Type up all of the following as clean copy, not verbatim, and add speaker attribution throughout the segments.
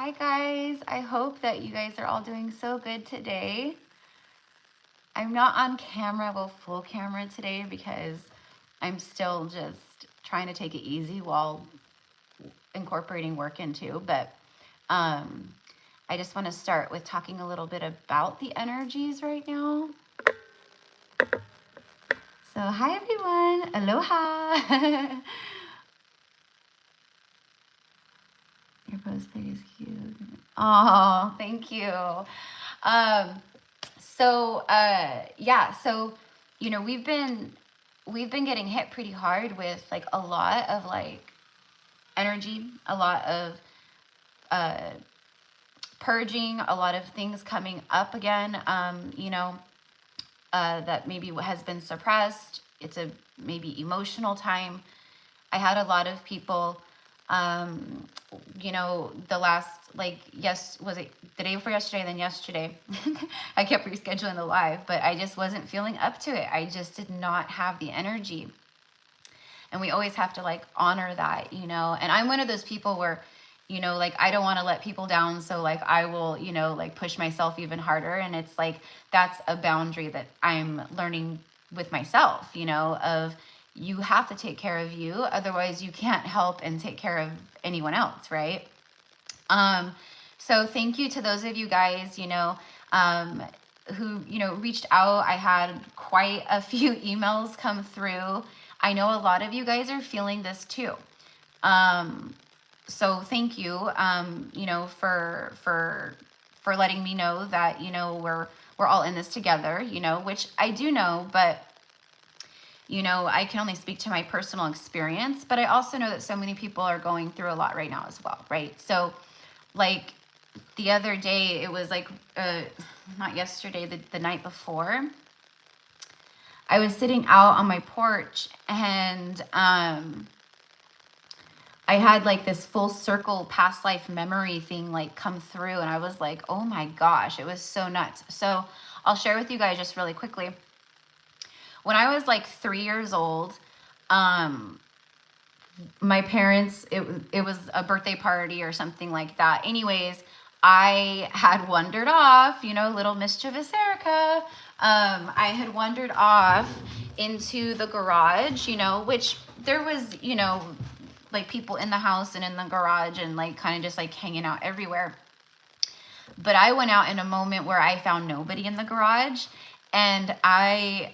Speaker 1: Hi guys, I hope that you guys are all doing so good today. I'm not on camera, well, full camera today because I'm still just trying to take it easy while incorporating work into, but I just want to start with talking a little bit about the energies right now. So hi everyone, aloha. Your post pic is cute. Oh, thank you. Yeah, so we've been getting hit pretty hard with like a lot of like energy, a lot of purging, a lot of things coming up again, that maybe has been suppressed. It's a maybe emotional time. I had a lot of people, the last, was it the day before yesterday, then yesterday, I kept rescheduling the live, but I just wasn't feeling up to it. I just did not have the energy. And we always have to like honor that, and I'm one of those people where, I don't want to let people down. So like, I will, push myself even harder. And it's like, that's a boundary that I'm learning with myself, of you have to take care of you. Otherwise you can't help and take care of anyone else. Right. So thank you to those of you guys, who, reached out. I had quite a few emails come through. I know a lot of you guys are feeling this too. So thank you, for letting me know that, we're all in this together, which I do know, but I can only speak to my personal experience, but I also know that so many people are going through a lot right now as well. Right. So like the other day, it was like, not yesterday, the night before, I was sitting out on my porch and, I had like this full circle past life memory thing like come through, and I was like, oh my gosh, it was so nuts. So I'll share with you guys just really quickly. When I was like 3 years old, my parents, it was a birthday party or something like that. Anyways, I had wandered off, little mischievous Erica. I had wandered off into the garage, which there was, like people in the house and in the garage and like kind of just like hanging out everywhere. But I went out in a moment where I found nobody in the garage, and at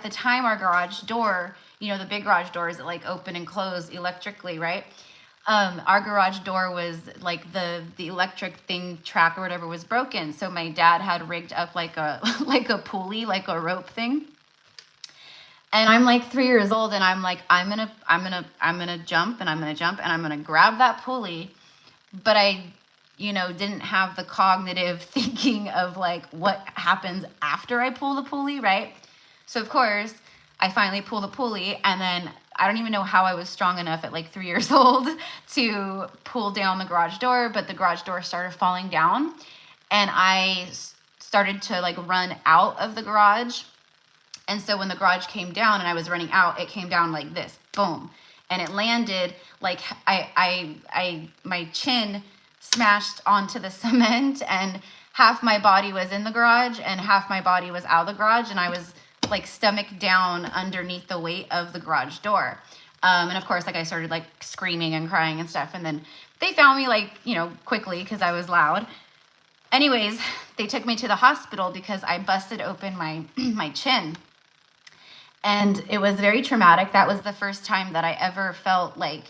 Speaker 1: the time, our garage door, the big garage doors that like open and close electrically, right? Our garage door was like the electric thing track or whatever was broken. So my dad had rigged up like a, like a pulley, like a rope thing. And I'm like 3 years old, and I'm like, I'm gonna jump, and I'm gonna jump, and I'm gonna grab that pulley. But I, didn't have the cognitive thinking of like what happens after I pull the pulley, right? So of course, I finally pull the pulley, and then I don't even know how I was strong enough at like 3 years old to pull down the garage door, but the garage door started falling down, and I started to like run out of the garage. And so when the garage came down and I was running out, it came down like this, boom. And it landed like my chin smashed onto the cement, and half my body was in the garage and half my body was out of the garage. And I was like stomach down underneath the weight of the garage door. And of course, like I started like screaming and crying and stuff. And then they found me like, quickly because I was loud. Anyways, they took me to the hospital because I busted open my chin. And it was very traumatic. That was the first time that I ever felt like,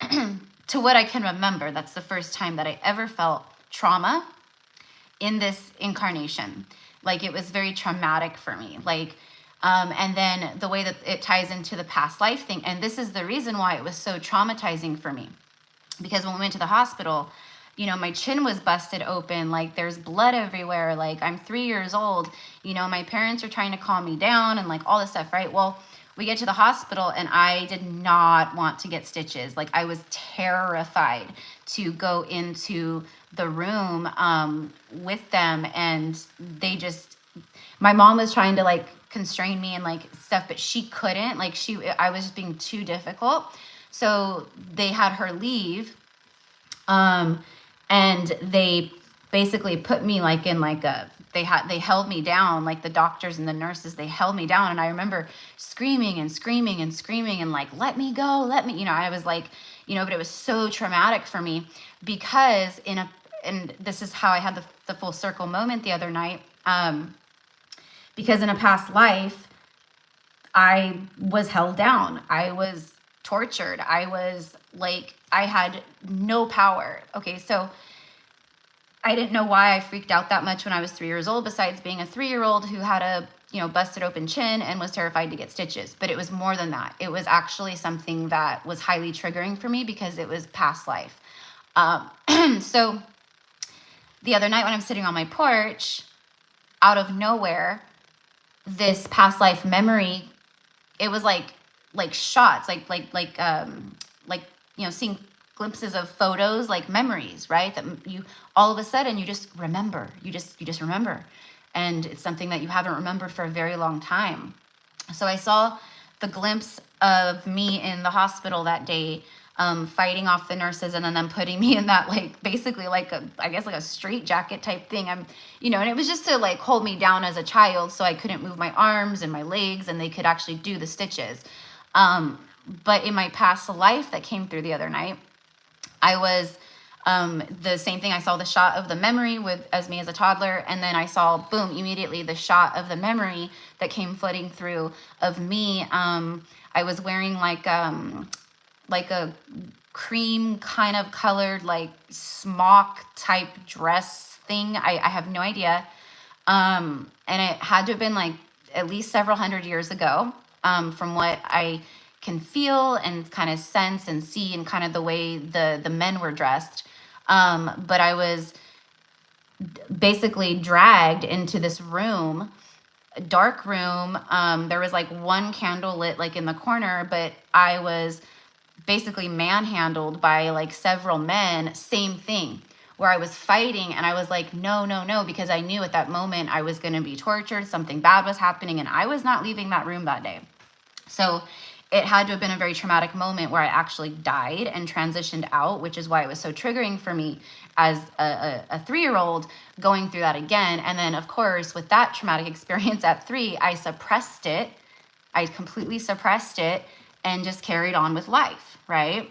Speaker 1: to what I can remember, that's the first time that I ever felt trauma in this incarnation. Like it was very traumatic for me. Like, and then the way that it ties into the past life thing. And this is the reason why it was so traumatizing for me. Because when we went to the hospital, my chin was busted open, like there's blood everywhere, like I'm 3 years old, my parents are trying to calm me down and like all this stuff, right? Well, we get to the hospital and I did not want to get stitches. Like I was terrified to go into the room with them, and my mom was trying to like constrain me and like stuff, but she couldn't, I was just being too difficult. So they had her leave. And they basically put me like in like a, they held me down, like the doctors and the nurses, they held me down. And I remember screaming and screaming and screaming and like, let me go, let me, I was like, but it was so traumatic for me because and this is how I had the full circle moment the other night. Because in a past life, I was held down. I was tortured. I was like, I had no power. Okay, so I didn't know why I freaked out that much when I was 3 years old, besides being a 3-year-old who had a, busted open chin and was terrified to get stitches. But it was more than that. It was something that was highly triggering for me because it was past life. So the other night when I'm sitting on my porch, out of nowhere, this past life memory, it was like shots, seeing glimpses of photos, like memories, right? That you all of a sudden you just remember, you just remember, and it's something that you haven't remembered for a very long time. So I saw the glimpse of me in the hospital that day, fighting off the nurses, and then them putting me in that basically a straight jacket type thing. And it was just to hold me down as a child, so I couldn't move my arms and my legs, and they could actually do the stitches. But in my past life that came through the other night, I was the same thing. I saw the shot of the memory as me as a toddler, and then I saw, boom, immediately the shot of the memory that came flooding through of me. I was wearing like a cream kind of colored smock type dress thing. I have no idea. And it had to have been at least several hundred years ago, from what I can feel and kind of sense and see, and kind of the way the men were dressed. But I was basically dragged into this room, a dark room. There was one candle lit in the corner, but I was basically manhandled by several men. Same thing, where I was fighting, and I was like, no, no, no, because I knew at that moment I was going to be tortured. Something bad was happening, and I was not leaving that room that day. So it had to have been a very traumatic moment where I actually died and transitioned out, which is why it was so triggering for me as a 3-year-old going through that again. And then, of course, with that traumatic experience at 3, I suppressed it. I completely suppressed it and just carried on with life, right?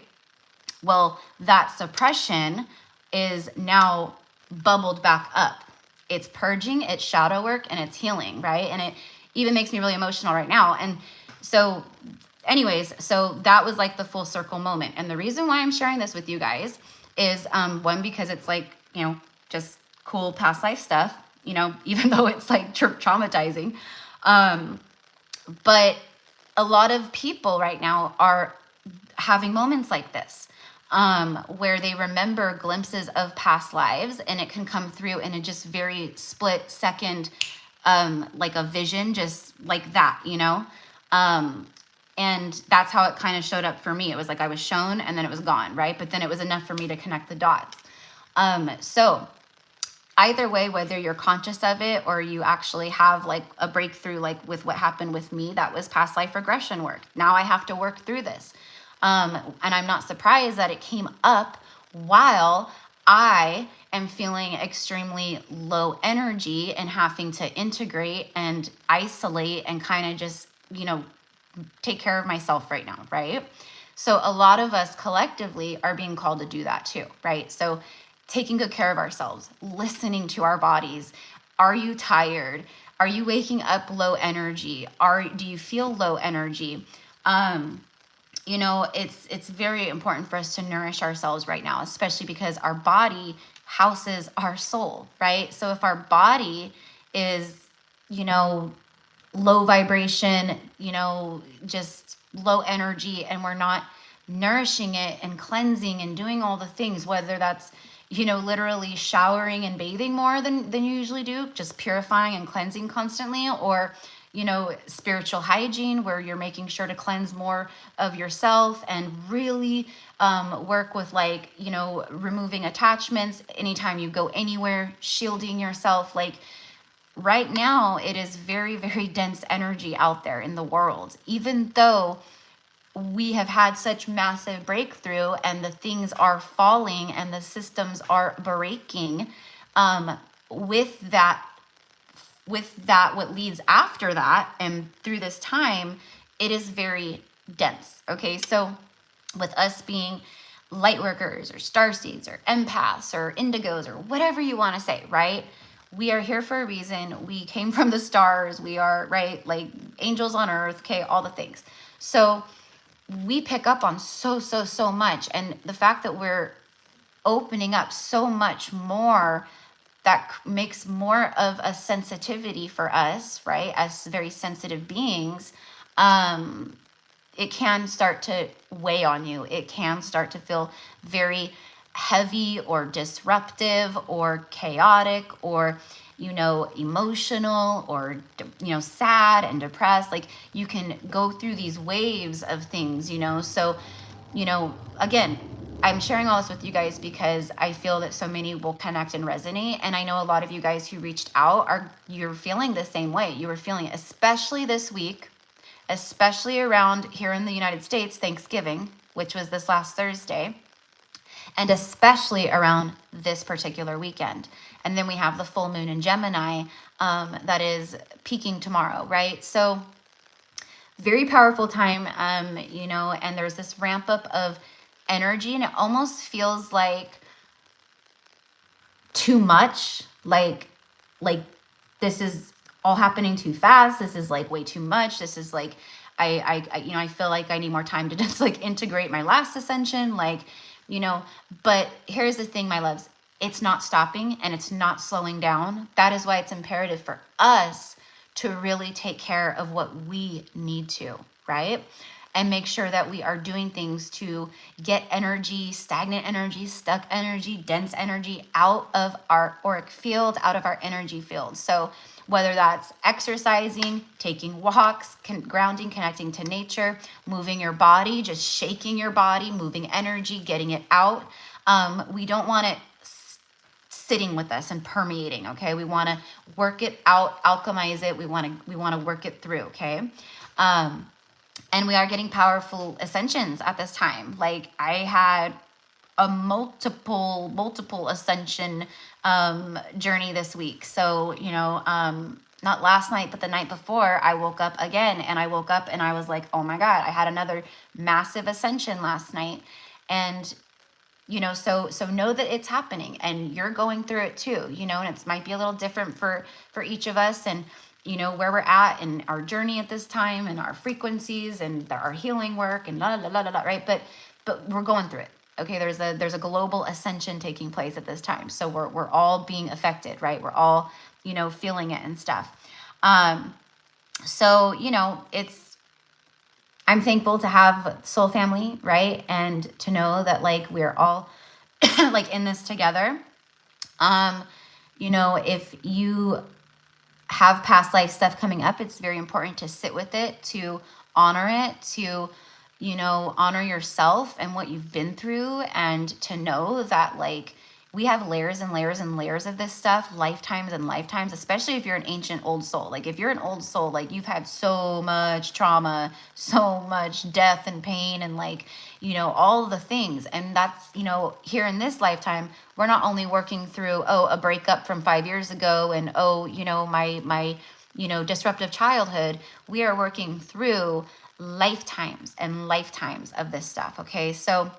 Speaker 1: Well, that suppression is now bubbled back up. It's purging, it's shadow work, and it's healing, right? And it even makes me really emotional right now. And so anyways, so that was the full circle moment. And the reason why I'm sharing this with you guys is, one, because it's just cool past life stuff, even though it's traumatizing. But a lot of people right now are having moments like this, where they remember glimpses of past lives, and it can come through in a just very split second, like a vision, just like that, and that's how it kind of showed up for me. It was I was shown, and then it was gone, right? But then it was enough for me to connect the dots. So either way, whether you're conscious of it or you actually have a breakthrough, with what happened with me, that was past life regression work. Now I have to work through this. And I'm not surprised that it came up while I am feeling extremely low energy and having to integrate and isolate and kind of just, take care of myself right now, right? So a lot of us collectively are being called to do that too, right? So taking good care of ourselves, listening to our bodies. Are you tired? Are you waking up low energy? Do you feel low energy? It's very important for us to nourish ourselves right now, especially because our body houses our soul, right? So if our body is, low vibration, just low energy, and we're not nourishing it and cleansing and doing all the things, whether that's, literally showering and bathing more than you usually do, just purifying and cleansing constantly, or, spiritual hygiene, where you're making sure to cleanse more of yourself and really work with removing attachments anytime you go anywhere, shielding yourself. Right now, it is very, very dense energy out there in the world, even though we have had such massive breakthrough, and the things are falling and the systems are breaking. With that, what leads after that and through this time, it is very dense. Okay, so with us being light workers or starseeds or empaths or indigos or whatever you want to say, right? We are here for a reason. We came from the stars. We are, right, like angels on earth, okay, all the things. So we pick up on so much. And the fact that we're opening up so much more, that makes more of a sensitivity for us, right, as very sensitive beings. It can start to weigh on you. It can start to feel very heavy or disruptive or chaotic or, emotional or, sad and depressed. Like, you can go through these waves of things, So, again, I'm sharing all this with you guys because I feel that so many will connect and resonate. And I know a lot of you guys who reached out you're feeling the same way. You were feeling it, especially this week, especially around here in the United States, Thanksgiving, which was this last Thursday, and especially around this particular weekend. And then we have the full moon in Gemini that is peaking tomorrow, right? So very powerful time, and there's this ramp up of energy, and it almost feels like too much, like this is all happening too fast. This is like way too much. This is like, I feel like I need more time to just like integrate my last ascension, but here's the thing, my loves, it's not stopping and it's not slowing down. That is why it's imperative for us to really take care of what we need to, right? And make sure that we are doing things to get energy, stagnant energy, stuck energy, dense energy out of our auric field, out of our energy field. So whether that's exercising, taking walks, grounding, connecting to nature, moving your body, just shaking your body, moving energy, getting it out. We don't want it sitting with us and permeating, okay? We want to work it out, alchemize it. We want to work it through, okay? And we are getting powerful ascensions at this time. Like, I had a multiple ascension journey this week. So, not last night, but the night before, I woke up again, and I woke up and I was like, oh my God, I had another massive ascension last night. And, so know that it's happening, and you're going through it too, and it might be a little different for each of us, and where we're at in our journey at this time, and our frequencies and our healing work and right? But we're going through it. Okay, there's a global ascension taking place at this time. So we're all being affected, right? We're all, feeling it and stuff. So, I'm thankful to have soul family, right? And to know that like we're all like in this together. If you have past life stuff coming up, it's very important to sit with it, to honor it, to, honor yourself and what you've been through, and to know that like we have layers and layers and layers of this stuff, lifetimes and lifetimes, especially if you're an ancient old soul. Like if you're an old soul, like you've had so much trauma, so much death and pain and like, all the things. And that's, here in this lifetime, we're not only working through, a breakup from 5 years ago and, my disruptive childhood. We are working through lifetimes and lifetimes of this stuff. Okay. So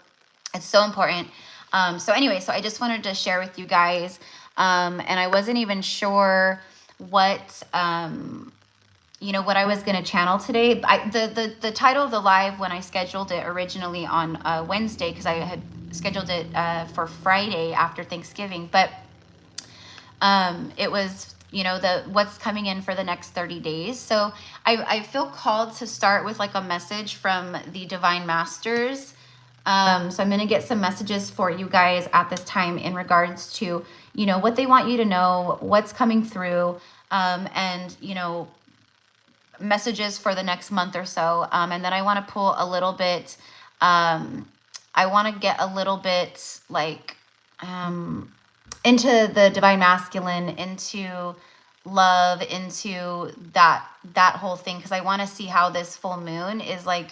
Speaker 1: it's so important. So I just wanted to share with you guys, and I wasn't even sure what, what I was going to channel today. The title of the live when I scheduled it originally on Wednesday, because I had scheduled it for Friday after Thanksgiving, but it was, what's coming in for the next 30 days. So I feel called to start with like a message from the Divine Masters. So I'm going to get some messages for you guys at this time in regards to, what they want you to know, what's coming through, and, messages for the next month or so. And then I want to pull a little bit, I want to get a little bit like, into the divine masculine, into love, into that whole thing. Cause I want to see how this full moon is like,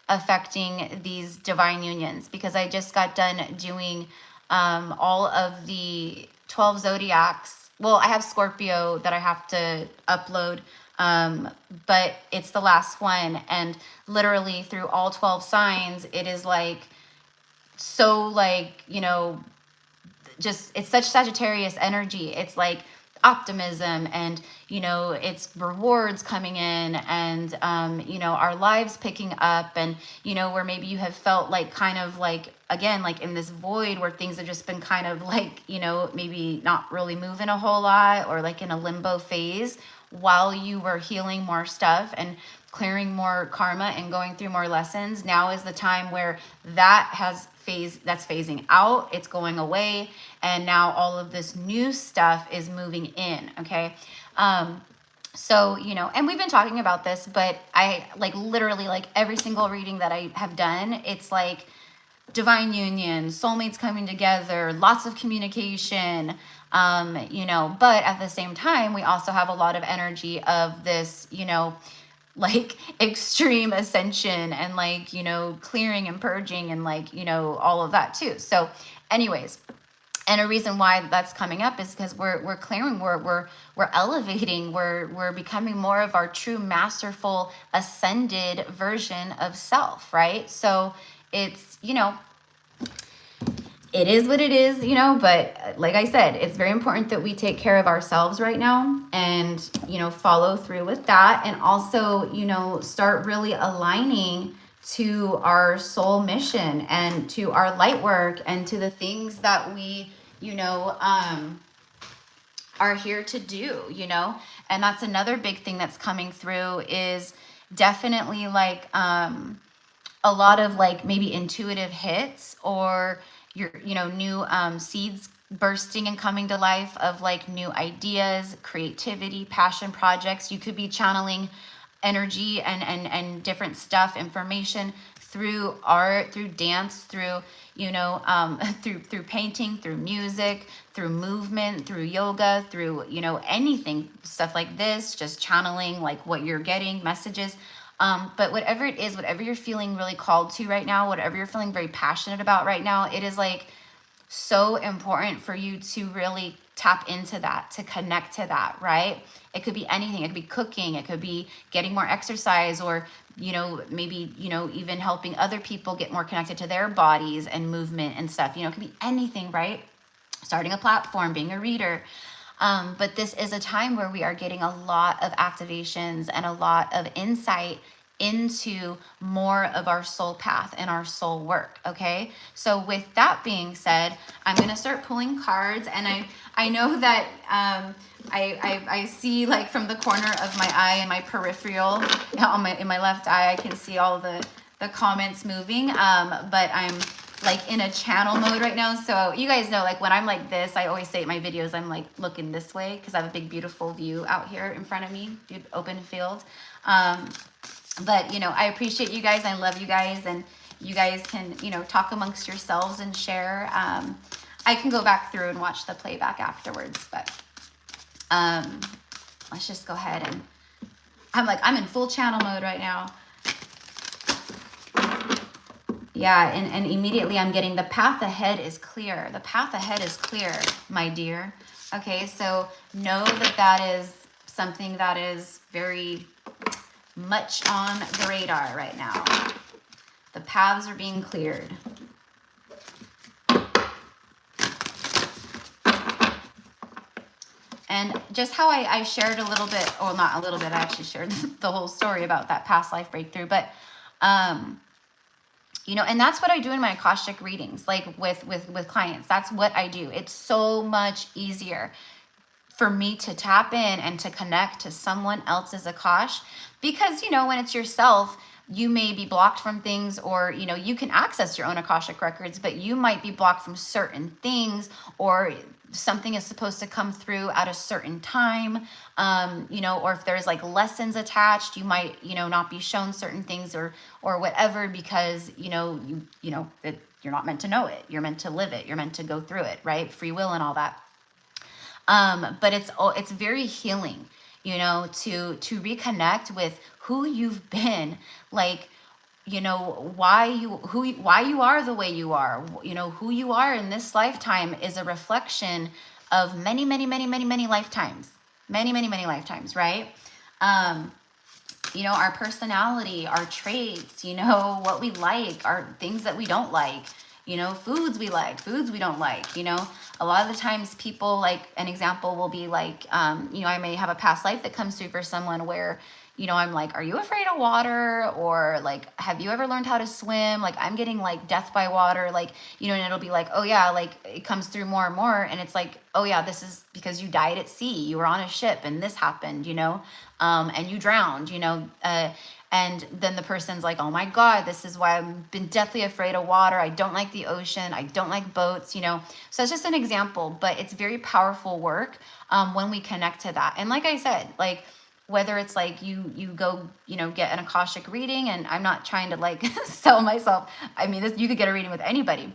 Speaker 1: affecting these divine unions, because I just got done doing all of the 12 zodiacs. Well, I have Scorpio that I have to upload, but it's the last one. And literally through all 12 signs, it is like, so like, you know, just, it's such Sagittarius energy. It's like optimism, and you know, it's rewards coming in, and you know, our lives picking up, and you know, where maybe you have felt like kind of like, again, like in this void where things have just been kind of like, you know, maybe not really moving a whole lot, or like in a limbo phase while you were healing more stuff and clearing more karma and going through more lessons. Now is the time where that has that's phasing out, it's going away, and now all of this new stuff is moving in. Okay. So, you know, and we've been talking about this, but I like literally like every single reading that I have done, it's like divine union, soulmates coming together, lots of communication, you know, but at the same time, we also have a lot of energy of this, you know, like extreme ascension, and like, you know, clearing and purging, and like, you know, all of that too. So anyways, and a reason why that's coming up is because we're clearing, we're elevating, we're becoming more of our true masterful ascended version of self, right? So it's, you know, it is what it is, you know, but like I said, it's very important that we take care of ourselves right now, and, you know, follow through with that. And also, you know, start really aligning to our soul mission and to our light work and to the things that we, you know, are here to do, you know. And that's another big thing that's coming through, is definitely like a lot of like maybe intuitive hits, or your, you know, new seeds bursting and coming to life of like new ideas, creativity, passion projects. You could be channeling energy and different stuff, information through art, through dance, through, you know, through painting, through music, through movement, through yoga, through, you know, anything, stuff like this, just channeling like what you're getting, messages. But whatever it is, whatever you're feeling really called to right now, whatever you're feeling very passionate about right now, it is like so important for you to really tap into that, to connect to that, right? It could be anything. It could be cooking. It could be getting more exercise, or, you know, maybe, you know, even helping other people get more connected to their bodies and movement and stuff. You know, it could be anything, right? Starting a platform, being a reader. But this is a time where we are getting a lot of activations and a lot of insight into more of our soul path and our soul work. Okay. So with that being said, I'm going to start pulling cards, and I know that, I see like from the corner of my eye and my peripheral in my left eye, I can see all the comments moving. But I'm like in a channel mode right now. So you guys know, like when I'm like this, I always say in my videos, I'm like looking this way because I have a big, beautiful view out here in front of me, open field. But, you know, I appreciate you guys. I love you guys. And you guys can, you know, talk amongst yourselves and share. I can go back through and watch the playback afterwards. But let's just go ahead, and I'm in full channel mode right now. Yeah, and immediately I'm getting the path ahead is clear. The path ahead is clear, my dear. Okay, so know that that is something that is very much on the radar right now. The paths are being cleared. And just how I shared a little bit, or not a little bit, I actually shared the whole story about that past life breakthrough. But, you know, and that's what I do in my Akashic readings, like with clients. That's what I do. It's so much easier for me to tap in and to connect to someone else's Akash, because, you know, when it's yourself, you may be blocked from things, or, you know, you can access your own Akashic records, but you might be blocked from certain things, or something is supposed to come through at a certain time, you know, or if there's like lessons attached, you might, you know, not be shown certain things, or whatever, because, you know, that you're not meant to know it. You're meant to live it. You're meant to go through it, right? Free will and all that. But it's very healing, you know, to reconnect with who you've been. Like, you know, why you are the way you are. You know, who you are in this lifetime is a reflection of many, many, many, many, many lifetimes. Many, many, many lifetimes, right? You know, our personality, our traits, you know, what we like, our things that we don't like, you know, foods we like, foods we don't like, you know. A lot of the times people, like, an example will be like, you know, I may have a past life that comes through for someone where, you know, I'm like, are you afraid of water? Or like, have you ever learned how to swim? Like, I'm getting like death by water, like, you know, and it'll be like, oh yeah, like it comes through more and more. And it's like, oh yeah, this is because you died at sea. You were on a ship and this happened, you know, and you drowned, you know, and then the person's like, oh my God, this is why I've been deathly afraid of water. I don't like the ocean. I don't like boats, you know. So it's just an example, but it's very powerful work when we connect to that. And like I said, like, whether it's like you go, you know, get an Akashic reading, and I'm not trying to like sell myself. I mean, this, you could get a reading with anybody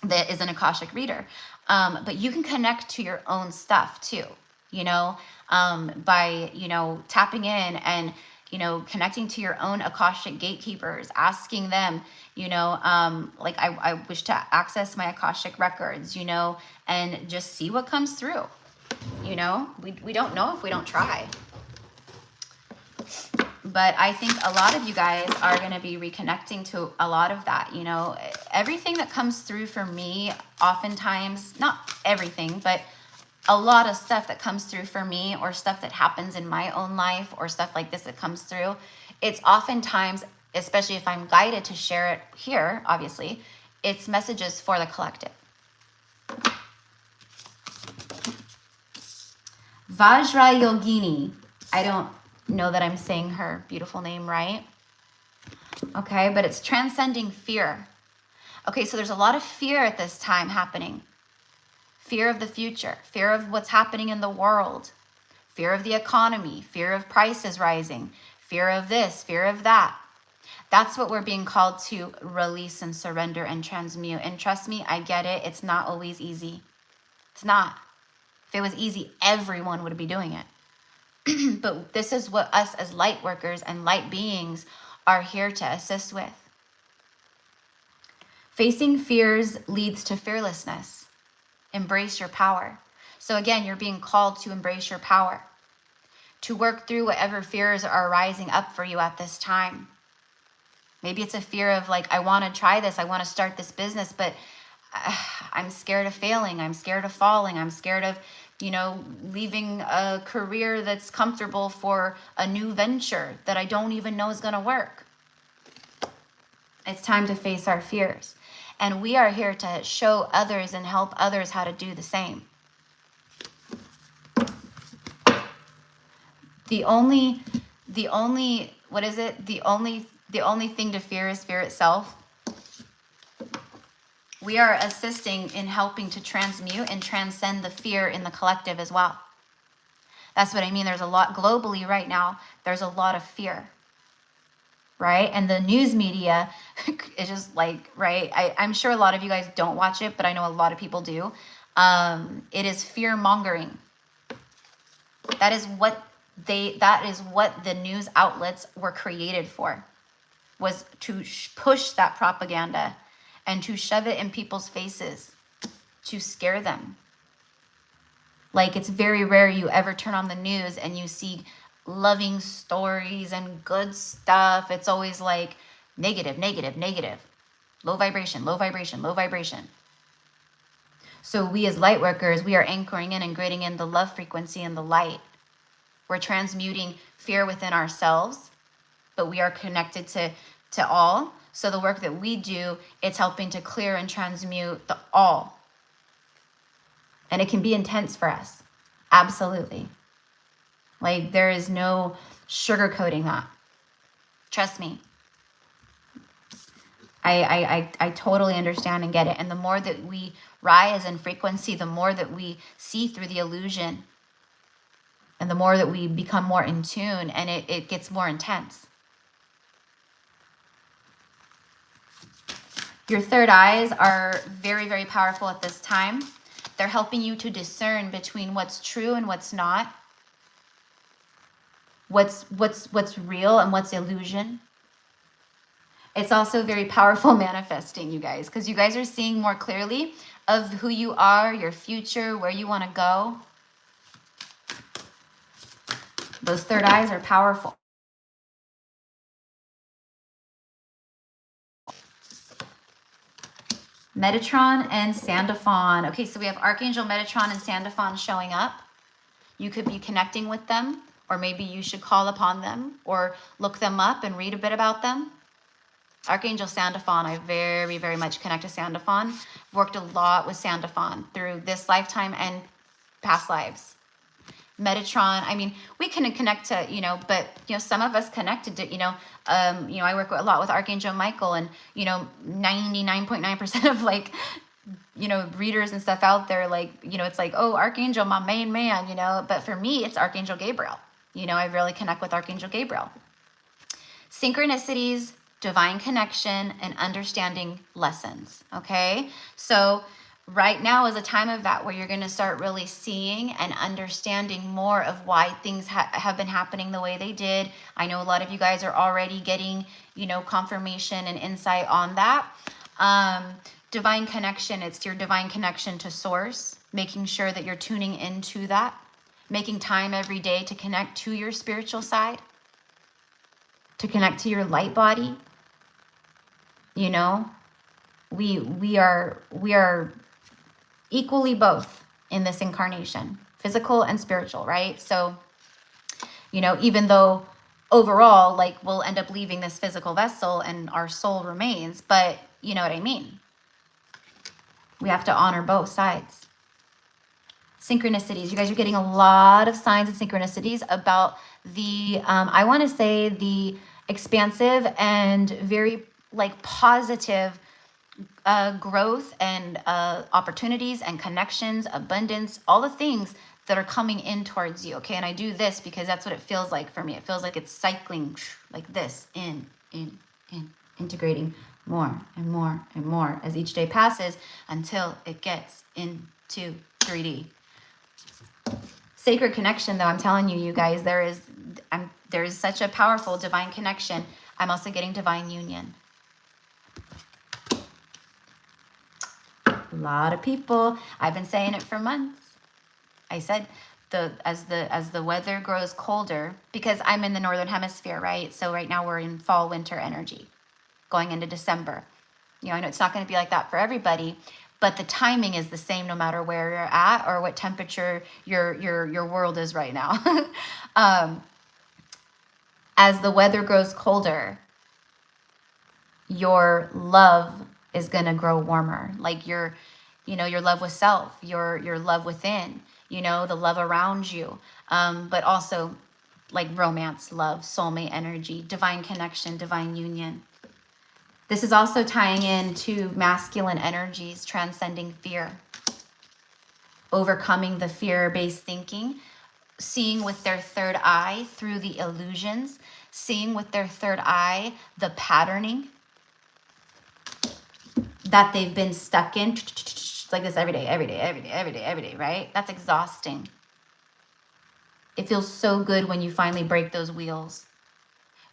Speaker 1: that is an Akashic reader. But you can connect to your own stuff too, you know, by, you know, tapping in and, you know, connecting to your own Akashic gatekeepers, asking them, you know, like I wish to access my Akashic records, you know, and just see what comes through. You know, we don't know if we don't try. But I think a lot of you guys are going to be reconnecting to a lot of that. You know, everything that comes through for me, oftentimes, not everything, but a lot of stuff that comes through for me, or stuff that happens in my own life, or stuff like this that comes through, it's oftentimes, especially if I'm guided to share it here, obviously, it's messages for the collective. Vajra Yogini. I don't know that I'm saying her beautiful name right. Okay, but it's transcending fear. Okay, so there's a lot of fear at this time happening. Fear of the future, fear of what's happening in the world, fear of the economy, fear of prices rising, fear of this, fear of that. That's what we're being called to release and surrender and transmute. And trust me, I get it. It's not always easy. It's not. If it was easy, everyone would be doing it. But this is what us as light workers and light beings are here to assist with. Facing fears leads to fearlessness. Embrace your power. So again, you're being called to embrace your power, to work through whatever fears are rising up for you at this time. Maybe it's a fear of like, I want to try this. I want to start this business, but I'm scared of failing. I'm scared of falling. I'm scared of, you know, leaving a career that's comfortable for a new venture that I don't even know is going to work. It's time to face our fears. And we are here to show others and help others how to do the same. The only thing to fear is fear itself. We are assisting in helping to transmute and transcend the fear in the collective as well. That's what I mean. There's a lot globally right now. There's a lot of fear, right? And the news media is just like, right? I'm sure a lot of you guys don't watch it, but I know a lot of people do. It is fear mongering. That is what the news outlets were created for, was to push that propaganda and to shove it in people's faces, to scare them. Like, it's very rare you ever turn on the news and you see loving stories and good stuff. It's always like negative, negative, negative, low vibration, low vibration, low vibration. So we as light workers, we are anchoring in and grading in the love frequency and the light. We're transmuting fear within ourselves, but we are connected to all. So the work that we do, it's helping to clear and transmute the all. And it can be intense for us. Absolutely. Like, there is no sugarcoating that. Trust me. I totally understand and get it. And the more that we rise in frequency, the more that we see through the illusion, and the more that we become more in tune, and it gets more intense. Your third eyes are very, very powerful at this time. They're helping you to discern between what's true and what's not, what's real and what's illusion. It's also very powerful manifesting, you guys, because you guys are seeing more clearly of who you are, your future, where you want to go. Those third eyes are powerful. Metatron and Sandalphon. Okay, so we have Archangel Metatron and Sandalphon showing up. You could be connecting with them, or maybe you should call upon them or look them up and read a bit about them. Archangel Sandalphon, I very, very much connect to Sandalphon. Worked a lot with Sandalphon through this lifetime and past lives. Metatron, I mean, we can connect to, you know, but, you know, some of us connected to, you know, I work a lot with Archangel Michael, and, you know, 99.9% of, like, you know, readers and stuff out there, like, you know, it's like, oh, Archangel, my main man, you know, but for me, it's Archangel Gabriel. You know, I really connect with Archangel Gabriel. Synchronicities, divine connection, and understanding lessons, okay? So right now is a time of that where you're going to start really seeing and understanding more of why things have been happening the way they did. I know a lot of you guys are already getting, you know, confirmation and insight on that. Divine connection, it's your divine connection to source, making sure that you're tuning into that, making time every day to connect to your spiritual side, to connect to your light body. You know, we are equally both in this incarnation, physical and spiritual, right? So, you know, even though overall, like, we'll end up leaving this physical vessel and our soul remains, but you know what I mean? We have to honor both sides. Synchronicities. You guys are getting a lot of signs and synchronicities about the, I want to say, the expansive and very, like, positive growth and opportunities and connections, abundance, all the things that are coming in towards you, okay? And I do this because that's what it feels like for me. It feels like it's cycling like this, in, integrating more and more and more as each day passes until it gets into 3D. Sacred connection, though, I'm telling you, you guys, there is such a powerful divine connection. I'm also getting divine union. A lot of people, I've been saying it for months. I said, as the weather grows colder, because I'm in the northern hemisphere, right? So right now we're in fall winter energy, going into December. You know, I know it's not going to be like that for everybody, but the timing is the same no matter where you're at or what temperature your world is right now. As the weather grows colder, your love is going to grow warmer. Like your love with self, your love within, you know, the love around you, but also like romance, love, soulmate energy, divine connection, divine union. This is also tying into masculine energies, transcending fear, overcoming the fear-based thinking, seeing with their third eye through the illusions, seeing with their third eye the patterning that they've been stuck in, like this every day, right? That's exhausting. It feels so good when you finally break those wheels,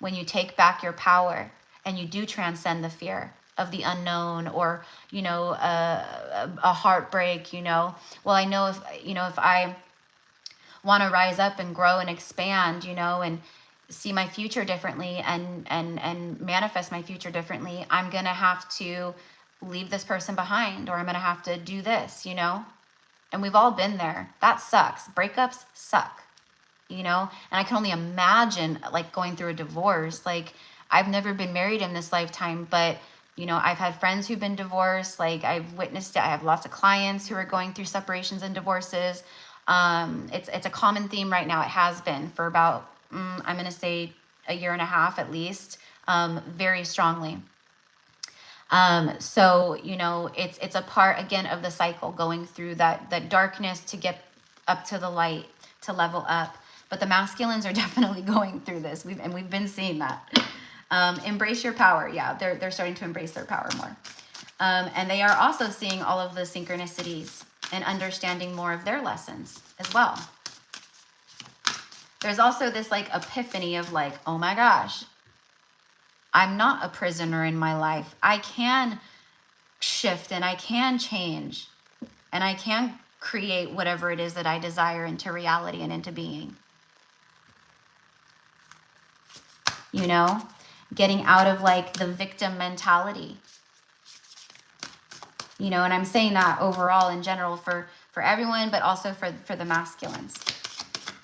Speaker 1: when you take back your power and you do transcend the fear of the unknown, or, you know, a heartbreak, you know. Well, I know if I want to rise up and grow and expand, you know, and see my future differently and manifest my future differently, I'm going to have to leave this person behind, or I'm going to have to do this, you know. And we've all been there. That sucks. Breakups suck, you know. And I can only imagine, like, going through a divorce. Like, I've never been married in this lifetime, but, you know, I've had friends who've been divorced. Like, I've witnessed it. I have lots of clients who are going through separations and divorces. It's a common theme right now. It has been for about, I'm going to say, a year and a half at least, very strongly. So, you know, it's a part, again, of the cycle, going through that darkness to get up to the light, to level up. But the masculines are definitely going through this. We've been seeing that. Embrace your power. Yeah, they're starting to embrace their power more. And they are also seeing all of the synchronicities and understanding more of their lessons as well. There's also this, like, epiphany of, like, oh my gosh, I'm not a prisoner in my life. I can shift and I can change and I can create whatever it is that I desire into reality and into being. You know, getting out of like the victim mentality. You know, and I'm saying that overall in general for everyone, but also for the masculines.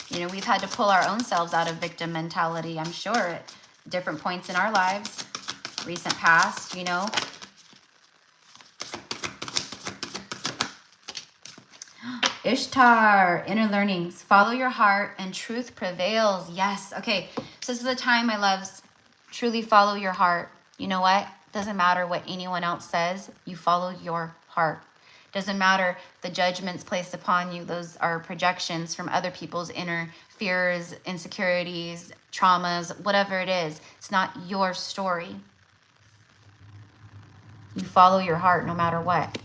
Speaker 1: You know, we've had to pull our own selves out of victim mentality, I'm sure, at different points in our lives, recent past, you know. Ishtar, inner learnings. Follow your heart and truth prevails. Yes. Okay. So this is the time, my loves. Truly follow your heart. You know what? Doesn't matter what anyone else says. You follow your heart. Doesn't matter the judgments placed upon you. Those are projections from other people's inner fears, insecurities, traumas, whatever it is. It's not your story. You follow your heart no matter what.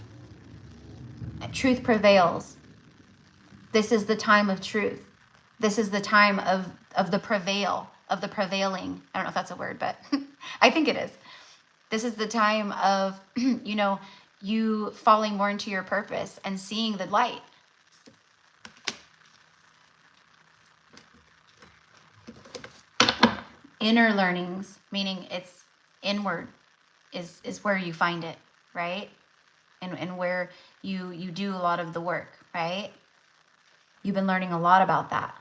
Speaker 1: Truth prevails. This is the time of truth. This is the time of the prevail, of the prevailing. I don't know if that's a word, but I think it is. This is the time of, you know, you falling more into your purpose and seeing the light. Inner learnings, meaning it's inward, is where you find it, right? And where you do a lot of the work, right? You've been learning a lot about that,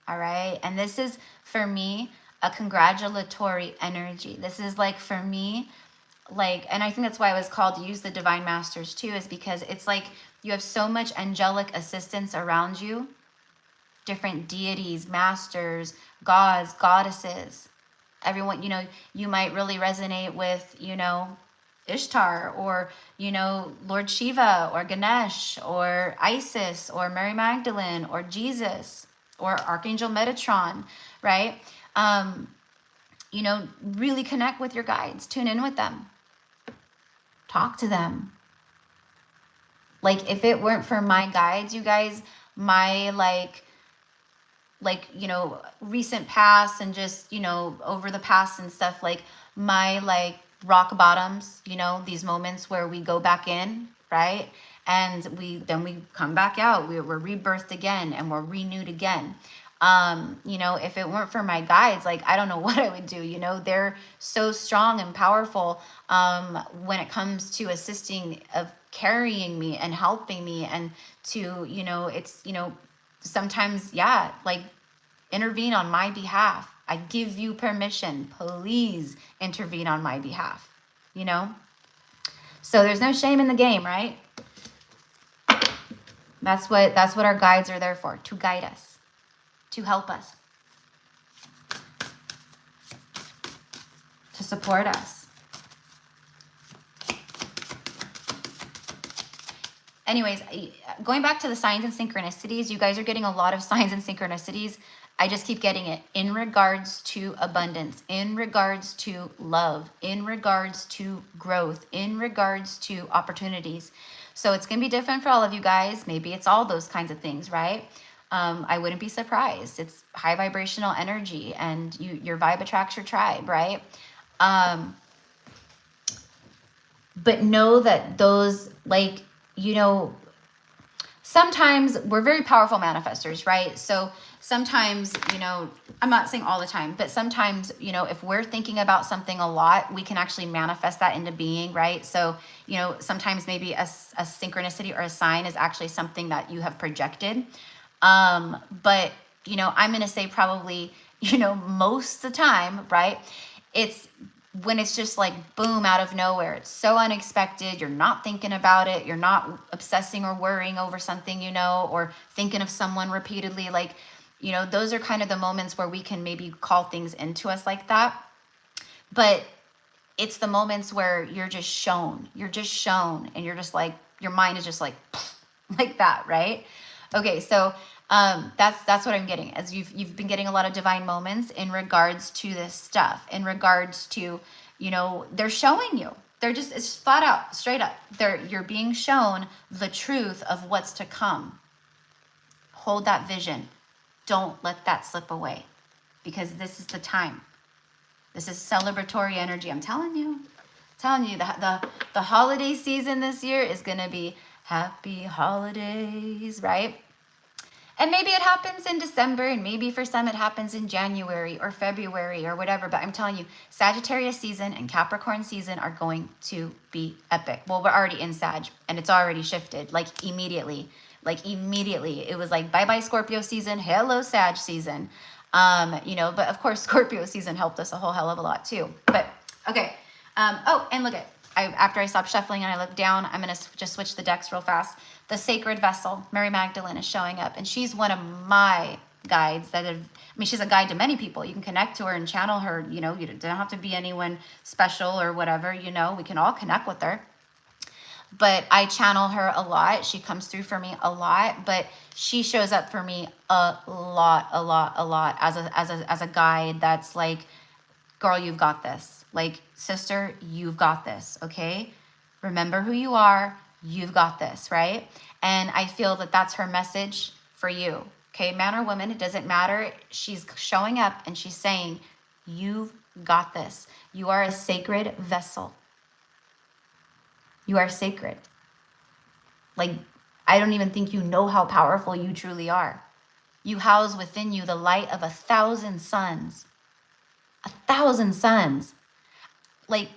Speaker 1: all right? And this is, for me, a congratulatory energy. This is like, for me, like, and I think that's why I was called to use the Divine Masters too, is because it's like you have so much angelic assistance around you, different deities, masters, gods, goddesses. Everyone, you know, you might really resonate with, you know, Ishtar, or, you know, Lord Shiva, or Ganesh, or Isis, or Mary Magdalene, or Jesus, or Archangel Metatron, right? You know, really connect with your guides. Tune in with them. Talk to them. Like, if it weren't for my guides, you guys, my like, you know, recent past and just, you know, over the past and stuff, like my like rock bottoms, you know, these moments where we go back in, right? And then we come back out. We're rebirthed again and we're renewed again. You know, if it weren't for my guides, like, I don't know what I would do. You know, they're so strong and powerful when it comes to assisting, of carrying me and helping me, and to, you know, it's, you know, sometimes, yeah, like, intervene on my behalf. I give you permission. Please intervene on my behalf, you know? So there's no shame in the game, right? That's what our guides are there for, to guide us, to help us, to support us. Anyways, going back to the signs and synchronicities, you guys are getting a lot of signs and synchronicities. I just keep getting it in regards to abundance, in regards to love, in regards to growth, in regards to opportunities. So it's going to be different for all of you guys. Maybe it's all those kinds of things, right? I wouldn't be surprised. It's high vibrational energy, and your vibe attracts your tribe, right? But know that those, like, you know, sometimes we're very powerful manifestors, right? So sometimes, you know, I'm not saying all the time, but sometimes, you know, if we're thinking about something a lot, we can actually manifest that into being, right? So, you know, sometimes maybe a synchronicity or a sign is actually something that you have projected. But, you know, I'm going to say probably, you know, most of the time, right? It's when it's just like, boom, out of nowhere. It's so unexpected. You're not thinking about it. You're not obsessing or worrying over something, you know, or thinking of someone repeatedly. Like, you know, those are kind of the moments where we can maybe call things into us like that. But it's the moments where you're just shown, and you're just like, your mind is just like that, right? Okay, so that's what I'm getting, as you've been getting a lot of divine moments in regards to this stuff, in regards to, you know, they're showing you. They're just, it's flat out, straight up. You're being shown the truth of what's to come. Hold that vision. Don't let that slip away, because this is the time. This is celebratory energy. I'm telling you. The holiday season this year is going to be happy holidays, right? And maybe it happens in December, and maybe for some it happens in January or February or whatever. But I'm telling you, Sagittarius season and Capricorn season are going to be epic. Well, we're already in Sag, and it's already shifted, like immediately. Like immediately. It was like, bye-bye Scorpio season, hello Sag season. You know, but of course Scorpio season helped us a whole hell of a lot too. But, okay. Oh, and look at, after I stop shuffling and I look down, I'm going to just switch the decks real fast. The Sacred Vessel, Mary Magdalene, is showing up, and she's one of my guides that have, I mean, she's a guide to many people. You can connect to her and channel her, you know, you don't have to be anyone special or whatever, you know, we can all connect with her. But I channel her a lot. She comes through for me a lot, but she shows up for me a lot as a guide that's like, girl, you've got this. Like, sister, you've got this, okay? Remember who you are. You've got this, right? And I feel that that's her message for you, okay? Man or woman, it doesn't matter. She's showing up and she's saying, you've got this. You are a sacred vessel. You are sacred. Like, I don't even think you know how powerful you truly are. You house within you the light of 1,000 suns. 1,000 suns. Like,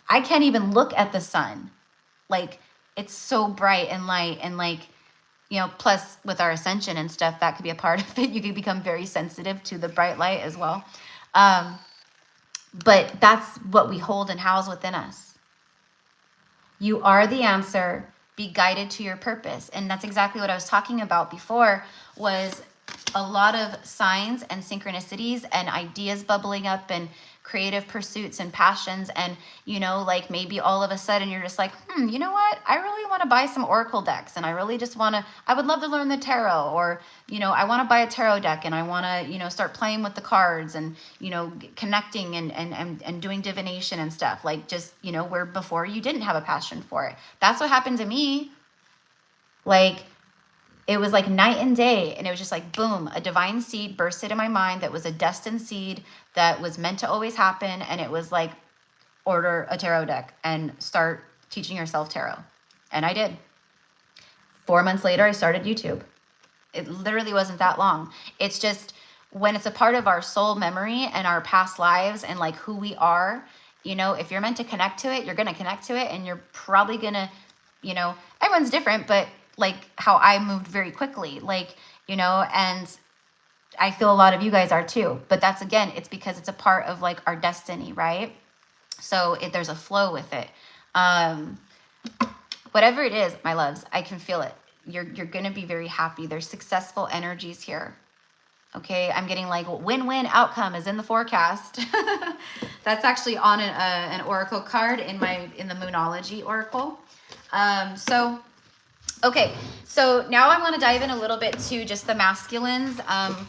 Speaker 1: I can't even look at the sun. Like, it's so bright and light, and like, you know, plus with our ascension and stuff, that could be a part of it. You could become very sensitive to the bright light as well. But that's what we hold and house within us. You are the answer. Be guided to your purpose. And that's exactly what I was talking about before, was a lot of signs and synchronicities and ideas bubbling up and creative pursuits and passions. And, you know, like maybe all of a sudden you're just like, you know what? I really want to buy some Oracle decks, and I really just want to, I would love to learn the tarot, or, you know, I want to buy a tarot deck, and I want to, you know, start playing with the cards and, you know, connecting and doing divination and stuff. Like, just, you know, where before you didn't have a passion for it. That's what happened to me. Like, it was like night and day, and it was just like, boom, a divine seed bursted in my mind that was a destined seed that was meant to always happen. And it was like, order a tarot deck and start teaching yourself tarot. And I did. 4 months later, I started YouTube. It literally wasn't that long. It's just, when it's a part of our soul memory and our past lives and like who we are, you know, if you're meant to connect to it, you're going to connect to it, and you're probably going to, you know, everyone's different, but like how I moved very quickly, like, you know, and I feel a lot of you guys are too, but that's, again, it's because it's a part of like our destiny, right? So there's a flow with it. Whatever it is, my loves, I can feel it. You're going to be very happy. There's successful energies here. Okay. I'm getting like win-win outcome is in the forecast. That's actually on an oracle card in the Moonology Oracle. Okay, so now I want to dive in a little bit to just the masculines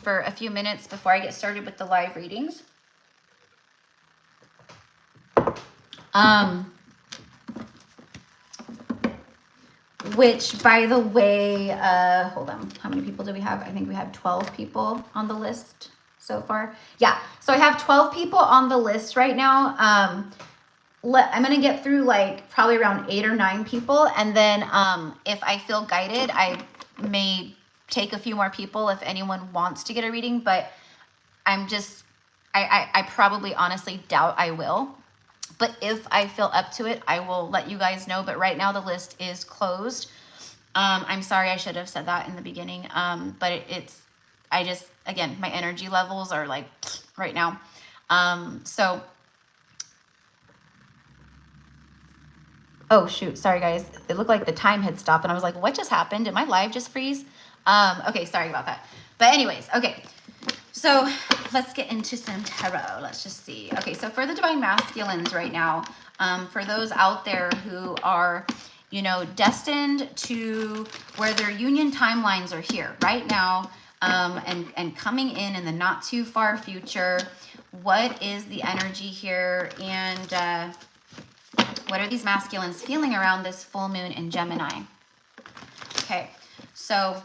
Speaker 1: for a few minutes before I get started with the live readings. Which, by the way, hold on, how many people do we have? I think we have 12 people on the list so far. Yeah, so I have 12 people on the list right now. I'm going to get through like probably around 8 or 9 people. And then if I feel guided, I may take a few more people if anyone wants to get a reading. But I'm just, I probably honestly doubt I will. But if I feel up to it, I will let you guys know. But right now the list is closed. I'm sorry, I should have said that in the beginning. But I just, again, my energy levels are like right now. Oh, shoot. Sorry, guys. It looked like the time had stopped, and I was like, what just happened? Did my live just freeze? Okay, sorry about that. But anyways, okay. So let's get into some tarot. Let's just see. Okay, so for the Divine Masculines right now, for those out there who are, you know, destined to where their union timelines are here right now, and coming in the not too far future, what is the energy here? And what are these masculines feeling around this full moon in Gemini? Okay, so,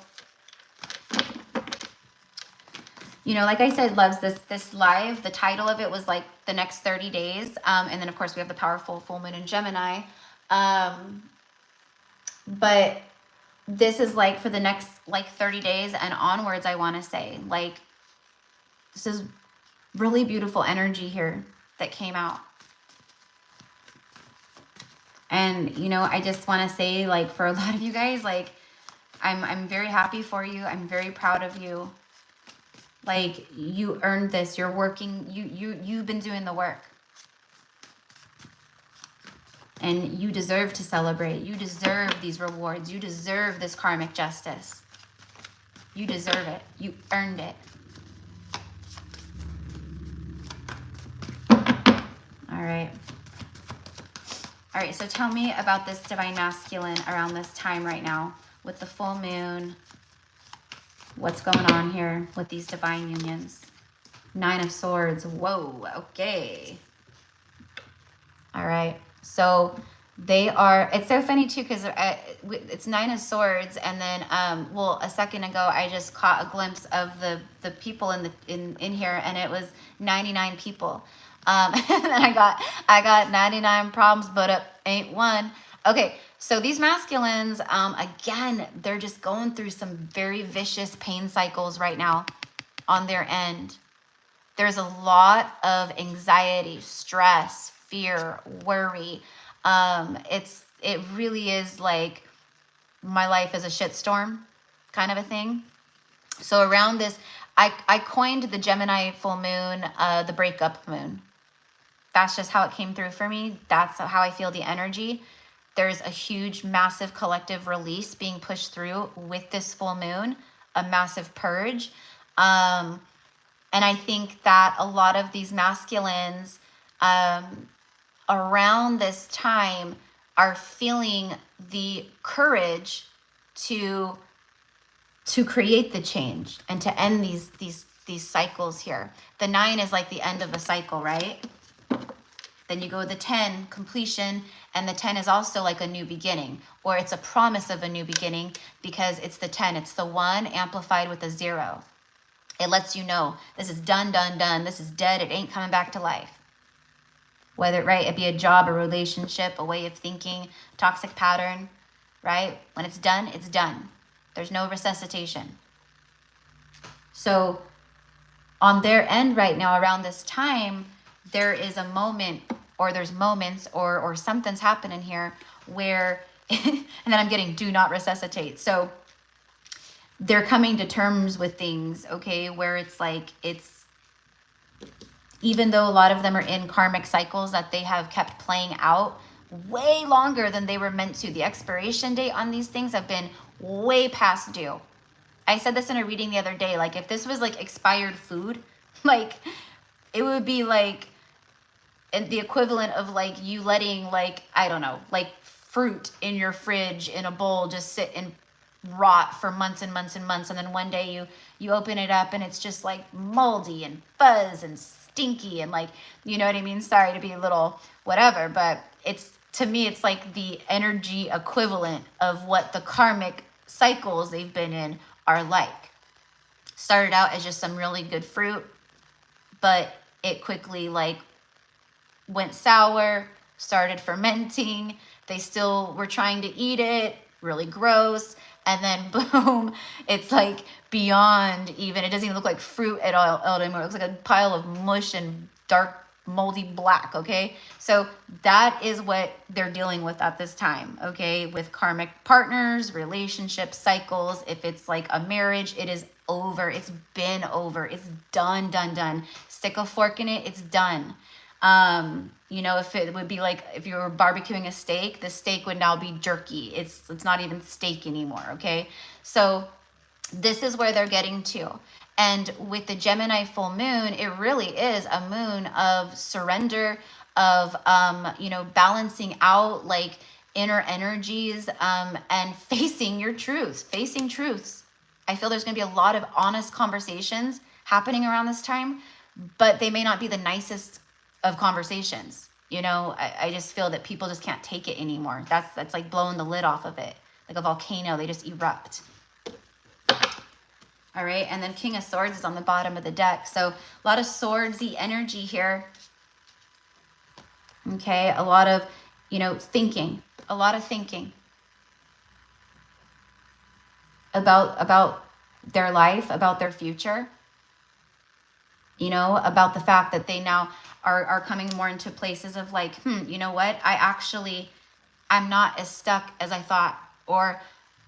Speaker 1: you know, like I said, loves, this live, the title of it was like the next 30 days. And then of course we have the powerful full moon in Gemini. But this is like for the next like 30 days and onwards, I want to say, like, this is really beautiful energy here that came out. And, you know, I just want to say, like, for a lot of you guys, like, I'm very happy for you. I'm very proud of you. Like, you earned this. You're working. You've been doing the work. And you deserve to celebrate. You deserve these rewards. You deserve this karmic justice. You deserve it. You earned it. All right. All right, so tell me about this divine masculine around this time right now with the full moon. What's going on here with these divine unions? 9 of Swords. Whoa, okay. All right, so they are, it's so funny too, because it's 9 of Swords, and then, well, a second ago, I just caught a glimpse of the people in here, and it was 99 people. And then I got 99 problems, but up ain't one. Okay, so these masculines, again, they're just going through some very vicious pain cycles right now on their end. There's a lot of anxiety, stress, fear, worry. It really is like my life is a shitstorm kind of a thing. So around this, I coined the Gemini full moon, the breakup moon. That's just how it came through for me. That's how I feel the energy. There's a huge, massive collective release being pushed through with this full moon, a massive purge. And I think that a lot of these masculines around this time are feeling the courage to create the change and to end these cycles here. The 9 is like the end of a cycle, right? Then you go with the 10, completion, and the 10 is also like a new beginning, or it's a promise of a new beginning because it's the 10. It's the 1 amplified with a 0. It lets you know this is done, done, done. This is dead. It ain't coming back to life. Whether, right, it be a job, a relationship, a way of thinking, toxic pattern, right? When it's done, it's done. There's no resuscitation. So on their end right now, around this time, there is a moment, or there's moments, or something's happening here where, and then I'm getting do not resuscitate. So they're coming to terms with things, okay, where it's like, it's, even though a lot of them are in karmic cycles that they have kept playing out way longer than they were meant to. The expiration date on these things have been way past due. I said this in a reading the other day, like if this was like expired food, like it would be like the equivalent of like you letting like, I don't know, like fruit in your fridge in a bowl just sit and rot for months and months and months, and then one day you open it up and it's just like moldy and fuzz and stinky and like, you know what I mean? Sorry to be a little whatever, but it's, to me, it's like the energy equivalent of what the karmic cycles they've been in are like. Started out as just some really good fruit, but it quickly like went sour, started fermenting. They still were trying to eat it, really gross. And then boom, it's like beyond even, it doesn't even look like fruit at all anymore. It looks like a pile of mush and dark, moldy black, okay? So that is what they're dealing with at this time, okay? With karmic partners, relationships, cycles. If it's like a marriage, it is over. It's been over. It's done, done, done. Stick a fork in it, it's done. You know, if it would be like, if you were barbecuing a steak, the steak would now be jerky. It's not even steak anymore, okay? So this is where they're getting to. And with the Gemini full moon, it really is a moon of surrender, of, you know, balancing out like inner energies, and facing your truths, facing truths. I feel there's going to be a lot of honest conversations happening around this time, but they may not be the nicest of conversations. You know, I just feel that people just can't take it anymore. That's like blowing the lid off of it. Like a volcano, they just erupt. All right, and then King of Swords is on the bottom of the deck. So a lot of swordsy energy here. Okay, a lot of, you know, thinking, a lot of thinking about their life, about their future, you know, about the fact that they now are coming more into places of like, you know what, I'm not as stuck as I thought. Or,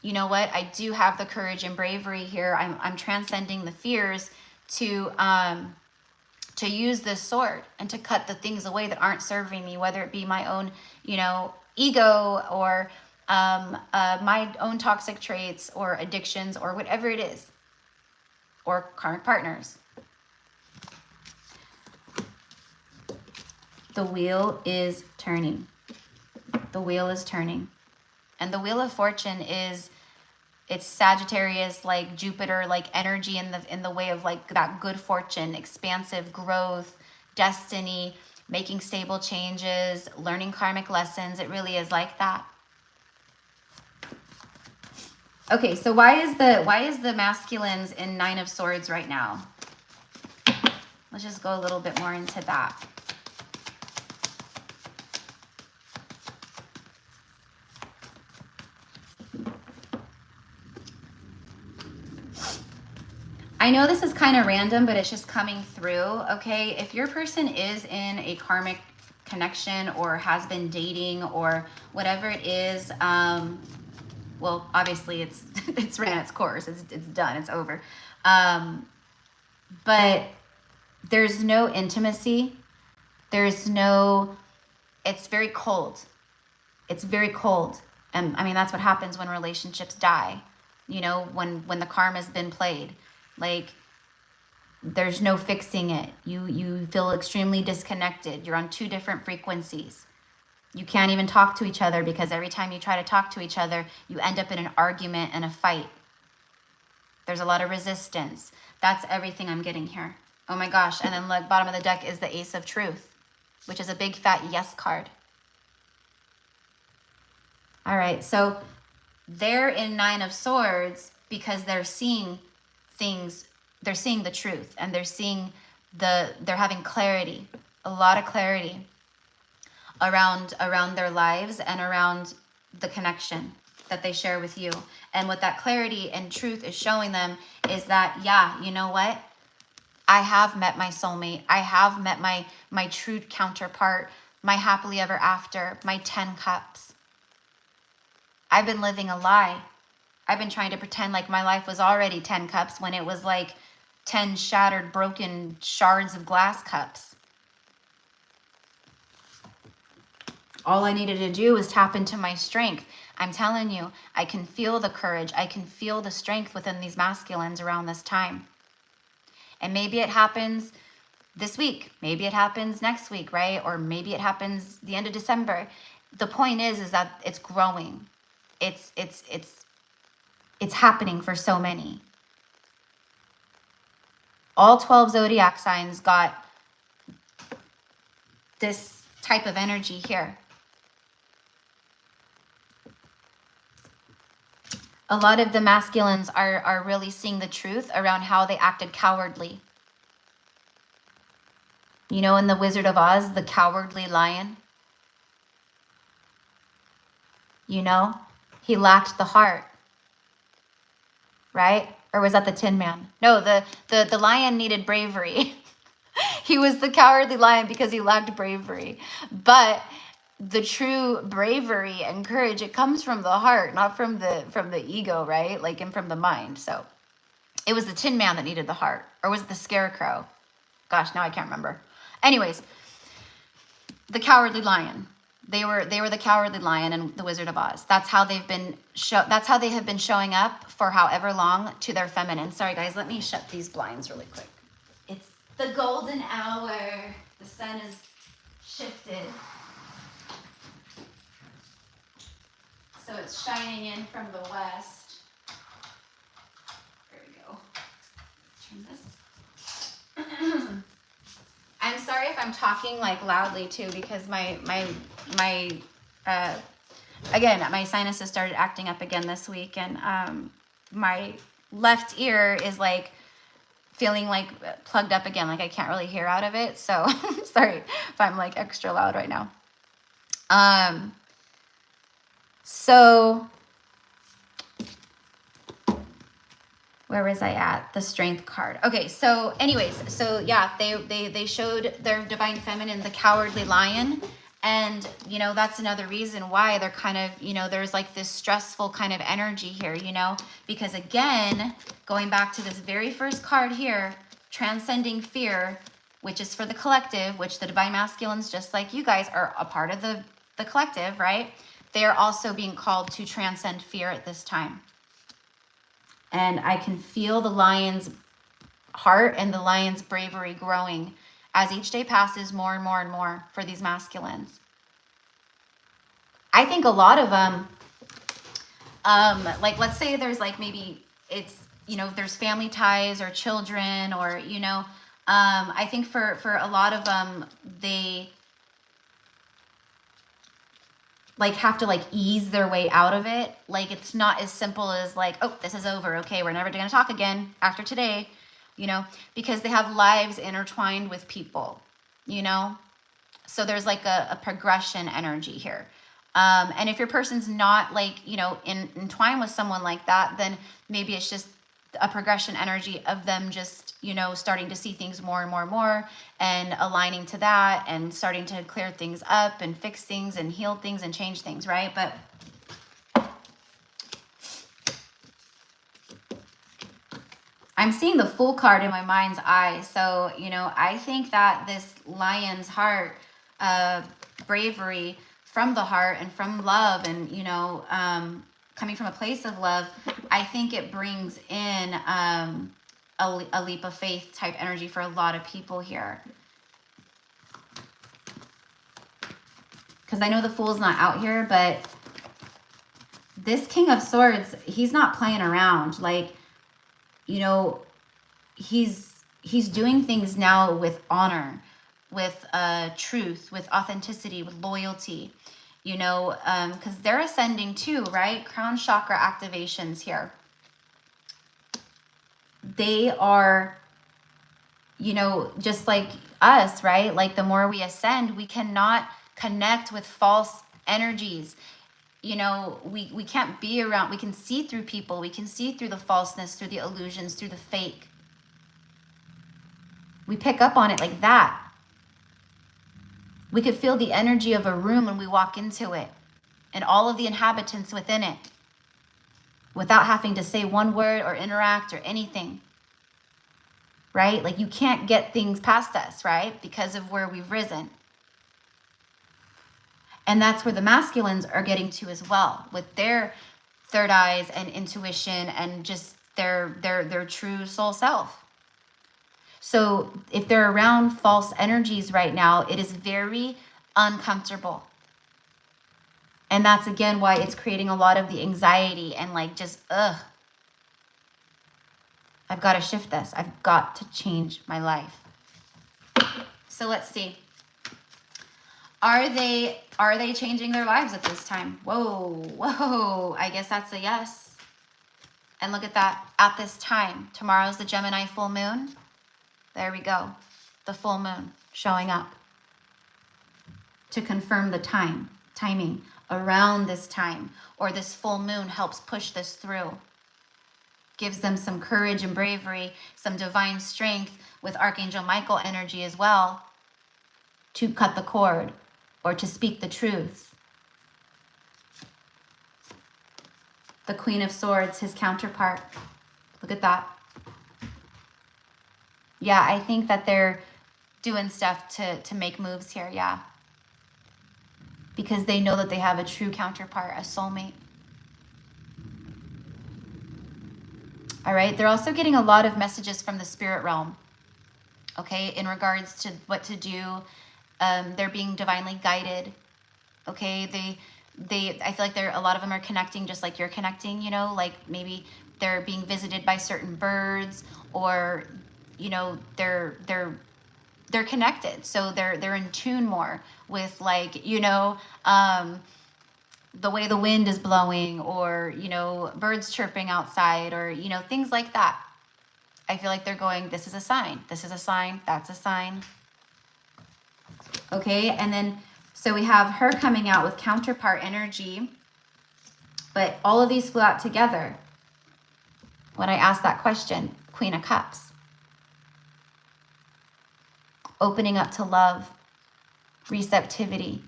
Speaker 1: you know what, I do have the courage and bravery here. I'm transcending the fears to use this sword and to cut the things away that aren't serving me, whether it be my own, you know, ego, or my own toxic traits or addictions or whatever it is, or karmic partners. The wheel is turning. The wheel is turning. And the Wheel of Fortune it's Sagittarius, like Jupiter, like energy in the way of like that good fortune, expansive growth, destiny, making stable changes, learning karmic lessons. It really is like that. Okay, so why is the masculines in Nine of Swords right now? Let's just go a little bit more into that. I know this is kind of random, but it's just coming through, okay? If your person is in a karmic connection or has been dating or whatever it is, well, obviously it's ran its course. It's done. It's over. But there's no intimacy. It's very cold. It's very cold. And I mean, that's what happens when relationships die, you know, when the karma's been played. Like, there's no fixing it. You feel extremely disconnected. You're on two different frequencies. You can't even talk to each other because every time you try to talk to each other, you end up in an argument and a fight. There's a lot of resistance. That's everything I'm getting here. Oh my gosh. And then the bottom of the deck is the Ace of Truth, which is a big fat yes card. All right. So they're in Nine of Swords because they're seeing things, they're seeing the truth, and they're having clarity, a lot of clarity around their lives and around the connection that they share with you. And what that clarity and truth is showing them is that, yeah, you know what? I have met my soulmate. I have met my true counterpart, my happily ever after, my 10 cups. I've been living a lie. I've been trying to pretend like my life was already 10 cups when it was like 10 shattered, broken shards of glass cups. All I needed to do was tap into my strength. I'm telling you, I can feel the courage. I can feel the strength within these masculines around this time. And maybe it happens this week. Maybe it happens next week, right? Or maybe it happens the end of December. The point is that it's growing. It's happening for so many. All 12 zodiac signs got this type of energy here. A lot of the masculines are really seeing the truth around how they acted cowardly. You know, in the Wizard of Oz, the cowardly lion. You know, he lacked the heart. Right? Or was that the Tin Man? No, the lion needed bravery. He was the cowardly lion because he lacked bravery. But the true bravery and courage, it comes from the heart, not from the ego, right? Like, and from the mind. So it was the Tin Man that needed the heart. Or was it the Scarecrow? Gosh, now I can't remember. Anyways, the cowardly lion. They were the cowardly lion and the Wizard of Oz. That's how they've been that's how they have been showing up for however long to their feminine. Sorry guys, let me shut these blinds really quick. It's the golden hour. The sun is shifted. So it's shining in from the west. There we go. Turn this. I'm sorry if I'm talking like loudly too, because again, my sinuses started acting up again this week, and my left ear is like feeling like plugged up again, like I can't really hear out of it. So sorry if I'm like extra loud right now. So where was I at? The Strength card. Okay, so anyways, so yeah, they showed their divine feminine, the Cowardly Lion. And, you know, that's another reason why they're kind of, you know, there's like this stressful kind of energy here, you know, because again, going back to this very first card here, transcending fear, which is for the collective, which the divine masculines, just like you guys, are a part of the collective, right? They are also being called to transcend fear at this time. And I can feel the lion's heart and the lion's bravery growing as each day passes, more and more and more for these masculines. I think a lot of them, like let's say there's like maybe it's, you know, there's family ties or children or, you know, I think for a lot of them, they like have to like ease their way out of it. Like it's not as simple as like, oh, this is over. Okay, we're never going to talk again after today. You know, because they have lives intertwined with people, you know? So there's like a progression energy here. And if your person's not like, you know, entwined with someone like that, then maybe it's just a progression energy of them just, you know, starting to see things more and more and more and aligning to that and starting to clear things up and fix things and heal things and change things, right? But I'm seeing the Fool card in my mind's eye. So, you know, I think that this lion's heart, bravery from the heart and from love and, you know, coming from a place of love, I think it brings in a leap of faith type energy for a lot of people here. Because I know the Fool's not out here, but this King of Swords, he's not playing around. Like, you know, he's doing things now with honor, with truth, with authenticity, with loyalty, you know, because they're ascending too, right? Crown chakra activations here. They are, you know, just like us, right? Like the more we ascend, we cannot connect with false energies. You know, we can't be around, we can see through people, we can see through the falseness, through the illusions, through the fake. We pick up on it like that. We could feel the energy of a room when we walk into it and all of the inhabitants within it without having to say one word or interact or anything, right? Like you can't get things past us, right? Because of where we've risen. And that's where the masculines are getting to as well, with their third eyes and intuition and just their true soul self. So if they're around false energies right now, it is very uncomfortable. And that's again why it's creating a lot of the anxiety and like just, I've got to shift this. I've got to change my life. So let's see. Are they changing their lives at this time? Whoa. I guess that's a yes. And look at that. At this time. Tomorrow's the Gemini full moon. There we go. The full moon showing up to confirm the timing around this time, or this full moon helps push this through. Gives them some courage and bravery, some divine strength with Archangel Michael energy as well to cut the cord or to speak the truth. The Queen of Swords, his counterpart. Look at that. Yeah, I think that they're doing stuff to make moves here, yeah. Because they know that they have a true counterpart, a soulmate. All right, they're also getting a lot of messages from the spirit realm, okay, in regards to what to do. They're being divinely guided, okay? I feel like a lot of them are connecting just like you're connecting, you know, like maybe they're being visited by certain birds, or, you know, they're connected. So they're in tune more with, like, you know, the way the wind is blowing, or, you know, birds chirping outside, or, you know, things like that. I feel like they're going, this is a sign, this is a sign, that's a sign. Okay, and then, so we have her coming out with counterpart energy, but all of these flew out together when I asked that question. Queen of Cups. Opening up to love, receptivity,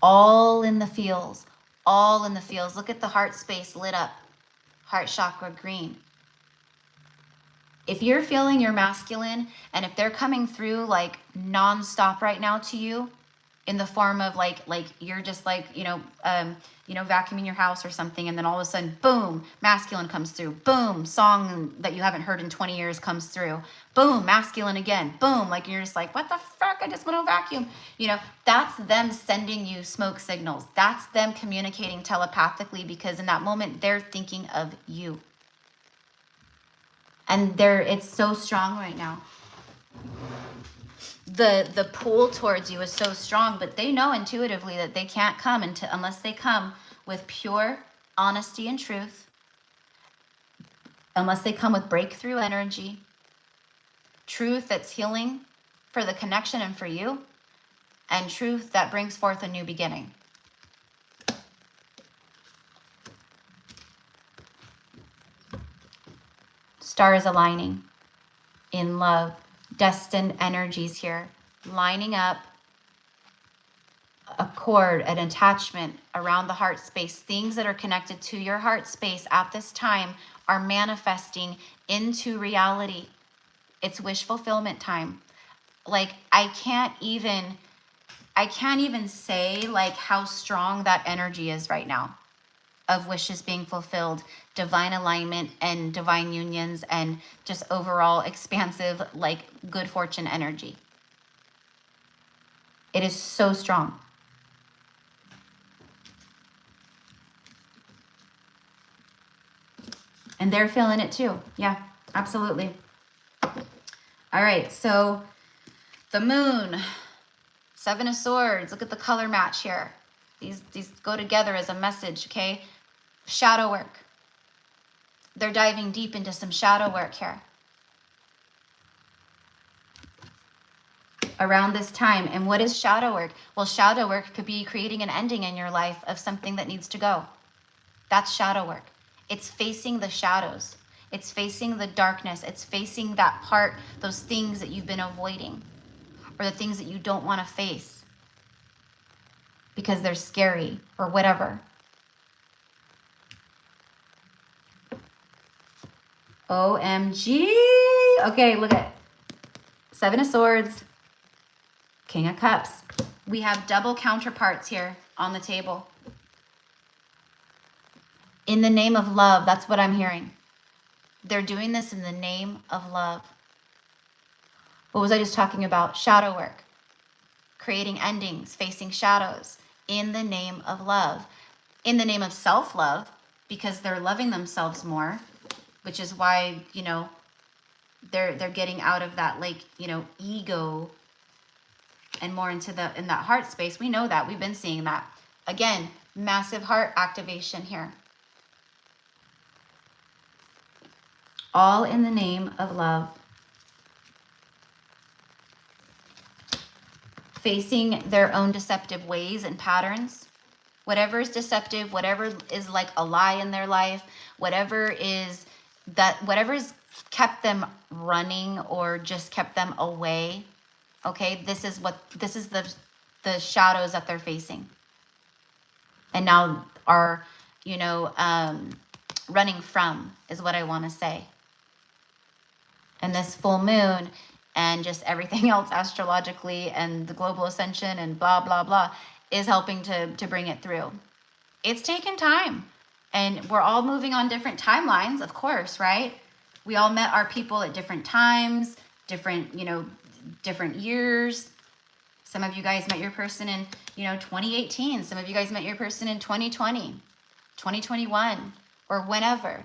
Speaker 1: all in the feels, all in the feels. Look at the heart space lit up, heart chakra green. If you're feeling your masculine, and if they're coming through like nonstop right now to you, in the form of like you're just like, vacuuming your house or something, and then all of a sudden, boom, masculine comes through. Boom, song that you haven't heard in 20 years comes through. Boom, masculine again. Boom, like you're just like, what the fuck? I just want to vacuum. You know, that's them sending you smoke signals. That's them communicating telepathically, because in that moment, they're thinking of you. And it's so strong right now. The pull towards you is so strong, but they know intuitively that they can't come unless they come with pure honesty and truth, unless they come with breakthrough energy, truth that's healing for the connection and for you, and truth that brings forth a new beginning. Stars aligning in love. Destined energies here, lining up, a cord, an attachment around the heart space. Things that are connected to your heart space at this time are manifesting into reality. It's wish fulfillment time. Like I can't even say like how strong that energy is right now, of wishes being fulfilled, divine alignment and divine unions, and just overall expansive, like good fortune energy. It is so strong. And they're feeling it too. Yeah, absolutely. All right, so the moon, Seven of Swords. Look at the color match here. These go together as a message, okay? Shadow work. They're diving deep into some shadow work here around this time. And what is shadow work? Well, shadow work could be creating an ending in your life of something that needs to go. That's shadow work. It's facing the shadows. It's facing the darkness. It's facing that part, those things that you've been avoiding, or the things that you don't want to face because they're scary or whatever. OMG. Okay, look at Seven of Swords, King of Cups. We have double counterparts here on the table. In the name of love, that's what I'm hearing. They're doing this in the name of love. What was I just talking about? Shadow work. Creating endings, facing shadows in the name of love. In the name of self-love, because they're loving themselves more, which is why, you know, they're getting out of that, like, you know, ego and more into in that heart space. We know that. We've been seeing that. Again, massive heart activation here. All in the name of love. Facing their own deceptive ways and patterns. Whatever is deceptive, whatever is like a lie in their life, whatever's kept them running or just kept them away. Okay, this is the shadows that they're facing. And now are, you know, running from is what I want to say. And this full moon and just everything else astrologically and the global ascension and blah, blah, blah is helping to bring it through. It's taken time. And we're all moving on different timelines, of course, right? We all met our people at different times, different years. Some of you guys met your person in, 2018. Some of you guys met your person in 2020, 2021, or whenever,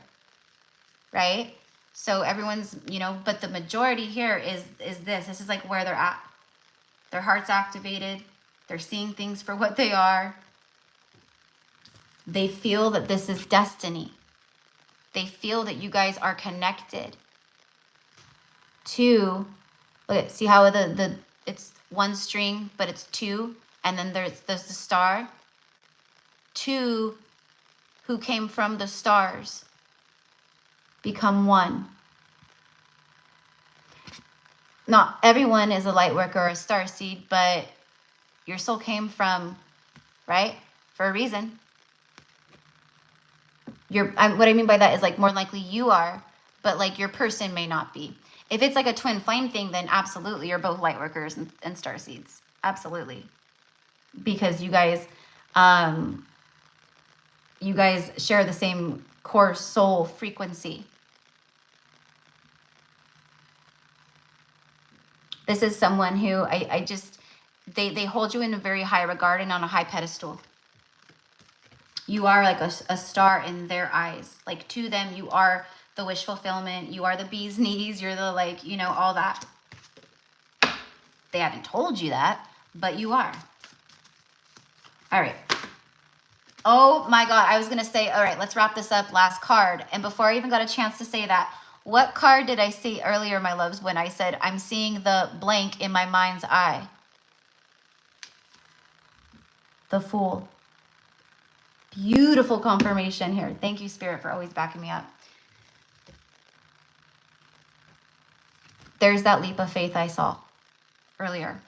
Speaker 1: right? So everyone's, but the majority here is this. This is like where they're at. Their heart's activated. They're seeing things for what they are. They feel that this is destiny. They feel that you guys are connected. 2, look at, see how it's one string, but it's 2, and then there's the star. 2 who came from the stars become 1. Not everyone is a light worker or a star seed, but your soul came from, right? For a reason. What I mean by that is like more likely you are, but like your person may not be. If it's like a twin flame thing, then absolutely you're both light workers and star seeds. Absolutely. Because you guys share the same core soul frequency. This is someone who they hold you in a very high regard and on a high pedestal. You are like a star in their eyes. Like to them, you are the wish fulfillment. You are the bee's knees. You're the like, you know, all that. They haven't told you that, but you are. All right. Oh my God. I was going to say, all right, let's wrap this up. Last card. And before I even got a chance to say that, what card did I see earlier, my loves, when I said, I'm seeing the blank in my mind's eye? The Fool. Beautiful confirmation here. Thank you, Spirit, for always backing me up. There's that leap of faith I saw earlier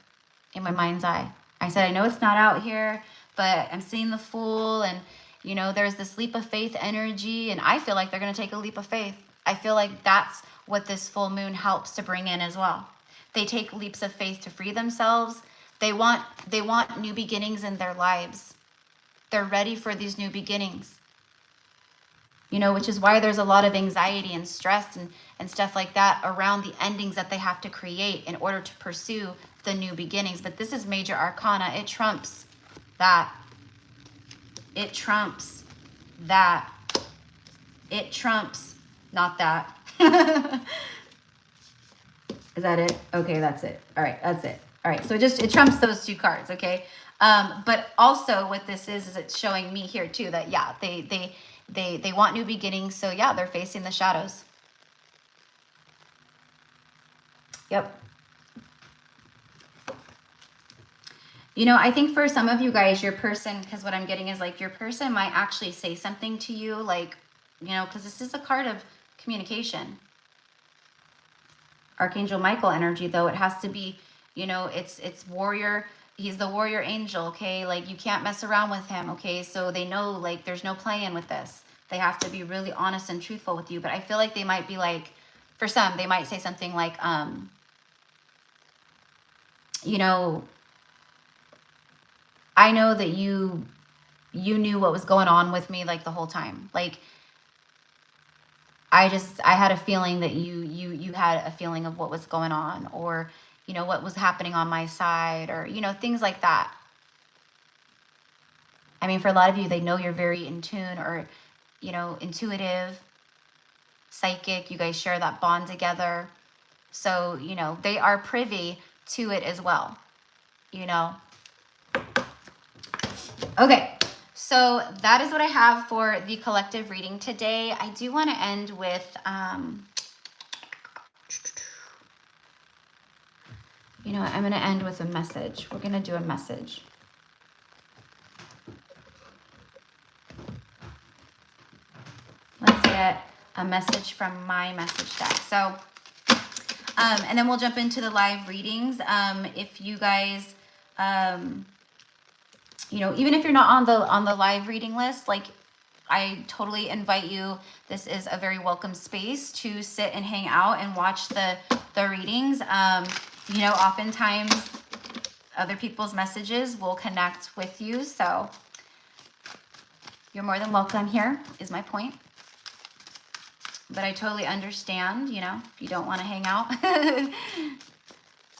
Speaker 1: in my mind's eye. I said, I know it's not out here, but I'm seeing the Fool, and, you know, there's this leap of faith energy, and I feel like they're going to take a leap of faith. I feel like that's what this full moon helps to bring in as well. They take leaps of faith to free themselves. They want new beginnings in their lives. They're ready for these new beginnings. You know, which is why there's a lot of anxiety and stress and stuff like that around the endings that they have to create in order to pursue the new beginnings. But this is major arcana. It trumps that. It trumps that. It trumps not that. Is that it? Okay, that's it. All right, that's it. All right, so it trumps those 2 cards, okay? But also what this is it's showing me here too that, yeah, they want new beginnings. So yeah, they're facing the shadows. Yep. You know, I think for some of you guys, your person, because what I'm getting is like your person might actually say something to you, like, you know, because this is a card of communication. Archangel Michael energy, though, it has to be, you know, it's warrior. He's the warrior angel, okay? Like, you can't mess around with him, okay? So they know, like, there's no playing with this. They have to be really honest and truthful with you. But I feel like they might be like, for some, they might say something like, you know, I know that you knew what was going on with me, like, the whole time. Like, I had a feeling that you had a feeling of what was going on, or, you know, what was happening on my side, or, you know, things like that. I mean, for a lot of you, they know you're very in tune, or, you know, intuitive, psychic. You guys share that bond together. So, you know, they are privy to it as well, you know. Okay. So that is what I have for the collective reading today. I do want to end with, you know, I'm going to end with a message. We're going to do a message. Let's get a message from my message deck. So, and then we'll jump into the live readings. If you guys, you know, even if you're not on the live reading list, like, I totally invite you. This is a very welcome space to sit and hang out and watch the readings. You know, oftentimes other people's messages will connect with you. So you're more than welcome here, is my point. But I totally understand, you know, if you don't want to hang out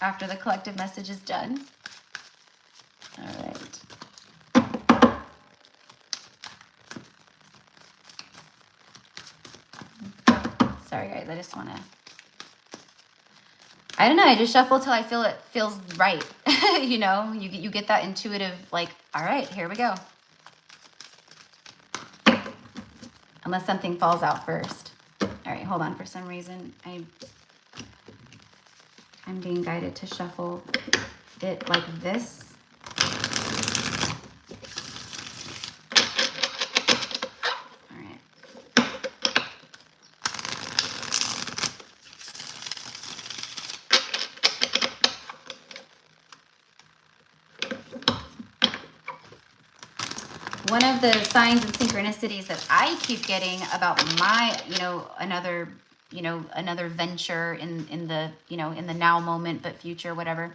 Speaker 1: after the collective message is done. All right. Sorry, guys. I just want to, I don't know. I just shuffle till I feel it feels right. You know, you get that intuitive, like, all right, here we go. unless something falls out first. All right, hold on. For some reason, I'm being guided to shuffle it like this. All right. One of the signs and synchronicities that I keep getting about my, another venture in the, in the now moment, but future, whatever.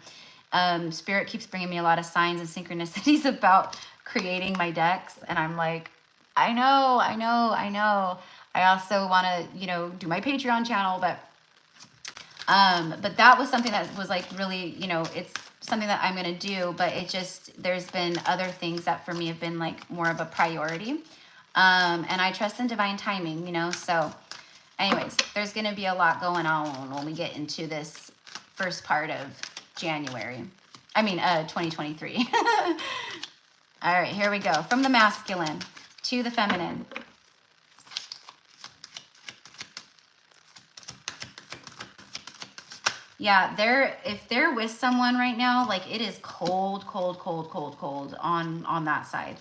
Speaker 1: Spirit keeps bringing me a lot of signs and synchronicities about creating my decks. And I'm like, I know. I also want to, do my Patreon channel, but that was something that was like really, it's something that I'm going to do, but there's been other things that for me have been like more of a priority. And I trust in divine timing, so anyways, there's going to be a lot going on when we get into this first part of January. 2023. All right, here we go. From the masculine to the feminine. Yeah, if they're with someone right now, like it is cold on that side.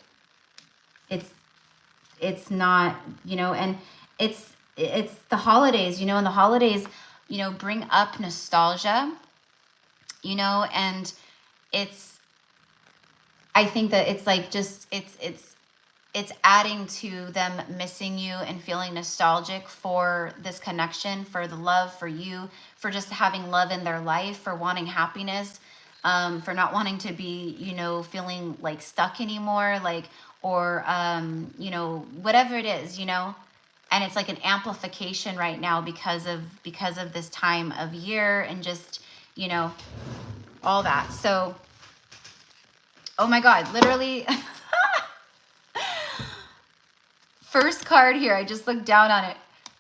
Speaker 1: It's not, and it's the holidays, and the holidays, bring up nostalgia, and I think that it's like just, it's adding to them missing you and feeling nostalgic for this connection, for the love, for you, for just having love in their life, for wanting happiness, for not wanting to be, feeling like stuck anymore, like, or, whatever it is, and it's like an amplification right now because of this time of year and just, all that. So, oh my God, literally... First card here, I just looked down on it.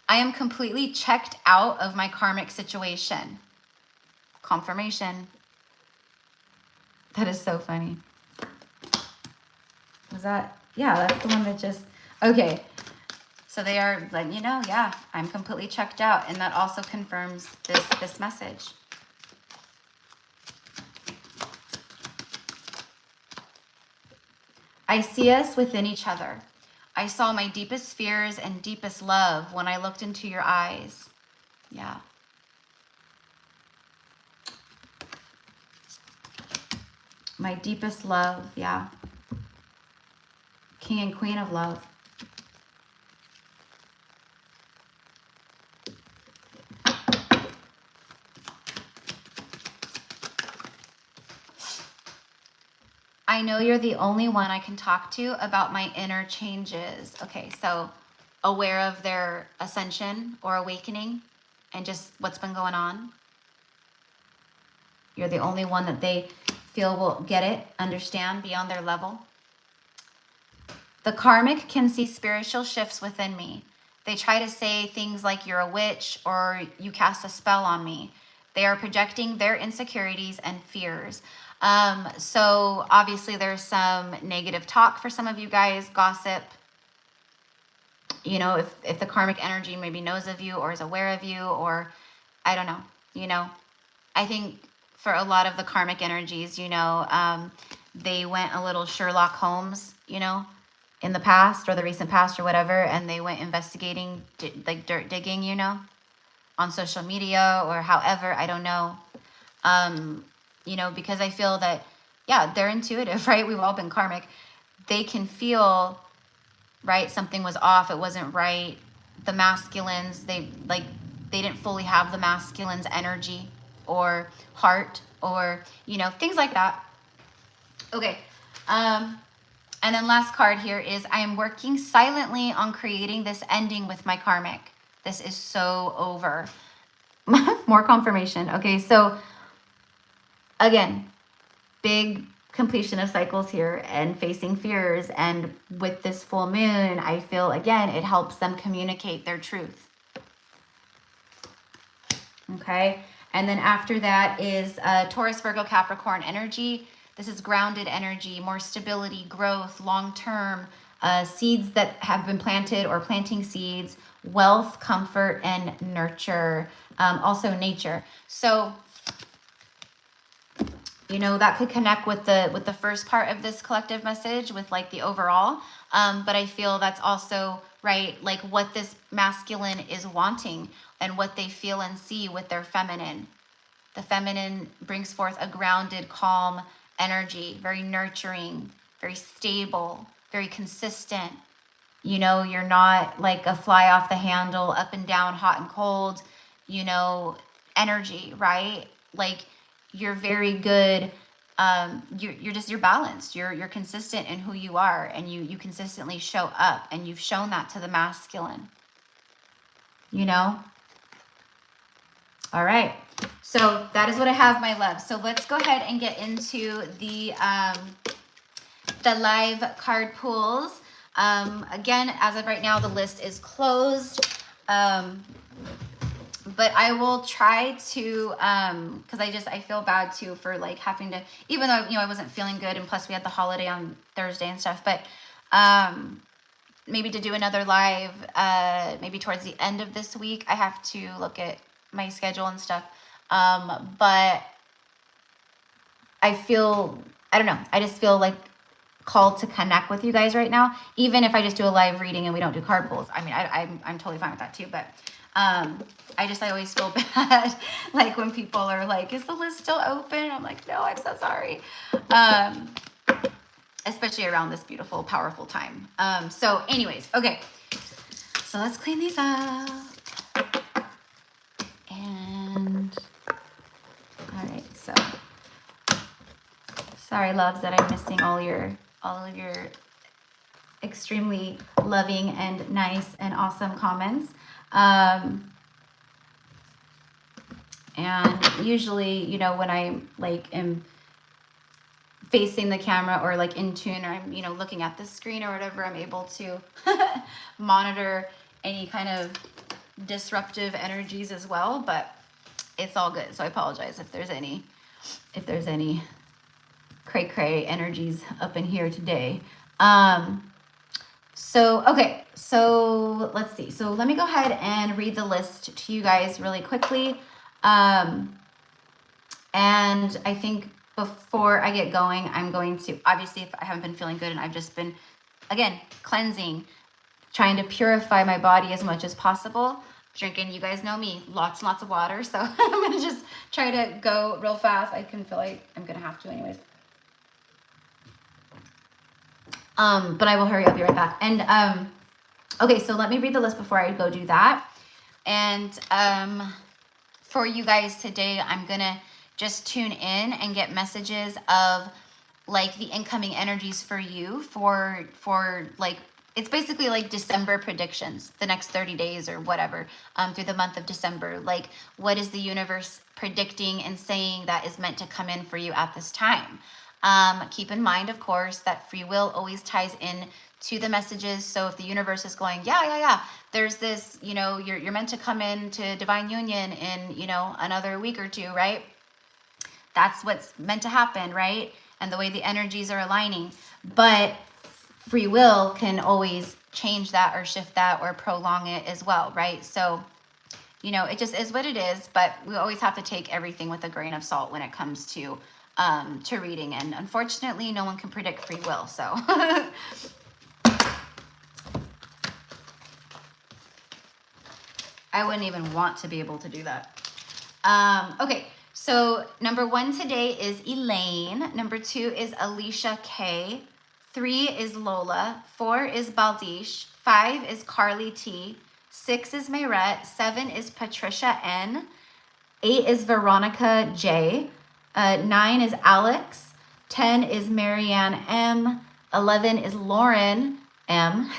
Speaker 1: I am completely checked out of my karmic situation. Confirmation. That is so funny. Was that? Yeah, that's the one that just... Okay. So they are letting you know, yeah, I'm completely checked out. And that also confirms this message. I see us within each other. I saw my deepest fears and deepest love when I looked into your eyes. Yeah. My deepest love, yeah. King and Queen of Love. I know you're the only one I can talk to about my inner changes. Okay, so aware of their ascension or awakening and just what's been going on. You're the only one that they feel will get it, understand, be on their level. The karmic can see spiritual shifts within me. They try to say things like you're a witch or you cast a spell on me. They are projecting their insecurities and fears. So obviously there's some negative talk for some of you guys, gossip. If the karmic energy maybe knows of you or is aware of you, or I don't know, I think for a lot of the karmic energies, they went a little Sherlock Holmes, in the past or the recent past or whatever, and they went investigating, like dirt digging, on social media or however, I don't know. Because I feel that, yeah, they're intuitive, right? We've all been karmic. They can feel, right, something was off, it wasn't right. The masculines, they didn't fully have the masculine's energy or heart or, things like that. Okay. And then last card here is, I am working silently on creating this ending with my karmic. This is so over. More confirmation. Okay, so again, big completion of cycles here and facing fears. And with this full moon, I feel, again, it helps them communicate their truth. Okay, and then after that is Taurus, Virgo, Capricorn energy. This is grounded energy, more stability, growth, long-term, seeds that have been planted or planting seeds, wealth, comfort, and nurture, also nature. So, you know, that could connect with the first part of this collective message with like the overall. But I feel that's also, right, like what this masculine is wanting and what they feel and see with their feminine. The feminine brings forth a grounded, calm energy, very nurturing, very stable, very consistent. You know, you're not like a fly off the handle, up and down, hot and cold, you know, energy, right? Like you're very good. You're balanced. You're consistent in who you are, and you consistently show up, and you've shown that to the masculine, you know? All right. So that is what I have, my love. So let's go ahead and get into the live card pools. Again, as of right now, the list is closed. But I will try to, because I feel bad too for like having to, even though, you know, I wasn't feeling good, and plus we had the holiday on Thursday and stuff, but maybe to do another live, maybe towards the end of this week. I have to look at my schedule and stuff. But I feel, I don't know, I just feel like called to connect with you guys right now, even if I just do a live reading and we don't do card pulls. I mean, I'm totally fine with that too, but I always feel bad like when people are like, is the list still open? I'm like, no, I'm so sorry. Especially around this beautiful, powerful time. So anyways, okay, so let's clean these up. And all right, so sorry, loves, that I'm missing all of your extremely loving and nice and awesome comments. And usually, you know, when I like am facing the camera or like in tune, or I'm, you know, looking at the screen or whatever, I'm able to monitor any kind of disruptive energies as well, but it's all good. So I apologize if there's any cray energies up in here today. So, okay, so let's see. So let me go ahead and read the list to you guys really quickly. And I think before I get going, I'm going to, obviously, if I haven't been feeling good and I've just been, again, cleansing, trying to purify my body as much as possible, drinking, you guys know me, lots and lots of water. So I'm going to just try to go real fast. I can feel like I'm going to have to anyways. But I will hurry. I'll be right back. And, okay, so let me read the list before I go do that. And, for you guys today, I'm going to just tune in and get messages of like the incoming energies for you for like, it's basically like December predictions, the next 30 days or whatever, through the month of December. Like, what is the universe predicting and saying that is meant to come in for you at this time? Keep in mind, of course, that free will always ties in to the messages. So if the universe is going, yeah, there's this, you know, you're meant to come in to divine union in, you know, another week or two, right? That's what's meant to happen, right? And the way the energies are aligning. But free will can always change that or shift that or prolong it as well, right? So, you know, it just is what it is, but we always have to take everything with a grain of salt when it comes to reading. And unfortunately, no one can predict free will, so. I wouldn't even want to be able to do that. Okay, so number 1 today is Elaine. Number 2 is Alicia K. 3 is Lola. 4 is Baldish. 5 is Carly T. 6 is Mayrette. 7 is Patricia N. 8 is Veronica J. 9 is Alex. 10 is Marianne M. 11 is Lauren M.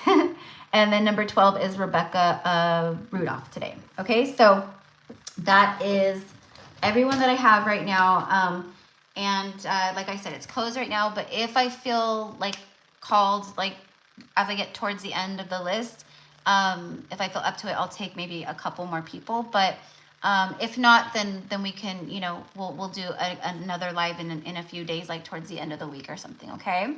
Speaker 1: And then number 12 is Rebecca Rudolph today. Okay, so that is everyone that I have right now. Like I said, it's closed right now, but if I feel like called, like as I get towards the end of the list, if I feel up to it, I'll take maybe a couple more people. But if not, then we can, you know, we'll do another live in a few days, like towards the end of the week or something, okay?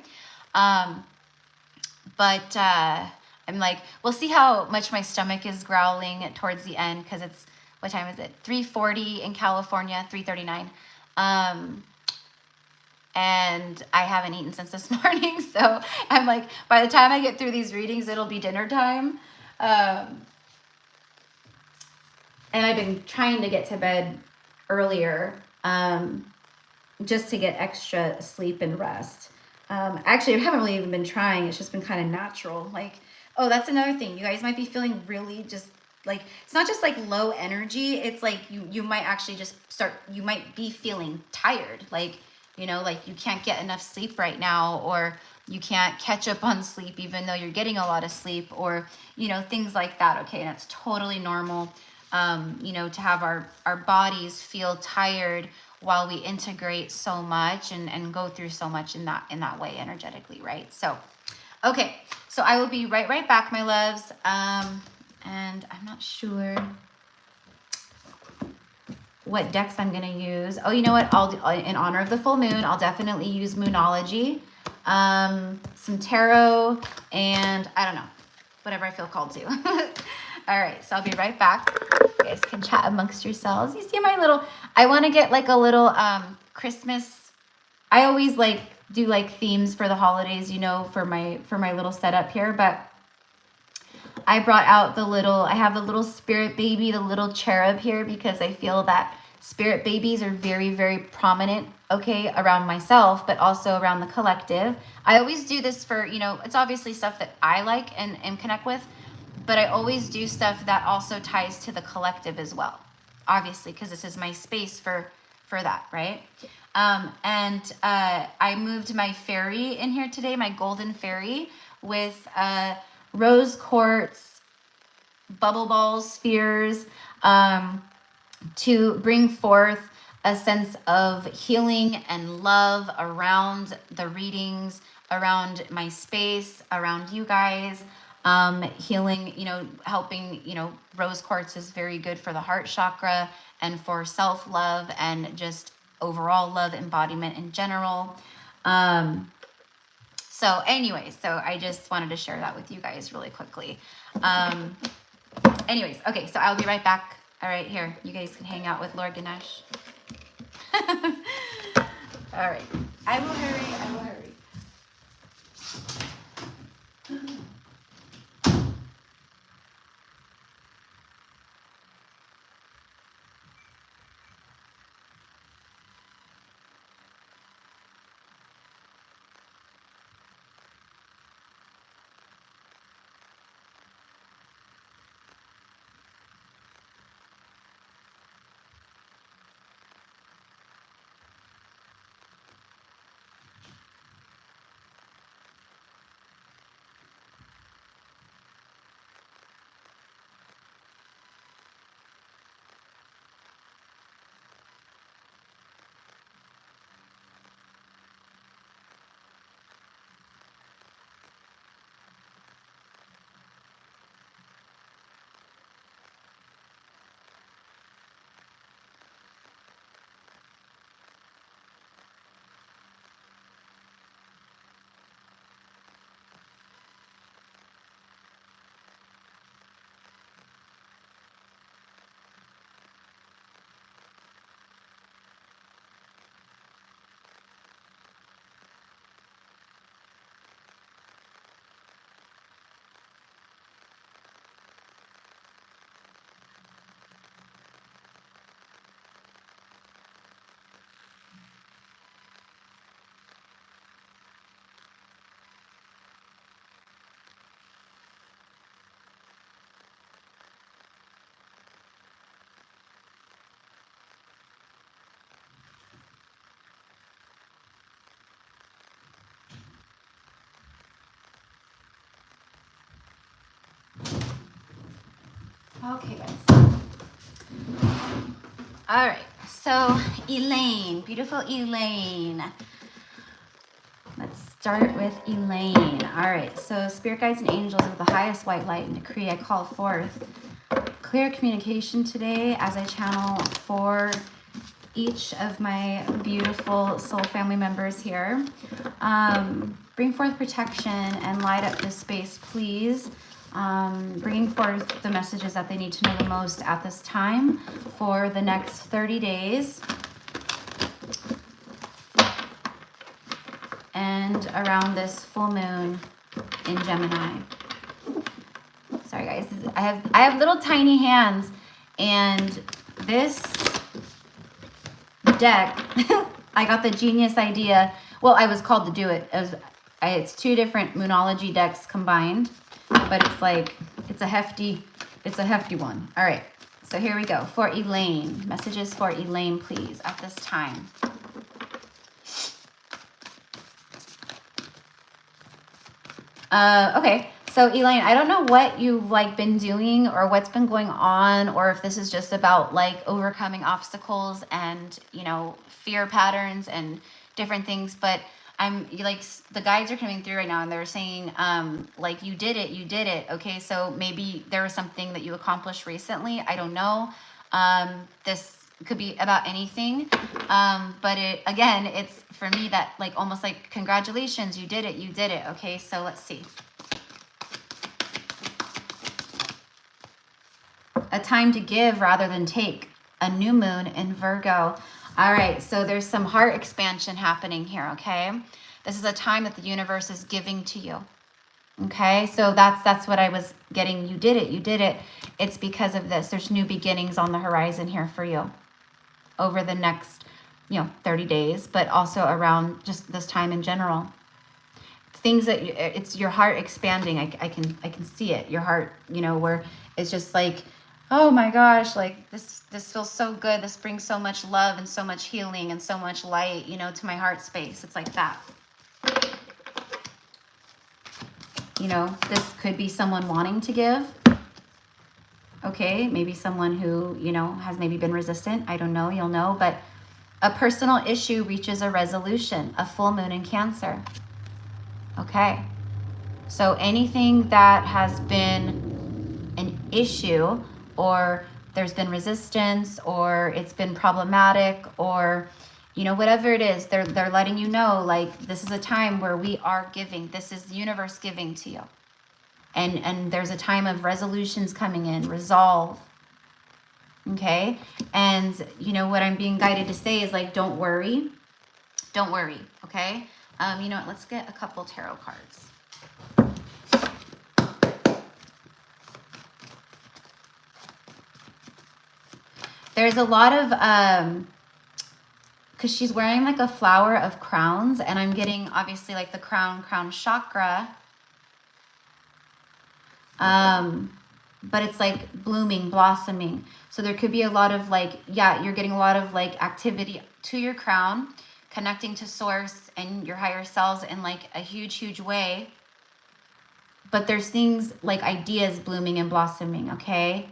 Speaker 1: But I'm like, we'll see how much my stomach is growling towards the end, because it's, what time is it? 3:40 in California, 3:39. And I haven't eaten since this morning. So I'm like, by the time I get through these readings, it'll be dinner time. And I've been trying to get to bed earlier, just to get extra sleep and rest. Actually, I haven't really even been trying. It's just been kind of natural. Like, oh, that's another thing. You guys might be feeling really just like, it's not just like low energy. It's like you might actually just you might be feeling tired. Like, you know, like you can't get enough sleep right now, or you can't catch up on sleep even though you're getting a lot of sleep, or, you know, things like that. Okay, and that's totally normal, you know, to have our bodies feel tired while we integrate so much and go through so much in that way energetically, right? So, okay, so I will be right back, my loves. And I'm not sure what decks I'm gonna use. Oh, you know what? In honor of the full moon, I'll definitely use Moonology, some tarot, and I don't know, whatever I feel called to. All right, so I'll be right back. You guys can chat amongst yourselves. You see my little, I want to get like a little Christmas. I always like do like themes for the holidays, you know, for my little setup here, but I brought out I have a little spirit baby, the little cherub here, because I feel that spirit babies are very, very prominent, okay, around myself, but also around the collective. I always do this for, you know, it's obviously stuff that I like and connect with, but I always do stuff that also ties to the collective as well, obviously, because this is my space for that, right? I moved my fairy in here today, my golden fairy, with rose quartz, bubble balls, spheres, to bring forth a sense of healing and love around the readings, around my space, around you guys. Healing, you know, helping, you know, rose quartz is very good for the heart chakra and for self-love and just overall love embodiment in general. So anyways, so I just wanted to share that with you guys really quickly. Anyways, okay, so I'll be right back. All right, here, you guys can hang out with Lord Ganesh. All right, I will hurry. Okay, guys. All right, so Elaine, beautiful Elaine. Let's start with Elaine. All right, so spirit guides and angels with the highest white light and decree, I call forth clear communication today as I channel for each of my beautiful soul family members here. Bring forth protection and light up this space, please. Bringing forth the messages that they need to know the most at this time for the next 30 days. And around this full moon in Gemini. Sorry guys, I have little tiny hands, and this deck, I got the genius idea. Well, I was called to do it. It's two different Moonology decks combined, but it's like, it's a hefty one. All right, so here we go. For Elaine, messages for Elaine, please, at this time. Okay, so Elaine, I don't know what you've like been doing or what's been going on, or if this is just about like overcoming obstacles and, you know, fear patterns and different things, but I'm like, the guides are coming through right now and they're saying, like, you did it. Okay, so maybe there was something that you accomplished recently. I don't know. This could be about anything. But again, it's for me that like, almost like, congratulations, you did it. Okay, so let's see. A time to give rather than take. A new moon in Virgo. All right, so there's some heart expansion happening here, okay? This is a time that the universe is giving to you. Okay, so that's what I was getting. You did it. It's because of this. There's new beginnings on the horizon here for you over the next, 30 days, but also around just this time in general. Things that it's your heart expanding. I can see it. Your heart, where it's just like, oh my gosh, like this feels so good. This brings so much love and so much healing and so much light, to my heart space. It's like that. This could be someone wanting to give. Okay, maybe someone who, has maybe been resistant. I don't know, you'll know. But a personal issue reaches a resolution, a full moon in Cancer. Okay, so anything that has been an issue, or there's been resistance, or it's been problematic, or whatever it is, they're letting you know, like, this is a time where we are giving. This is the universe giving to you. And there's a time of resolutions coming in, resolve. Okay? And what I'm being guided to say is, like, don't worry. Don't worry, okay? You know what? Let's get a couple tarot cards. There's a lot of because she's wearing like a flower of crowns, and I'm getting obviously like the crown chakra. But it's like blooming, blossoming. So there could be a lot of like, you're getting a lot of like activity to your crown, connecting to source and your higher selves in like a huge way. But there's things like ideas blooming and blossoming, okay?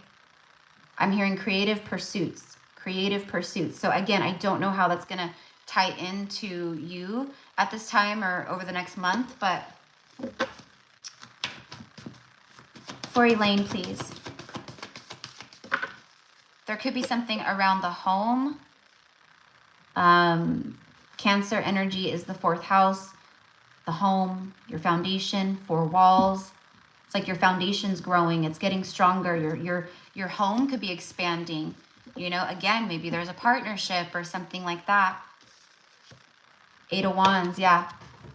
Speaker 1: I'm hearing creative pursuits. So again, I don't know how that's going to tie into you at this time or over the next month, but for Elaine, please. There could be something around the home. Cancer energy is the 4th house, the home, your foundation, 4 walls. It's like your foundation's growing. It's getting stronger. Your home could be expanding. Again, maybe there's a partnership or something like that. 8 of Wands, yeah.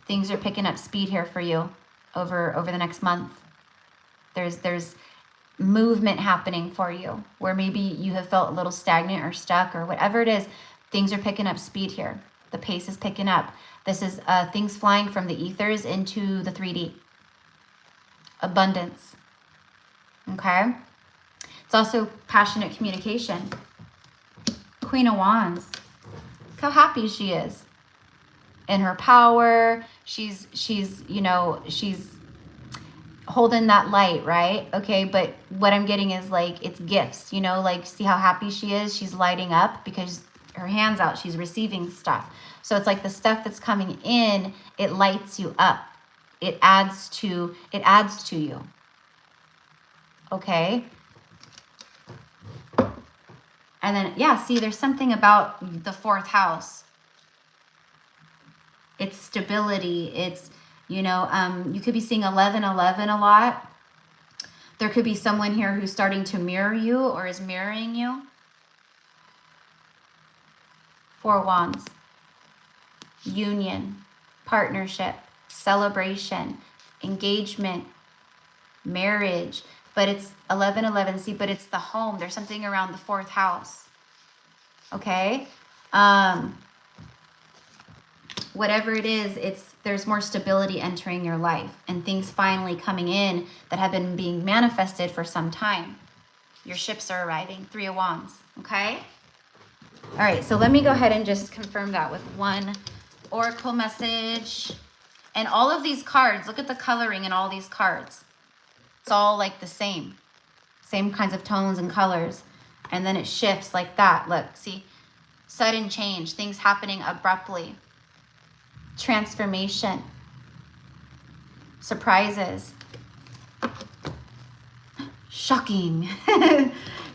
Speaker 1: Things are picking up speed here for you over the next month. There's movement happening for you where maybe you have felt a little stagnant or stuck or whatever it is. Things are picking up speed here. The pace is picking up. This is things flying from the ethers into the 3D. Abundance. Okay? It's also passionate communication. Queen of Wands. Look how happy she is. In her power. She's holding that light, right? Okay, but what I'm getting is like, it's gifts, like, see how happy she is? She's lighting up because her hand's out. She's receiving stuff. So it's like the stuff that's coming in, it lights you up. It adds to you. Okay? And then, yeah, see, there's something about the 4th house. It's stability. It's, you know, you could be seeing 1111 a lot. There could be someone here who's starting to mirror you or is mirroring you. 4 Wands. Union, partnership, celebration, engagement, marriage. But it's 1111, see, but it's the home. There's something around the 4th house. Okay? Whatever it is, there's more stability entering your life and things finally coming in that have been being manifested for some time. Your ships are arriving. 3 of Wands. Okay? All right, so let me go ahead and just confirm that with one oracle message. And all of these cards, look at the coloring in all these cards. It's all like the same kinds of tones and colors. And then it shifts like that. Look, see, sudden change, things happening abruptly. Transformation, surprises, shocking.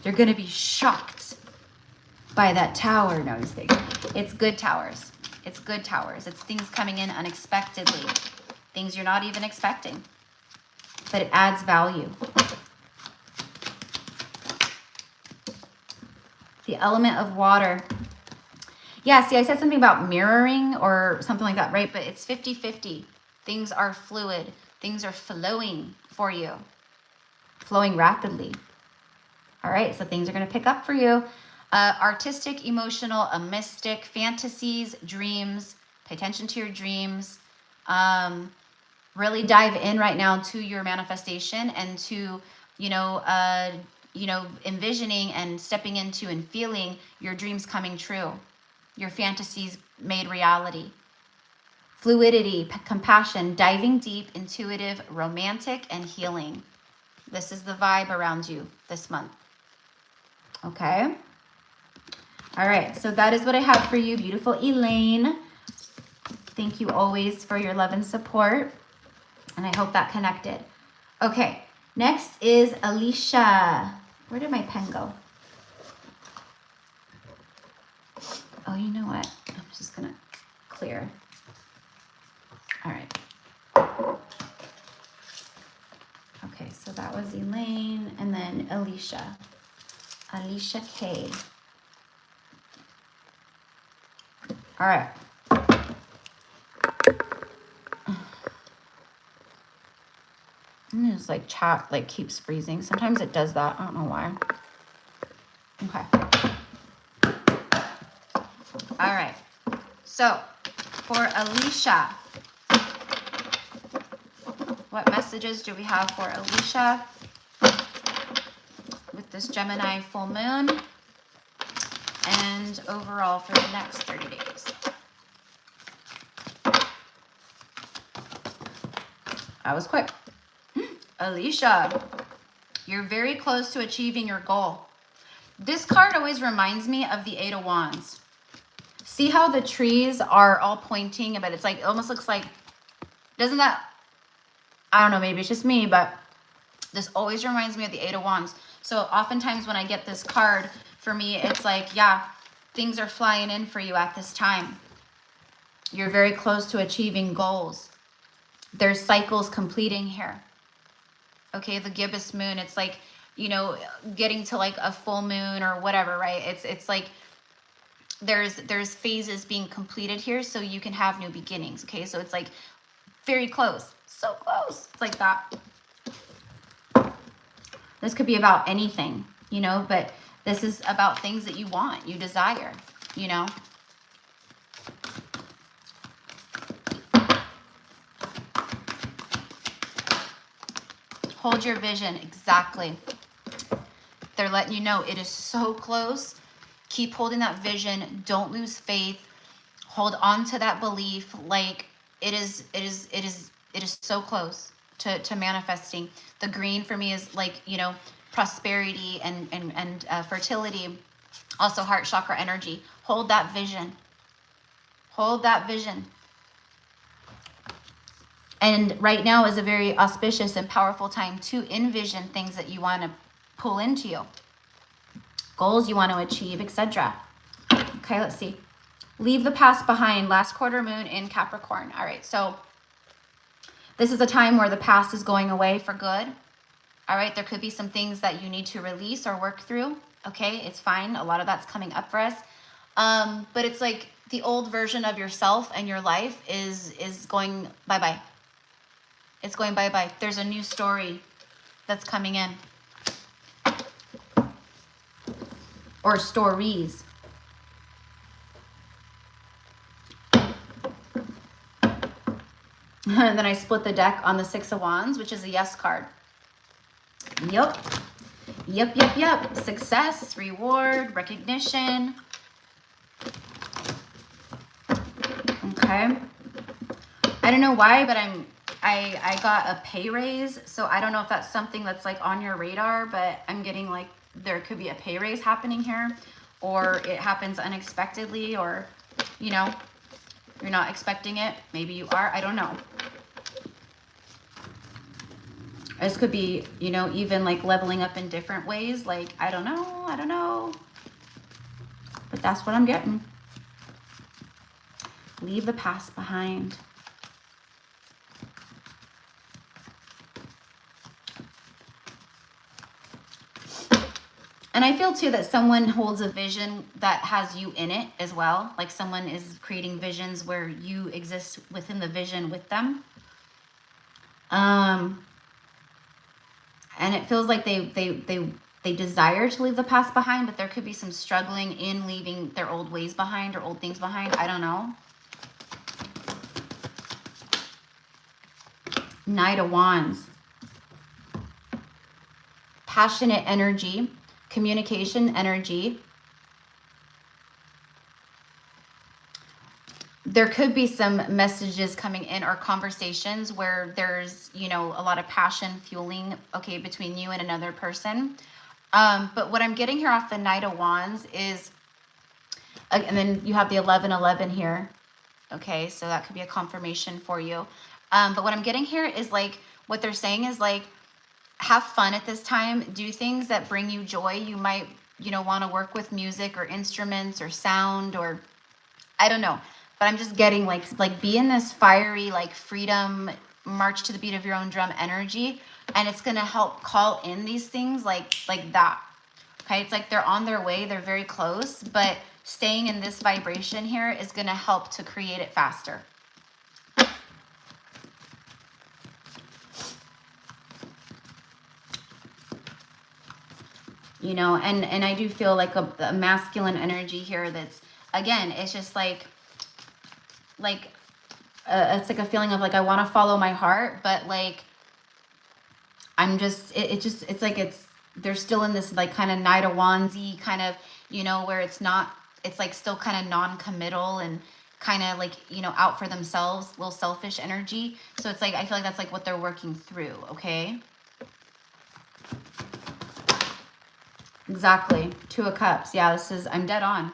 Speaker 1: You're going to be shocked by that tower. No, I'm just kidding. It's good towers. It's good towers. It's things coming in unexpectedly, things you're not even expecting, but it adds value. The element of water. Yeah, see, I said something about mirroring or something like that, right? But it's 50-50. Things are fluid. Things are flowing for you. Flowing rapidly. All right, so things are going to pick up for you. Artistic, emotional, a mystic, fantasies, dreams. Pay attention to your dreams. Really dive in right now to your manifestation and to, envisioning and stepping into and feeling your dreams coming true. Your fantasies made reality. Fluidity, compassion, diving deep, intuitive, romantic, and healing. This is the vibe around you this month. Okay? All right, so that is what I have for you, beautiful Elaine. Thank you always for your love and support, and I hope that connected. Okay, next is Alicia. Where did my pen go? Oh, you know what? I'm just going to clear. All right. Okay, so that was Elaine, and then Alicia. Alicia K. All right. And it's like chat like keeps freezing. Sometimes it does that. I don't know why. Okay. All right. So for Alicia, what messages do we have for Alicia with this Gemini full moon and overall for the next 30 days? That was quick. Alicia, you're very close to achieving your goal. This card always reminds me of the 8 of Wands. See how the trees are all pointing, but it's like, it almost looks like, doesn't that, I don't know, maybe it's just me, but this always reminds me of the 8 of Wands. So oftentimes when I get this card, for me, it's like, yeah, things are flying in for you at this time. You're very close to achieving goals. There's cycles completing here. Okay, the gibbous moon, it's like, you know, getting to like a full moon or whatever, right? It's like there's phases being completed here so you can have new beginnings. Okay, so it's like very close, so close. It's like that. This could be about anything, you know, but this is about things that you want, you desire, you know. Hold your vision, exactly. They're letting you know it is so close. Keep holding that vision. Don't lose faith. Hold on to that belief. Like it is so close to manifesting. The green for me is like, you know, prosperity and fertility. Also heart chakra energy. Hold that vision. Hold that vision. And right now is a very auspicious and powerful time to envision things that you want to pull into you. goals you want to achieve, etc. Okay, let's see. Leave the past behind. Last quarter moon in Capricorn. All right, so this is a time where the past is going away for good. All right, there could be some things that you need to release or work through. Okay, it's fine. A lot of that's coming up for us. But it's like the old version of yourself and your life is going bye-bye. It's going bye-bye. There's a new story that's coming in. Or stories. And then I split the deck on the Six of Wands, which is a yes card. Yep. Yep, yep, yep. Success, reward, recognition. Okay. I don't know why, but I got a pay raise. So I don't know if that's something that's like on your radar, but I'm getting like there could be a pay raise happening here, or it happens unexpectedly, or, you know, you're not expecting it. Maybe you are. I don't know. This could be, you know, even like leveling up in different ways. Like, I don't know. I don't know. But that's what I'm getting. Leave the past behind. And I feel too that someone holds a vision that has you in it as well. Like someone is creating visions where you exist within the vision with them. And it feels like they desire to leave the past behind, but there could be some struggling in leaving their old ways behind or old things behind. I don't know. Knight of Wands. Passionate energy. Communication energy. There could be some messages coming in or conversations where there's, you know, a lot of passion fueling, okay, between you and another person. But what I'm getting here off the Knight of Wands is, and then you have the 1111 here. Okay, so that could be a confirmation for you. But what I'm getting here is like, what they're saying is like, have fun at this time. Do things that bring you joy. You might, you know, want to work with music or instruments or sound or, I don't know. But I'm just getting like be in this fiery, like freedom, march to the beat of your own drum energy. And it's going to help call in these things like that. Okay. It's like they're on their way. They're very close, but staying in this vibration here is going to help to create it faster. You know, and I do feel like a masculine energy here that's, again, it's just like it's like a feeling of like, I want to follow my heart, but like, I'm just, it's like they're still in this like kind of Knight of Wands-y kind of, you know, where it's not, it's like still kind of non-committal and kind of like, you know, out for themselves, little selfish energy. So it's like, I feel like that's like what they're working through. Okay. Exactly. Two of Cups. Yeah, this is, I'm dead on.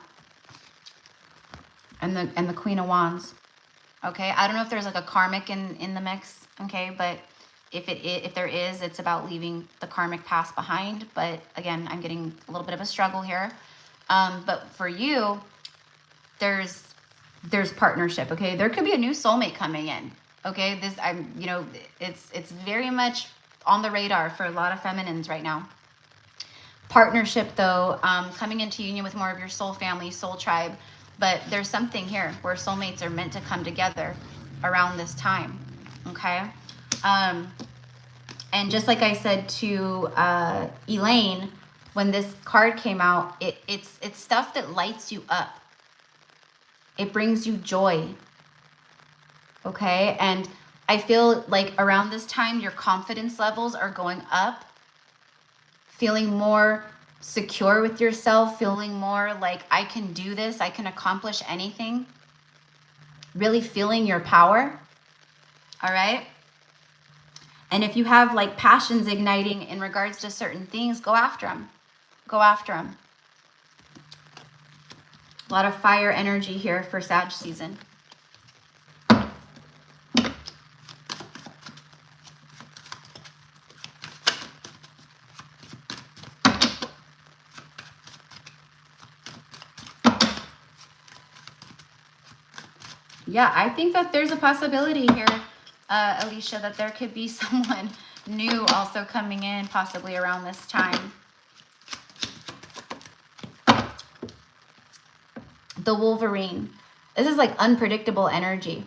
Speaker 1: And the Queen of Wands. Okay, I don't know if there's like a karmic in the mix, okay, but if there is, it's about leaving the karmic past behind. But again, I'm getting a little bit of a struggle here. But for you, there's partnership, okay? There could be a new soulmate coming in, okay? You know, it's very much on the radar for a lot of feminines right now. Partnership though, coming into union with more of your soul family, soul tribe. But there's something here where soulmates are meant to come together around this time, okay? And just like I said to Elaine, when this card came out, it's stuff that lights you up. It brings you joy, okay? And I feel like around this time, your confidence levels are going up, feeling more secure with yourself, feeling more like I can do this, I can accomplish anything, really feeling your power. All right. And if you have like passions igniting in regards to certain things, go after them. Go after them. A lot of fire energy here for Sag season. Yeah, I think that there's a possibility here, Alicia, that there could be someone new also coming in possibly around this time. The Wolverine. This is like unpredictable energy.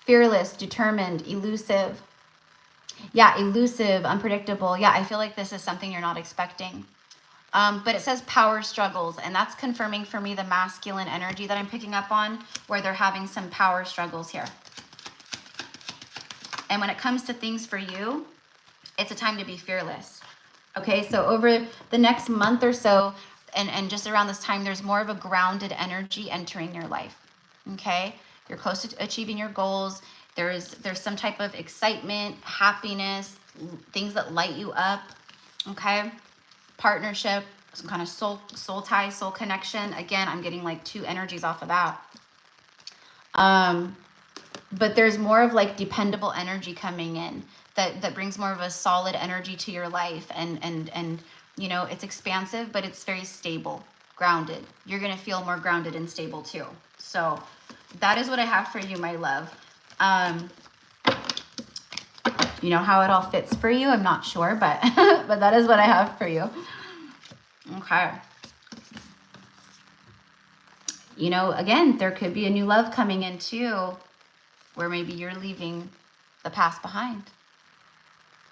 Speaker 1: Fearless, determined, elusive. Yeah, elusive, unpredictable. Yeah, I feel like this is something you're not expecting. But it says power struggles, and that's confirming for me the masculine energy that I'm picking up on, where they're having some power struggles here. And when it comes to things for you, it's a time to be fearless. Okay, so over the next month or so, and just around this time, there's more of a grounded energy entering your life. Okay, you're close to achieving your goals. There's some type of excitement, happiness, things that light you up. Okay, partnership, some kind of soul tie, soul connection. Again, I'm getting like two energies off of that. But there's more of like dependable energy coming in that brings more of a solid energy to your life, and you know, it's expansive, but it's very stable, grounded. You're gonna feel more grounded and stable too. So that is what I have for you, my love. You know how it all fits for you, I'm not sure, but but that is what I have for you. Okay. You know, again, there could be a new love coming in too, where maybe you're leaving the past behind.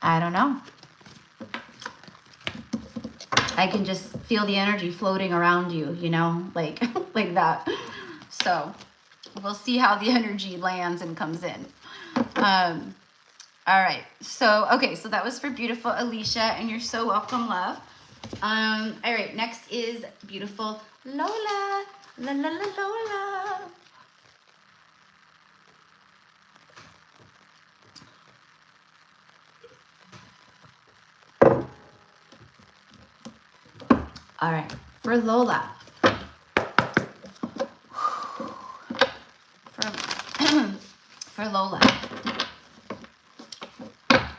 Speaker 1: I don't know. I can just feel the energy floating around you, you know, like like that. So we'll see how the energy lands and comes in. All right. So, okay. So that was for beautiful Alicia, and you're so welcome, love. All right. Next is beautiful Lola. La la la Lola. All right. For Lola. For Lola.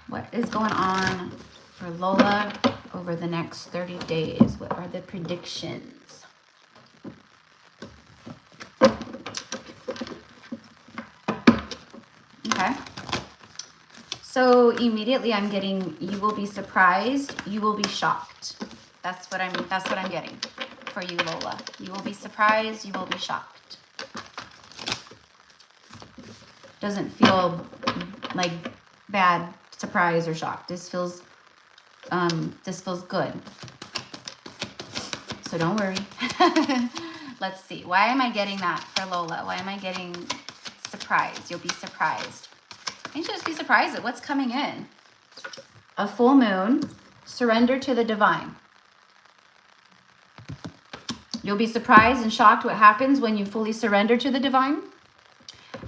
Speaker 1: What is going on for Lola over the next 30 days? What are the predictions? Okay. So immediately I'm getting, you will be surprised, you will be shocked. That's what I'm getting for you, Lola. You will be surprised, you will be shocked. Doesn't feel like bad surprise or shock. This feels good. So don't worry. Let's see. Why am I getting that for Lola? Why am I getting surprised? You'll be surprised. You should just be surprised at what's coming in. A full moon. Surrender to the divine. You'll be surprised and shocked what happens when you fully surrender to the divine.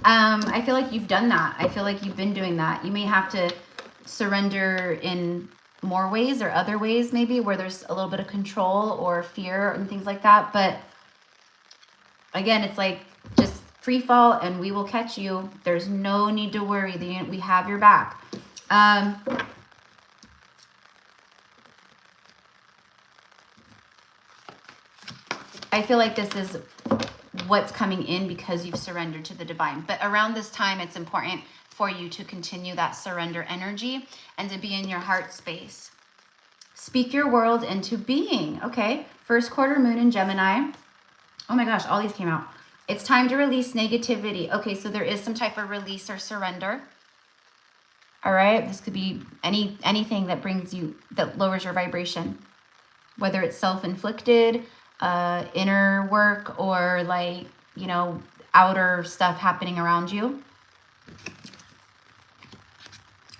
Speaker 1: I feel like you've done that. I feel like you've been doing that. You may have to surrender in more ways or other ways, maybe, where there's a little bit of control or fear and things like that. But again, it's like just free fall and we will catch you. There's no need to worry. We have your back. I feel like this is what's coming in because you've surrendered to the divine. But around this time, it's important for you to continue that surrender energy and to be in your heart space. Speak your world into being. Okay. First quarter moon in Gemini. Oh my gosh, all these came out. It's time to release negativity. Okay, so there is some type of release or surrender. All right. This could be anything that brings you, that lowers your vibration, whether it's self-inflicted, inner work, or like, you know, outer stuff happening around you.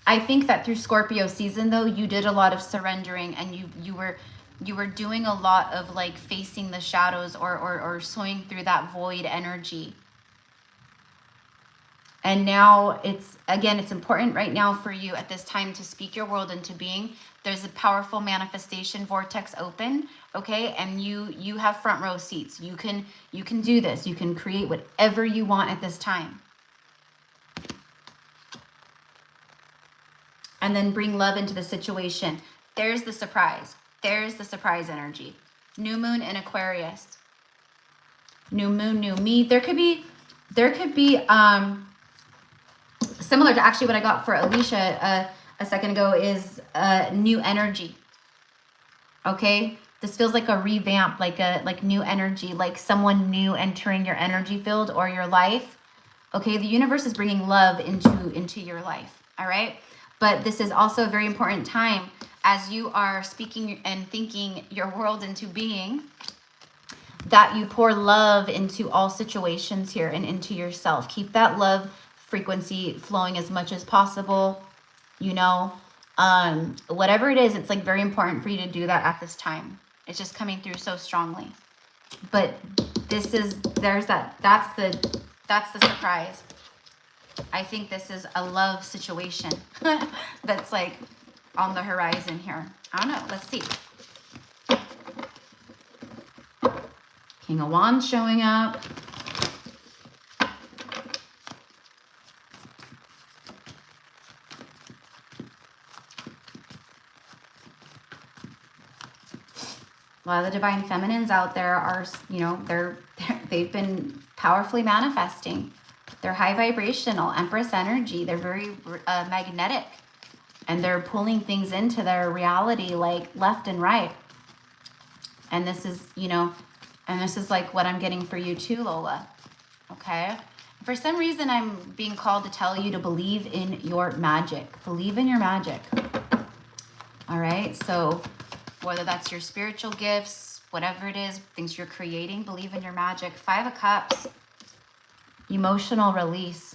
Speaker 1: I think that through Scorpio season, though, you did a lot of surrendering, and you were doing a lot of like facing the shadows or swimming through that void energy. And now it's important right now for you at this time to speak your world into being. There's a powerful manifestation vortex open, okay? And you have front row seats. You can do this. You can create whatever you want at this time. And then bring love into the situation. There's the surprise. There's the surprise energy. New moon in Aquarius. New moon, new me. There could be there could be, similar to actually what I got for Alicia a second ago, is new energy. Okay, this feels like a revamp, like new energy, like someone new entering your energy field or your life. Okay, the universe is bringing love into your life. All right, but this is also a very important time as you are speaking and thinking your world into being, that you pour love into all situations here and into yourself. Keep that love frequency flowing as much as possible. You know, whatever it is, it's like very important for you to do that at this time. It's just coming through so strongly. But this is, that's the surprise. I think this is a love situation that's like on the horizon here. I don't know. Let's see. King of Wands showing up. A lot of the divine feminines out there are, you know, they've been powerfully manifesting. They're high vibrational, Empress energy. They're very magnetic, and they're pulling things into their reality like left and right. And this is, you know, and this is like what I'm getting for you too, Lola. Okay. For some reason, I'm being called to tell you to believe in your magic. Believe in your magic. All right. So whether that's your spiritual gifts, whatever it is, things you're creating, believe in your magic. 5 of Cups, emotional release.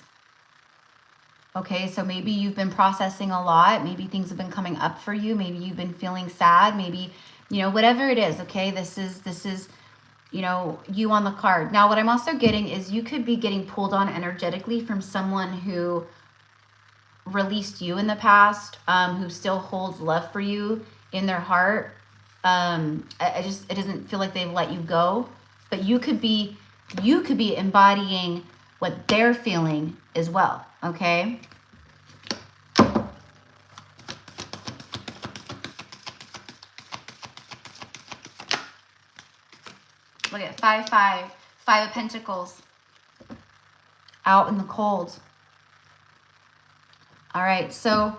Speaker 1: Okay, so maybe you've been processing a lot. Maybe things have been coming up for you. Maybe you've been feeling sad. Maybe, you know, whatever it is, okay, this is, you know, you on the card. Now, what I'm also getting is you could be getting pulled on energetically from someone who released you in the past, who still holds love for you in their heart. It doesn't feel like they've let you go, but you could be embodying what they're feeling as well. Okay. Look at 5 of Pentacles out in the cold. All right. So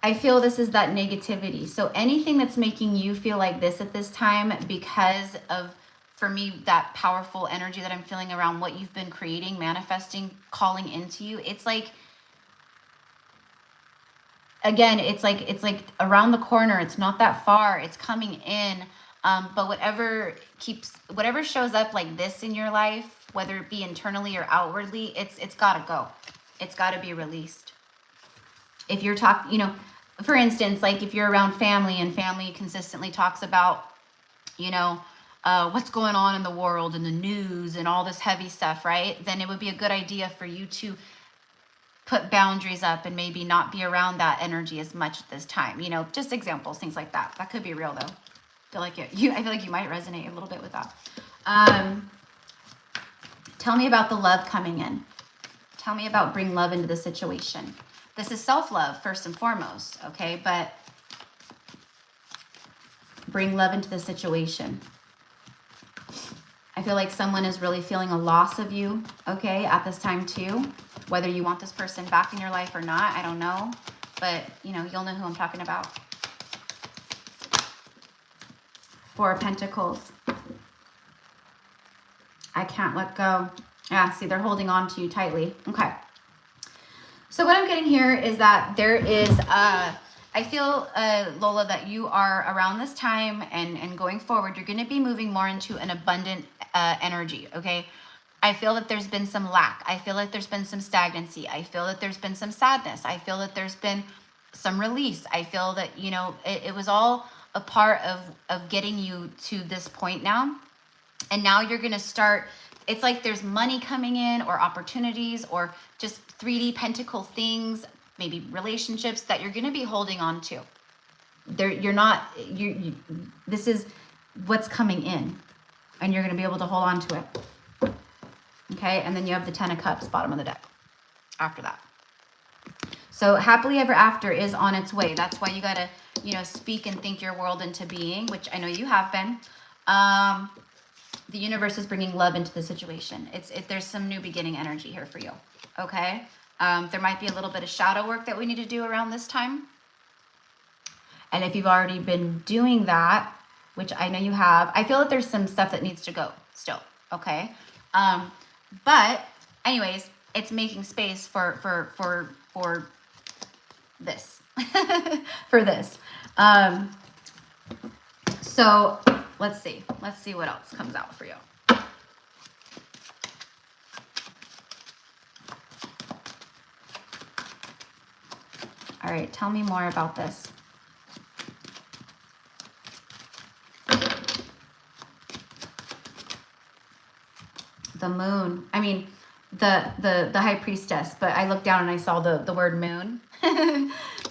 Speaker 1: I feel this is that negativity. So anything that's making you feel like this at this time, because of, for me, that powerful energy that I'm feeling around what you've been creating, manifesting, calling into you, it's like, again, it's like around the corner. It's not that far. It's coming in. But whatever shows up like this in your life, whether it be internally or outwardly, it's got to go. It's got to be released. If you're talking, you know, for instance, like if you're around family and family consistently talks about, you know, what's going on in the world and the news and all this heavy stuff, right? Then it would be a good idea for you to put boundaries up and maybe not be around that energy as much at this time. You know, just examples, things like that. That could be real though. I feel like you might resonate a little bit with that. Tell me about the love coming in. Tell me about bring love into the situation. This is self-love first and foremost, okay? But bring love into the situation. I feel like someone is really feeling a loss of you, okay, at this time too. Whether you want this person back in your life or not, I don't know. But, you know, you'll know who I'm talking about. 4 of Pentacles. I can't let go. Yeah, see, they're holding on to you tightly. Okay. So what I'm getting here is that there is, I feel, Lola, that you are around this time and going forward, you're going to be moving more into an abundant energy, okay? I feel that there's been some lack. I feel like there's been some stagnancy. I feel that there's been some sadness. I feel that there's been some release. I feel that, you know, it was all a part of getting you to this point now. And now you're going to start, it's like there's money coming in or opportunities or just 3D pentacle things, maybe relationships that you're going to be holding on to. This is what's coming in and you're going to be able to hold on to it. Okay. And then you have the 10 of Cups, bottom of the deck after that. So happily ever after is on its way. That's why you got to, you know, speak and think your world into being, which I know you have been. The universe is bringing love into the situation. There's some new beginning energy here for you, okay? There might be a little bit of shadow work that we need to do around this time. And if you've already been doing that, which I know you have, I feel that there's some stuff that needs to go still, okay? But anyways, it's making space for this, for this. So let's see what else comes out for you. All right, tell me more about this. The moon. I mean, the high priestess, but I looked down and I saw the word moon.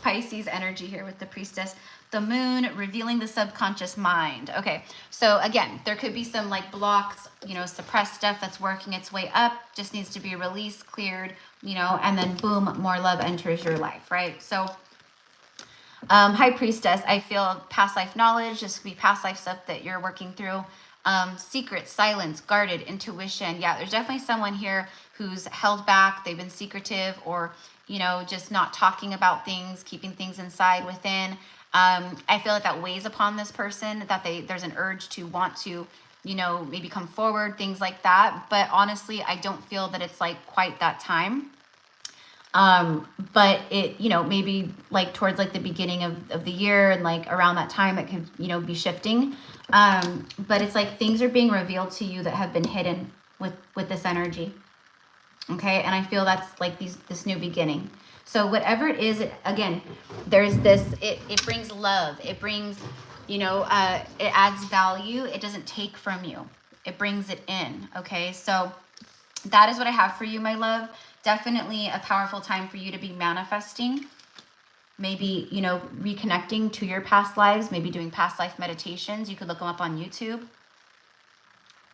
Speaker 1: Pisces energy here with the priestess. The moon revealing the subconscious mind. Okay, so again, there could be some like blocks, you know, suppressed stuff that's working its way up, just needs to be released, cleared, you know, and then boom, more love enters your life, right? So high priestess, I feel past life knowledge, this could be past life stuff that you're working through. Secret, silence, guarded, intuition. Yeah, there's definitely someone here who's held back. They've been secretive, or, you know, just not talking about things, keeping things inside within. I feel like that weighs upon this person, that there's an urge to want to, you know, maybe come forward, things like that. But honestly, I don't feel that it's like quite that time. But it, you know, maybe like towards like the beginning of the year, and like around that time it could, you know, be shifting. But it's like things are being revealed to you that have been hidden with this energy. Okay. And I feel that's like this new beginning. So whatever it is, again, there's this, it brings love. It brings, you know, it adds value. It doesn't take from you. It brings it in. Okay. So that is what I have for you, my love. Definitely a powerful time for you to be manifesting. Maybe, you know, reconnecting to your past lives, maybe doing past life meditations. You could look them up on YouTube.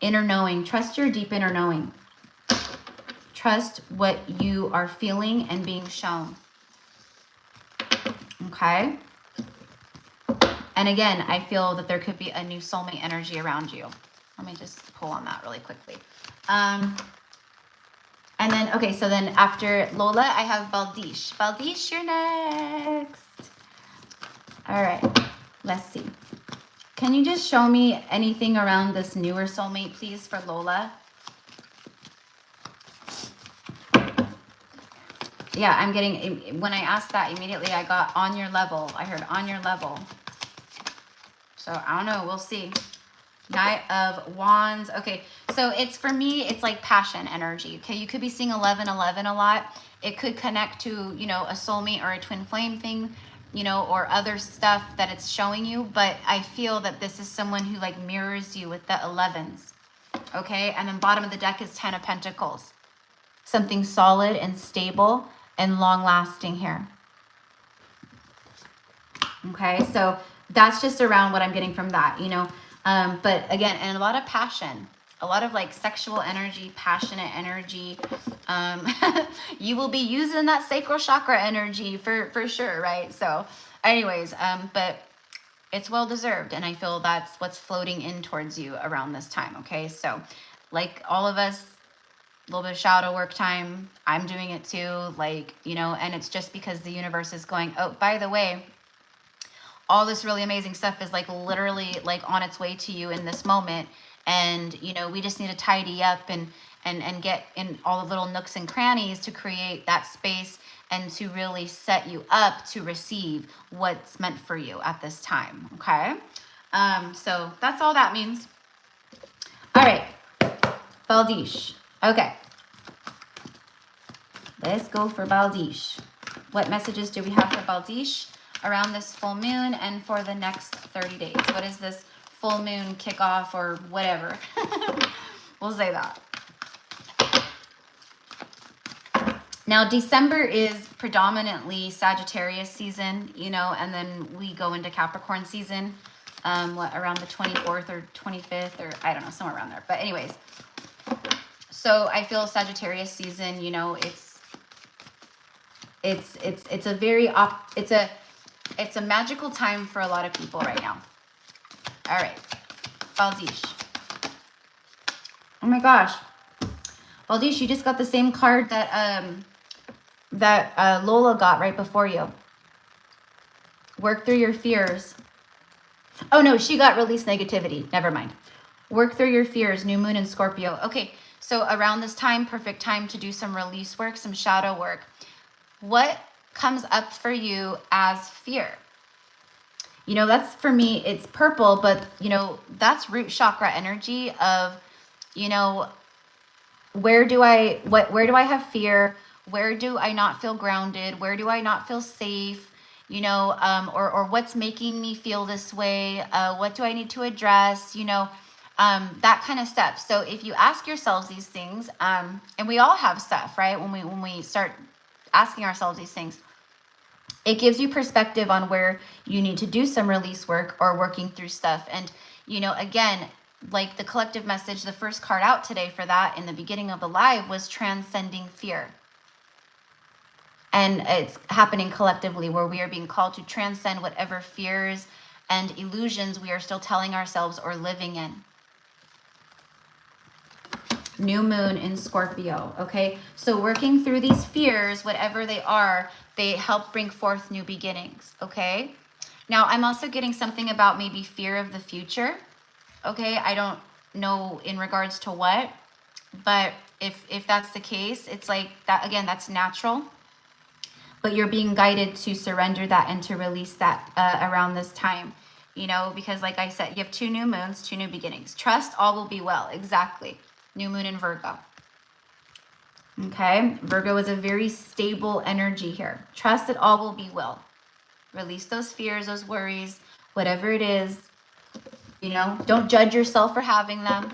Speaker 1: Inner knowing. Trust your deep inner knowing. Trust what you are feeling and being shown. Okay. And again, I feel that there could be a new soulmate energy around you. Let me just pull on that really quickly. And then, okay, so then after Lola, I have Baldish. Baldish, you're next. All right, let's see. Can you just show me anything around this newer soulmate, please, for Lola? Yeah, I'm getting, when I asked that, immediately I got on your level. I heard on your level. So I don't know, we'll see. Knight of Wands. Okay, so it's, for me, it's like passion energy. Okay, you could be seeing 1111 a lot. It could connect to, you know, a soulmate or a twin flame thing, you know, or other stuff that it's showing you. But I feel that this is someone who like mirrors you with the 11s. Okay, and then bottom of the deck is 10 of Pentacles. Something solid and stable and long lasting here. Okay, so that's just around what I'm getting from that, you know. But again, and a lot of passion, a lot of like sexual energy, passionate energy. You will be using that sacral chakra energy for sure, right? So anyways, but it's well deserved. And I feel that's what's floating in towards you around this time. Okay. So like all of us, a little bit of shadow work time. I'm doing it too. Like, you know, and it's just because the universe is going, oh, by the way, all this really amazing stuff is like literally like on its way to you in this moment. And, you know, we just need to tidy up and get in all the little nooks and crannies to create that space and to really set you up to receive what's meant for you at this time. Okay. So that's all that means. All right. Baldish. Okay. Let's go for Baldish. What messages do we have for Baldish around this full moon and for the next 30 days? What is this full moon kickoff or whatever? We'll say that. Now, December is predominantly Sagittarius season, you know, and then we go into Capricorn season, around the 24th or 25th, or I don't know, somewhere around there. But anyways, so I feel Sagittarius season, you know, it's a very, it's a magical time for a lot of people right now. All right, Baldish. Oh my gosh. Valdish, you just got the same card that Lola got right before you. Work through your fears. Oh no, she got release negativity. Never mind. Work through your fears. New moon in Scorpio. Okay, so around this time, perfect time to do some release work, some shadow work. What comes up for you as fear? You know, that's, for me, it's purple, but you know, that's root chakra energy of, you know, where do I have fear? Where do I not feel grounded? Where do I not feel safe? You know, or what's making me feel this way? What do I need to address? You know, that kind of stuff. So if you ask yourselves these things, and we all have stuff, right? When we start asking ourselves these things, it gives you perspective on where you need to do some release work or working through stuff. And, you know, again, like the collective message, the first card out today for that in the beginning of the live was transcending fear. And it's happening collectively, where we are being called to transcend whatever fears and illusions we are still telling ourselves or living in. New moon in Scorpio, okay? So working through these fears, whatever they are, they help bring forth new beginnings, okay? Now, I'm also getting something about maybe fear of the future, okay? I don't know in regards to what, but if that's the case, it's like that, again, that's natural. But you're being guided to surrender that and to release that around this time, you know, because like I said, you have 2 new moons, 2 new beginnings. Trust all will be well. Exactly. New moon in Virgo. Okay. Virgo is a very stable energy here. Trust that all will be well. Release those fears, those worries, whatever it is, you know, don't judge yourself for having them.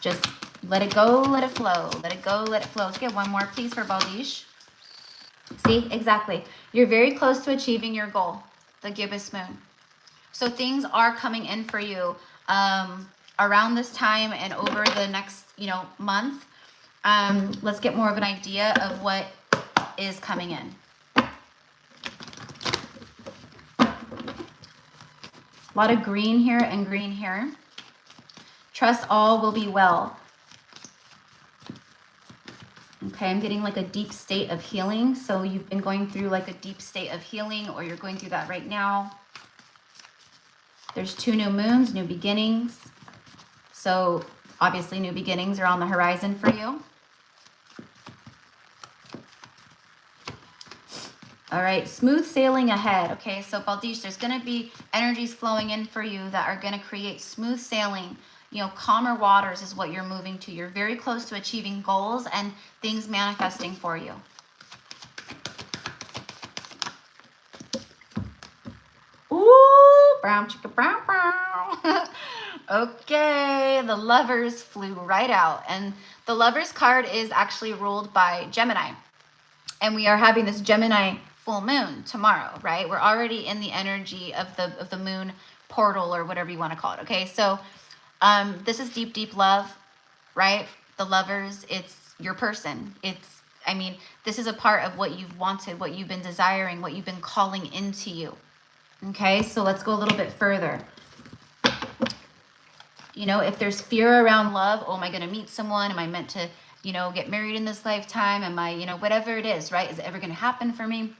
Speaker 1: Just let it go, let it flow. Let it go, let it flow. Let's get one more, please, for Baldish. See, exactly. You're very close to achieving your goal, the gibbous moon. So things are coming in for you around this time and over the next, you know, month. Let's get more of an idea of what is coming in. A lot of green here and green here. Trust all will be well. Okay, I'm getting like a deep state of healing. So you've been going through like a deep state of healing, or you're going through that right now. There's 2 new moons, new beginnings. So obviously new beginnings are on the horizon for you. All right, smooth sailing ahead. Okay, so Baldish, there's going to be energies flowing in for you that are going to create smooth sailing. You know, calmer waters is what you're moving to. You're very close to achieving goals and things manifesting for you. Ooh, brown chicka brown brown. Okay, the Lovers flew right out. And the Lovers card is actually ruled by Gemini. And we are having this Gemini full moon tomorrow, right? We're already in the energy of the moon portal, or whatever you want to call it, okay? So this is deep, deep love, right? The Lovers, it's your person. It's, I mean, this is a part of what you've wanted, what you've been desiring, what you've been calling into you. Okay, so let's go a little bit further. You know, if there's fear around love, oh, am I going to meet someone? Am I meant to, you know, get married in this lifetime? Am I, you know, whatever it is, right? Is it ever going to happen for me?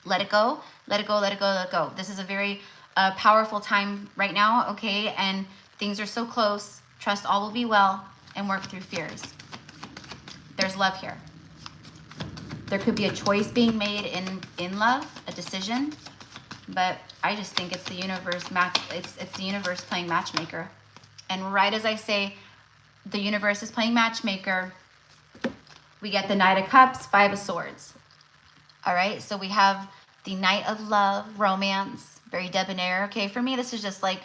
Speaker 1: Let it go, let it go, let it go, let it go. This is a very powerful time right now, okay? And things are so close. Trust all will be well and work through fears. There's love here. There could be a choice being made in love, a decision, but I just think it's the universe it's the universe playing matchmaker. And right as I say the universe is playing matchmaker, we get the Knight of Cups, 5 of Swords. All right, so we have the Knight of Love, romance, very debonair. Okay, for me, this is just like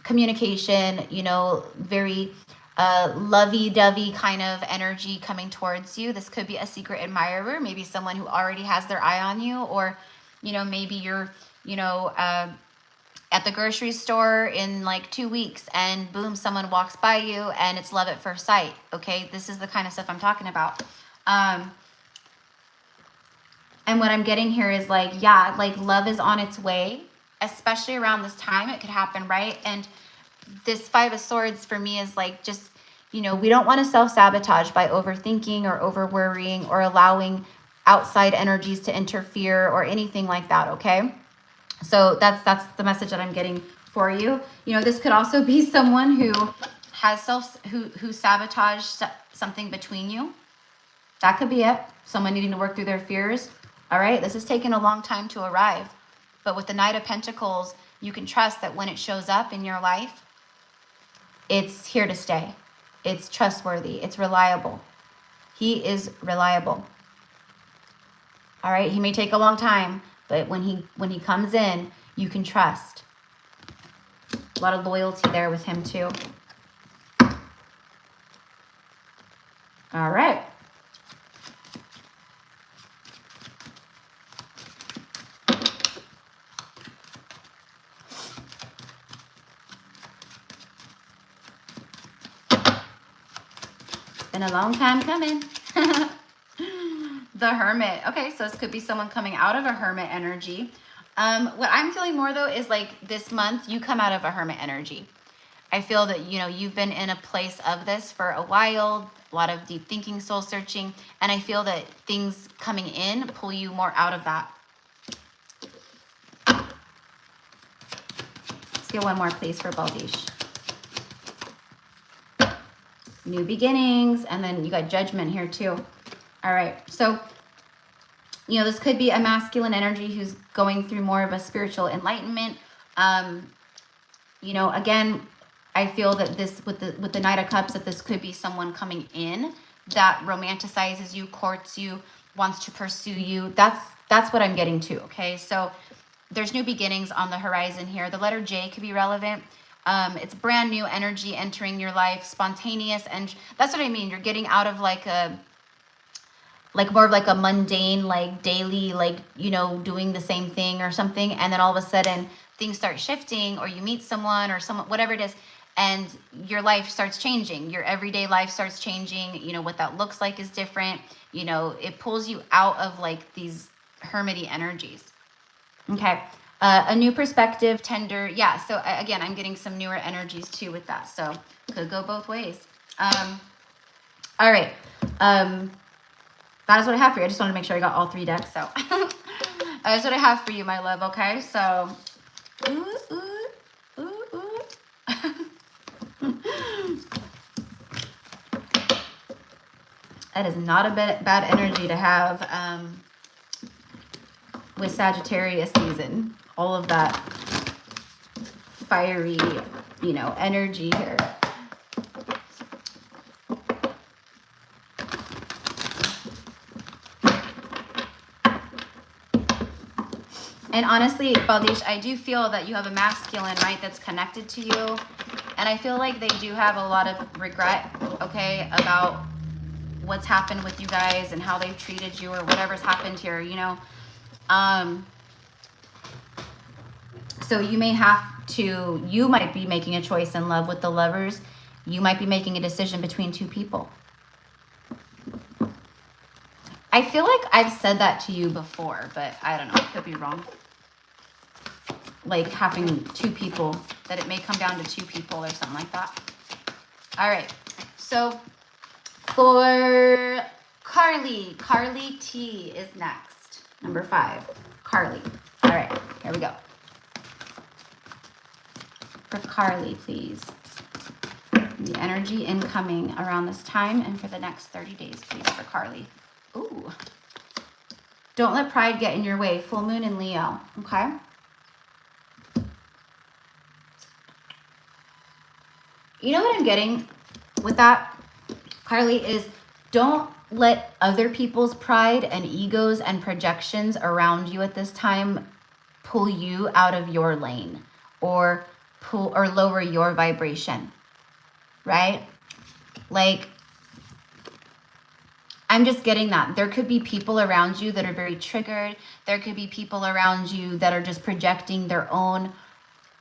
Speaker 1: communication, you know, very lovey-dovey kind of energy coming towards you. This could be a secret admirer, maybe someone who already has their eye on you, or, you know, maybe you're, you know, at the grocery store in like 2 weeks and boom, someone walks by you and it's love at first sight. Okay, this is the kind of stuff I'm talking about. And what I'm getting here is like, yeah, like love is on its way, especially around this time. It could happen, right? And this Five of Swords for me is like, just, you know, we don't want to self-sabotage by overthinking or over worrying or allowing outside energies to interfere or anything like that. Okay. So that's the message that I'm getting for you. You know, this could also be someone who has who sabotaged something between you. That could be it. Someone needing to work through their fears. All right. This has taken a long time to arrive. But with the Knight of Pentacles, you can trust that when it shows up in your life, it's here to stay. It's trustworthy. It's reliable. He is reliable. All right. He may take a long time, but when he comes in, you can trust. A lot of loyalty there with him too. All right. Been a long time coming. The Hermit. Okay, so this could be someone coming out of a Hermit energy. What I'm feeling more though is like this month you come out of a Hermit energy. I feel that, you know, you've been in a place of this for a while, a lot of deep thinking, soul searching, and I feel that things coming in pull you more out of that. Let's get one more please for Baldish. New beginnings, and then you got Judgment here too. All right, so, you know, this could be a masculine energy who's going through more of a spiritual enlightenment. You know, again, I feel that this, with the Knight of Cups, that this could be someone coming in that romanticizes you, courts you, wants to pursue you. That's what I'm getting to, okay? So there's new beginnings on the horizon here. The letter J could be relevant. It's brand new energy entering your life, spontaneous, and that's what I mean. You're getting out of like more of like a mundane, like daily, like, you know, doing the same thing or something, and then all of a sudden things start shifting, or you meet someone or someone, whatever it is, and your life starts changing. Your everyday life starts changing. You know, what that looks like is different. You know, it pulls you out of like these hermity energies. Okay. A new perspective, tender. Yeah. So again, I'm getting some newer energies too with that. So could go both ways. All right. That is what I have for you. I just wanted to make sure I got all three decks. So that's what I have for you, my love. Okay. So, ooh, ooh, ooh, ooh. That is not a bad energy to have with Sagittarius season. All of that fiery, you know, energy here. And honestly, Baldish, I do feel that you have a masculine, right, that's connected to you. And I feel like they do have a lot of regret, okay, about what's happened with you guys and how they've treated you or whatever's happened here, you know. So you may have to, you might be making a choice in love with the Lovers. You might be making a decision between two people. I feel like I've said that to you before, but I don't know. I could be wrong. Like having two people, that it may come down to two people or something like that. All right. So for Carly, Carly T is next. Number 5, Carly. All right, here we go. For Carly, please. The energy incoming around this time and for the next 30 days, please, for Carly. Ooh. Don't let pride get in your way. Full moon in Leo, okay? You know what I'm getting with that, Carly, is don't let other people's pride and egos and projections around you at this time pull you out of your lane or pull or lower your vibration, right? Like, I'm just getting that. There could be people around you that are very triggered. There could be people around you that are just projecting their own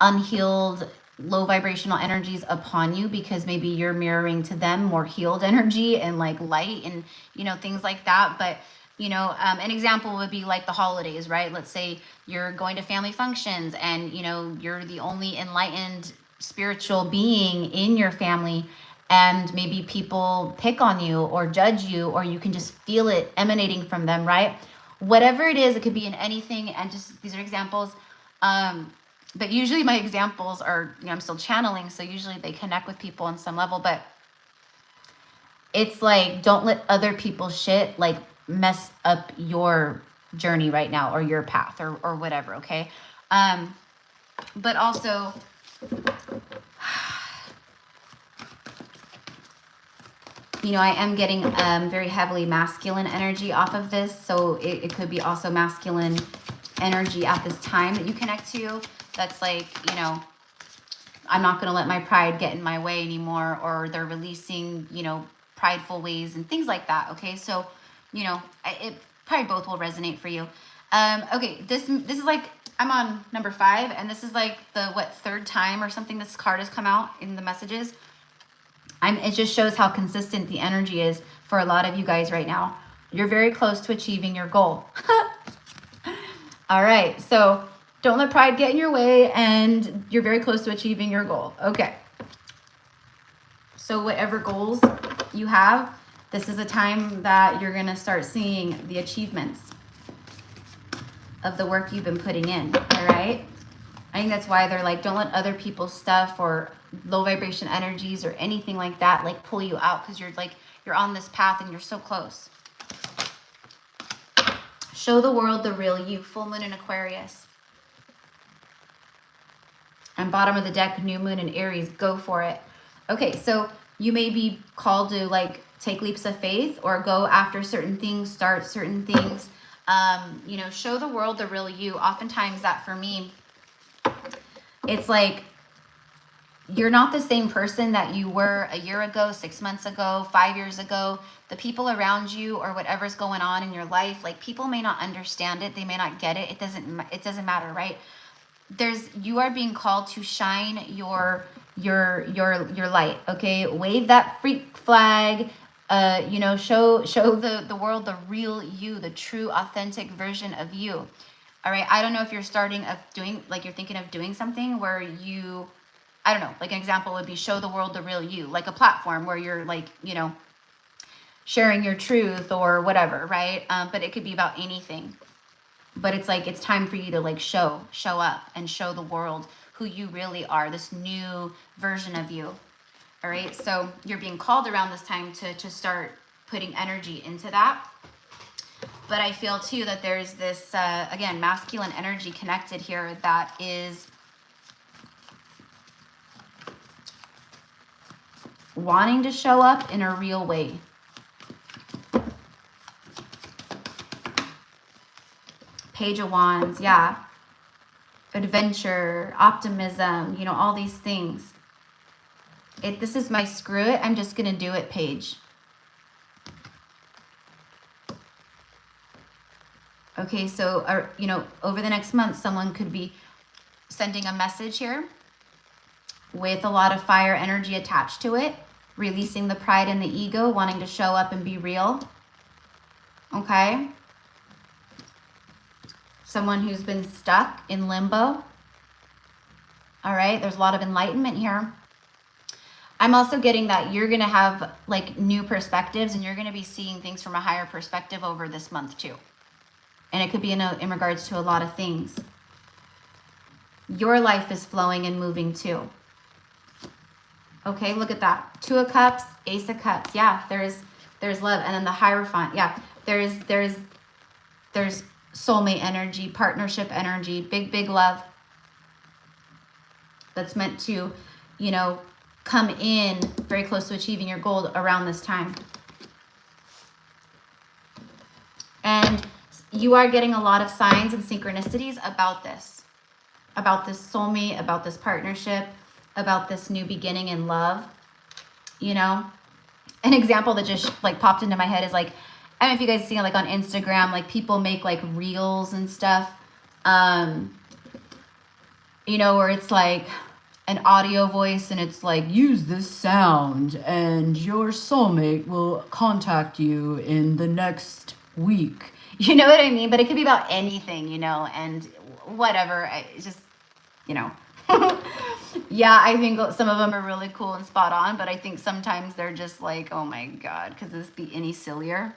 Speaker 1: unhealed, low vibrational energies upon you because maybe you're mirroring to them more healed energy and like light and, you know, things like that. But, you know, an example would be like the holidays, right? Let's say you're going to family functions and, you know, you're the only enlightened spiritual being in your family, and maybe people pick on you or judge you, or you can just feel it emanating from them, right? Whatever it is, it could be in anything, and just these are examples. But usually my examples are, I'm still channeling, so usually they connect with people on some level, but it's like, don't let other people's shit like mess up your journey right now, or your path, or whatever, okay? But also, I am getting very heavily masculine energy off of this, so it could be also masculine energy at this time that you connect to. That's like, I'm not going to let my pride get in my way anymore, or they're releasing, prideful ways and things like that. Okay, so it probably both will resonate for you. Okay, this is like, I'm on number 5, and this is like the third time or something this card has come out in the messages. It just shows how consistent the energy is for a lot of you guys right now. You're very close to achieving your goal. All right, so don't let pride get in your way, and you're very close to achieving your goal. Okay. So whatever goals you have, this is a time that you're going to start seeing the achievements of the work you've been putting in, all right? I think that's why they're like, don't let other people's stuff or low vibration energies or anything like that like pull you out, because you're on this path and you're so close. Show the world the real you. Full moon in Aquarius. And bottom of the deck, new moon in Aries. Go for it. Okay, so you may be called to like take leaps of faith, or go after certain things, start certain things. Show the world the real you. Oftentimes that for me, it's like, you're not the same person that you were a year ago, 6 months ago, 5 years ago. The people around you, or whatever's going on in your life, like, people may not understand it. They may not get it. It doesn't matter, right? You are being called to shine your light, okay? Wave that freak flag, show the world the real you, the true, authentic version of you. All right, I don't know if you're you're thinking of doing something where I don't know, like an example would be show the world the real you, like a platform where you're like, sharing your truth or whatever, right? But it could be about anything. But it's like, it's time for you to like show up and show the world who you really are, this new version of you. All right, so you're being called around this time to start putting energy into that. But I feel too that there's this, again, masculine energy connected here that is wanting to show up in a real way. Page of Wands, yeah. Adventure, optimism, all these things. This is my screw it, I'm just going to do it page. Okay, so, over the next month, someone could be sending a message here with a lot of fire energy attached to it, releasing the pride and the ego, wanting to show up and be real. Okay? Someone who's been stuck in limbo. All right, there's a lot of enlightenment here. I'm also getting that you're going to have like new perspectives, and you're going to be seeing things from a higher perspective over this month too. And it could be in regards to a lot of things. Your life is flowing and moving too. Okay, look at that. 2 of Cups, Ace of Cups. Yeah, there's love. And then the Hierophant. Yeah, there's soulmate energy, partnership energy, big love. That's meant to, come in very close to achieving your goal around this time. And you are getting a lot of signs and synchronicities about this soulmate, about this partnership, about this new beginning in love. An example that just like popped into my head is like, I don't know if you guys see it like on Instagram, like people make like reels and stuff, where it's like an audio voice and it's like, use this sound and your soulmate will contact you in the next week. You know what I mean? But it could be about anything, and whatever. It's just, Yeah, I think some of them are really cool and spot on, but I think sometimes they're just like, oh my God, could this be any sillier?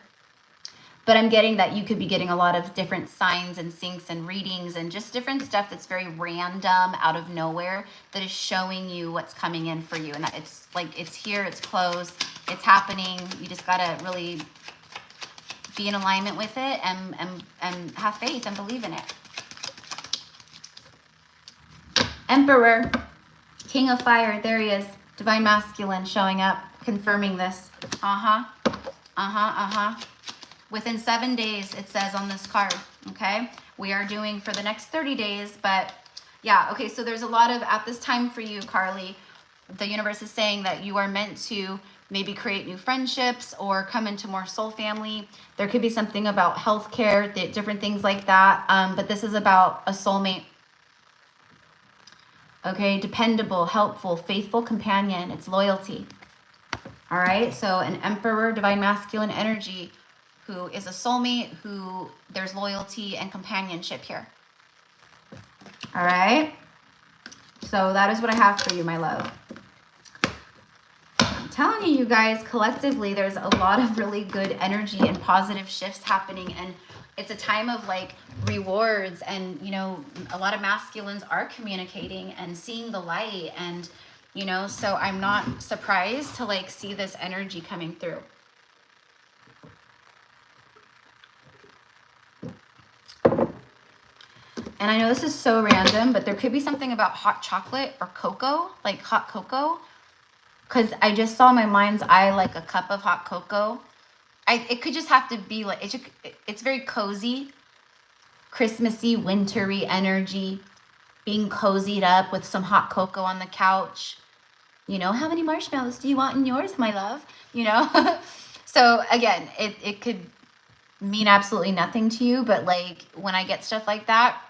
Speaker 1: But I'm getting that you could be getting a lot of different signs and syncs and readings and just different stuff that's very random out of nowhere that is showing you what's coming in for you. And that it's like, it's here, it's close, it's happening. You just got to really be in alignment with it and have faith and believe in it. Emperor, King of Fire, there he is. Divine Masculine showing up, confirming this. Within 7 days, it says on this card, okay? We are doing for the next 30 days, but yeah, okay, so there's a lot of, at this time for you, Carly, the universe is saying that you are meant to maybe create new friendships or come into more soul family. There could be something about healthcare, different things like that, but this is about a soulmate. Okay, dependable, helpful, faithful companion. It's loyalty. All right, so an Emperor, Divine Masculine energy, who is a soulmate, who there's loyalty and companionship here. All right, so that is what I have for you, my love. I'm telling you, you guys, collectively, there's a lot of really good energy and positive shifts happening, and it's a time of like rewards, and you know, a lot of masculines are communicating and seeing the light, and you know, so I'm not surprised to like see this energy coming through. And I know this is so random, but there could be something about hot chocolate or cocoa, like hot cocoa. Because I just saw in my mind's eye like a cup of hot cocoa. It could just have to be like, it's very cozy, Christmassy, wintry energy, being cozied up with some hot cocoa on the couch. You know, how many marshmallows do you want in yours, my love? You know? So again, it could mean absolutely nothing to you, but like when I get stuff like that,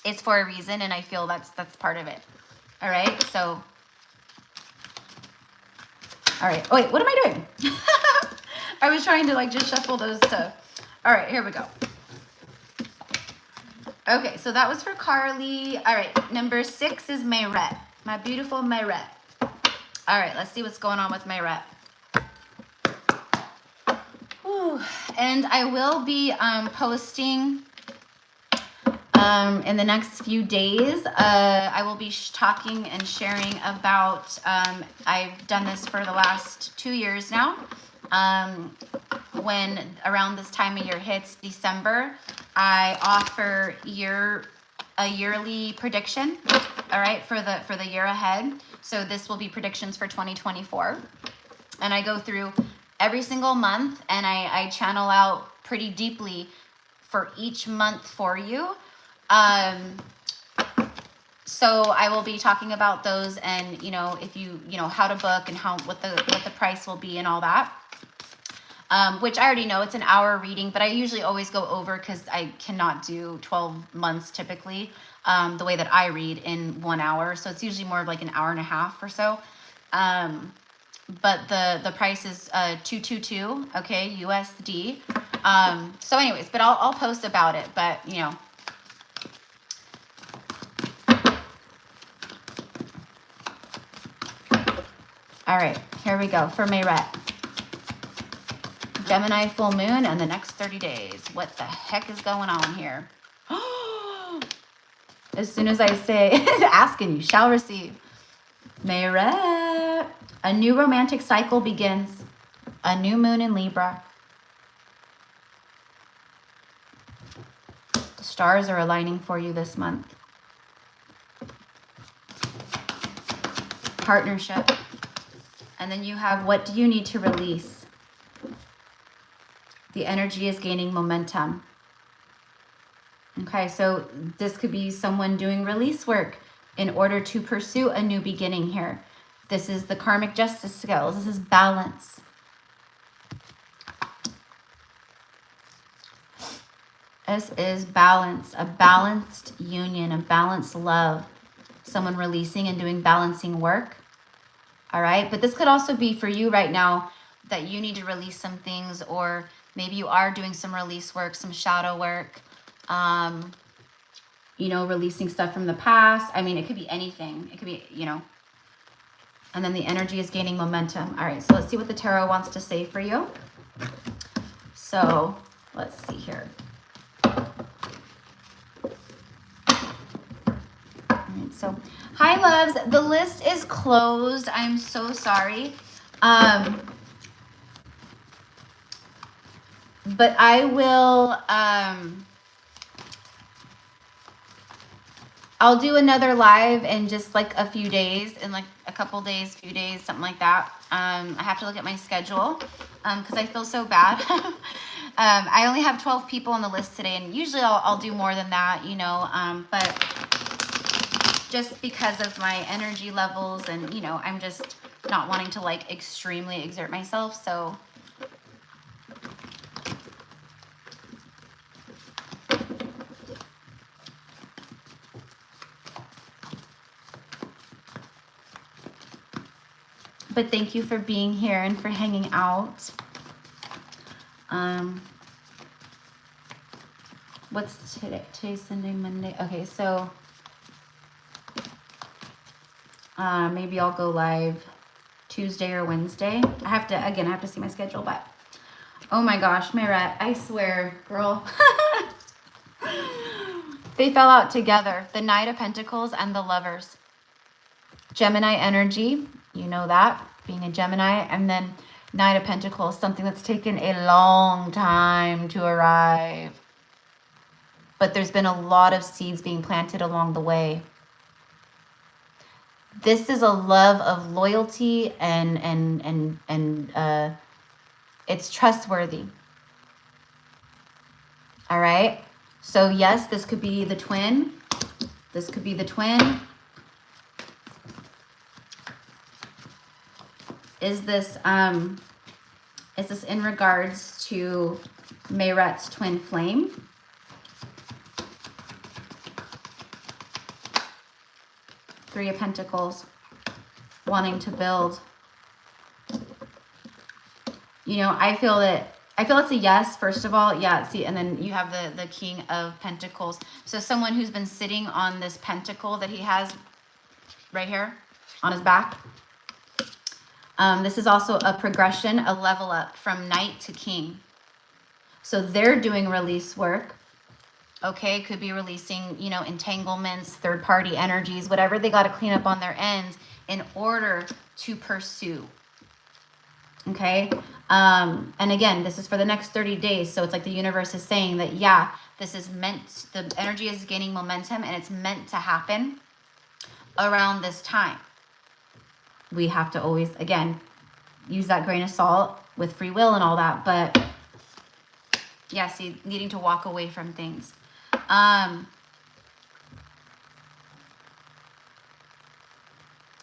Speaker 1: it's for a reason, and I feel that's part of it. All right, so, all right. Oh, wait, what am I doing? I was trying to like just shuffle those to, all right, here we go. Okay, so that was for Carly. All right, number 6 is Mayret, my beautiful Mayret. All right, let's see what's going on with Mayret. And I will be posting in the next few days. I will be talking and sharing about, I've done this for the last 2 years now. When around this time of year hits December, I offer a yearly prediction, all right, for the year ahead. So this will be predictions for 2024. And I go through every single month, and I channel out pretty deeply for each month for you. So I will be talking about those, and you know, if you know how to book and what the price will be and all that. Which I already know, it's an hour reading, but I usually always go over because I cannot do 12 months typically, the way that I read in 1 hour. So it's usually more of like an hour and a half or so. But the price is $222, okay, USD. So anyways, but I'll post about it, but you know. All right, here we go for Mayret. Gemini full moon and the next 30 days. What the heck is going on here? As soon as I say, ask and you shall receive. Mayret. A new romantic cycle begins. A new moon in Libra. The stars are aligning for you this month. Partnership. And then you have, what do you need to release? The energy is gaining momentum. Okay, so this could be someone doing release work in order to pursue a new beginning here. This is the karmic justice skills. This is balance. This is balance, a balanced union, a balanced love. Someone releasing and doing balancing work. All right, but this could also be for you right now that you need to release some things, or maybe you are doing some release work, some shadow work. you know, releasing stuff from the past. I mean, it could be anything. It could be, you know. And then the energy is gaining momentum. All right, so let's see what the tarot wants to say for you. So let's see here. All right, so hi loves, the list is closed. I'm so sorry. But I will, I'll do another live in just like a few days, in like a couple days, few days, something like that. I have to look at my schedule because I feel so bad. I only have 12 people on the list today, and usually I'll do more than that, you know, but just because of my energy levels and, you know, I'm just not wanting to like extremely exert myself. So but thank you for being here and for hanging out. What's today? Today's Sunday, Monday. Okay, so maybe I'll go live Tuesday or Wednesday. I have to see my schedule, but oh my gosh, Mayret, I swear, girl. They fell out together. The Knight of Pentacles and the Lovers. Gemini energy, you know that, being a Gemini, and then Knight of Pentacles, something that's taken a long time to arrive. But there's been a lot of seeds being planted along the way. This is a love of loyalty and it's trustworthy. All right. So yes, this could be the twin. This could be the twin. Is this in regards to Mayret's twin flame? Three of Pentacles, wanting to build. You know, I feel it's a yes, first of all. Yeah, see, and then you have the King of Pentacles. So someone who's been sitting on this pentacle that he has right here on his back. This is also a progression, a level up from Knight to King. So they're doing release work. Okay, could be releasing, you know, entanglements, third-party energies, whatever they got to clean up on their end in order to pursue. Okay, and again, this is for the next 30 days. So it's like the universe is saying that, yeah, this is meant, the energy is gaining momentum and it's meant to happen around this time. We have to always, again, use that grain of salt with free will and all that. But yeah, see, needing to walk away from things. And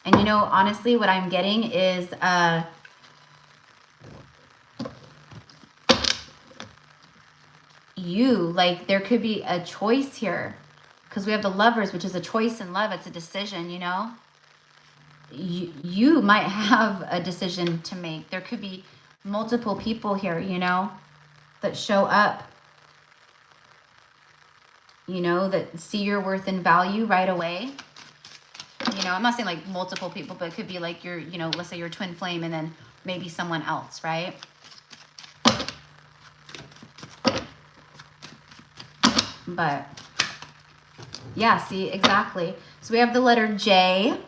Speaker 1: you know, honestly, what I'm getting is like there could be a choice here because we have the Lovers, which is a choice in love. It's a decision, you know. You might have a decision to make. There could be multiple people here, you know, that show up, you know, that see your worth and value right away. You know, I'm not saying like multiple people, but it could be like your, you know, let's say your twin flame and then maybe someone else, right? But yeah, see, exactly. So we have the letter J.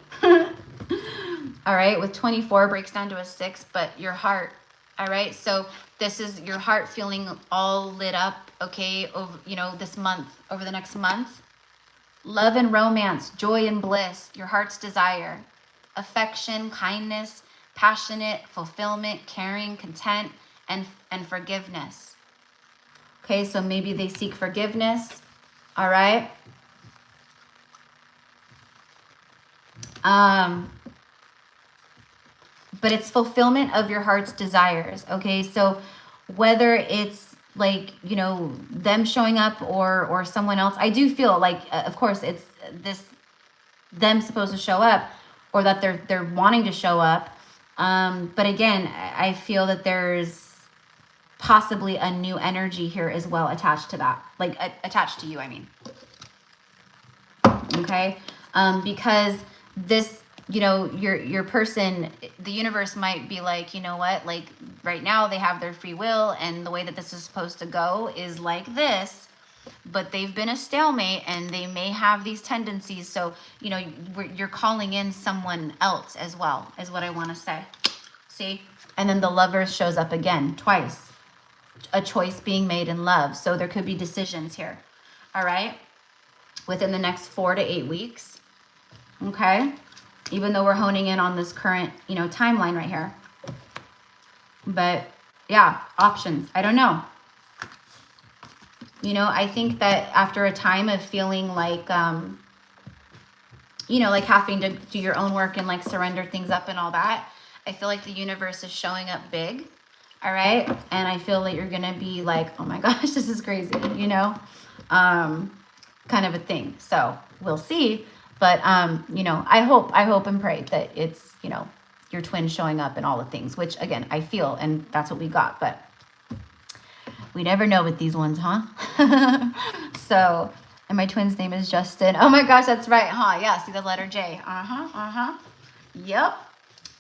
Speaker 1: All right, with 24 breaks down to a 6, but your heart. All right, so this is your heart feeling all lit up, okay, over, you know, this month, over the next month. Love and romance, joy and bliss, your heart's desire, affection, kindness, passionate, fulfillment, caring, content, and forgiveness. Okay, so maybe they seek forgiveness. All right. But it's fulfillment of your heart's desires. Okay, so whether it's like, you know, them showing up or someone else, I do feel like, of course, it's them supposed to show up, or that they're wanting to show up. But again, I feel that there's possibly a new energy here as well attached to that, like attached to you, I mean. Okay. Because this, you know, your person, the universe might be like, you know what, like right now they have their free will and the way that this is supposed to go is like this, but they've been a stalemate and they may have these tendencies. So, you know, you're calling in someone else as well, is what I want to say. See? And then the Lovers shows up again, twice. A choice being made in love. So there could be decisions here. All right? Within the next 4 to 8 weeks. Okay? Even though we're honing in on this current, you know, timeline right here. But yeah, options. I don't know. You know, I think that after a time of feeling like, you know, like having to do your own work and like surrender things up and all that, I feel like the universe is showing up big. All right. And I feel that you're going to be like, oh my gosh, this is crazy, you know, kind of a thing. So we'll see. But, you know, I hope and pray that it's, you know, your twin showing up and all the things, which again, I feel, and that's what we got. But we never know with these ones, huh? So, and my twin's name is Justin. Oh my gosh, that's right, huh? Yeah, see the letter J.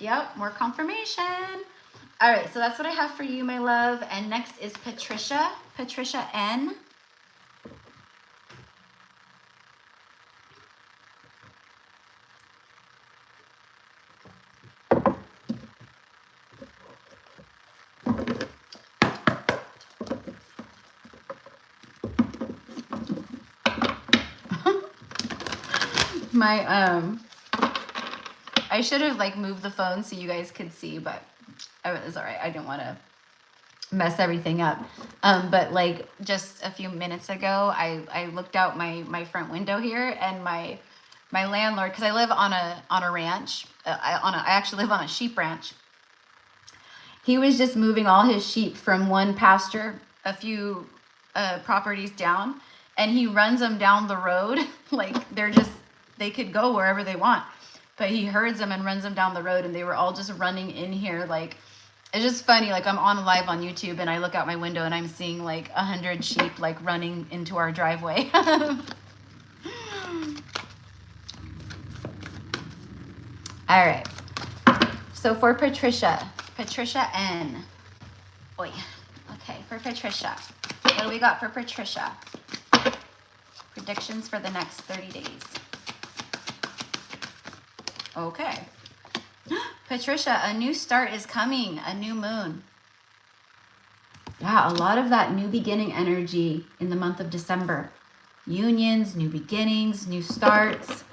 Speaker 1: Yep, more confirmation. All right, so that's what I have for you, my love. And next is Patricia N. I should have like moved the phone so you guys could see, but it was all right. I didn't want to mess everything up. But like just a few minutes ago, I looked out my front window here, and my landlord, because I live on a ranch. I actually live on a sheep ranch. He was just moving all his sheep from one pasture a few properties down, and he runs them down the road like they could go wherever they want. But he herds them and runs them down the road, and they were all just running in here. Like, it's just funny. Like, I'm on live on YouTube, and I look out my window, and I'm seeing like 100 sheep like running into our driveway. All right. So for Patricia N. Oi. Okay, for Patricia. What do we got for Patricia? Predictions for the next 30 days. Okay. Patricia, a new start is coming, a new moon. Yeah, a lot of that new beginning energy in the month of December. Unions, new beginnings, new starts,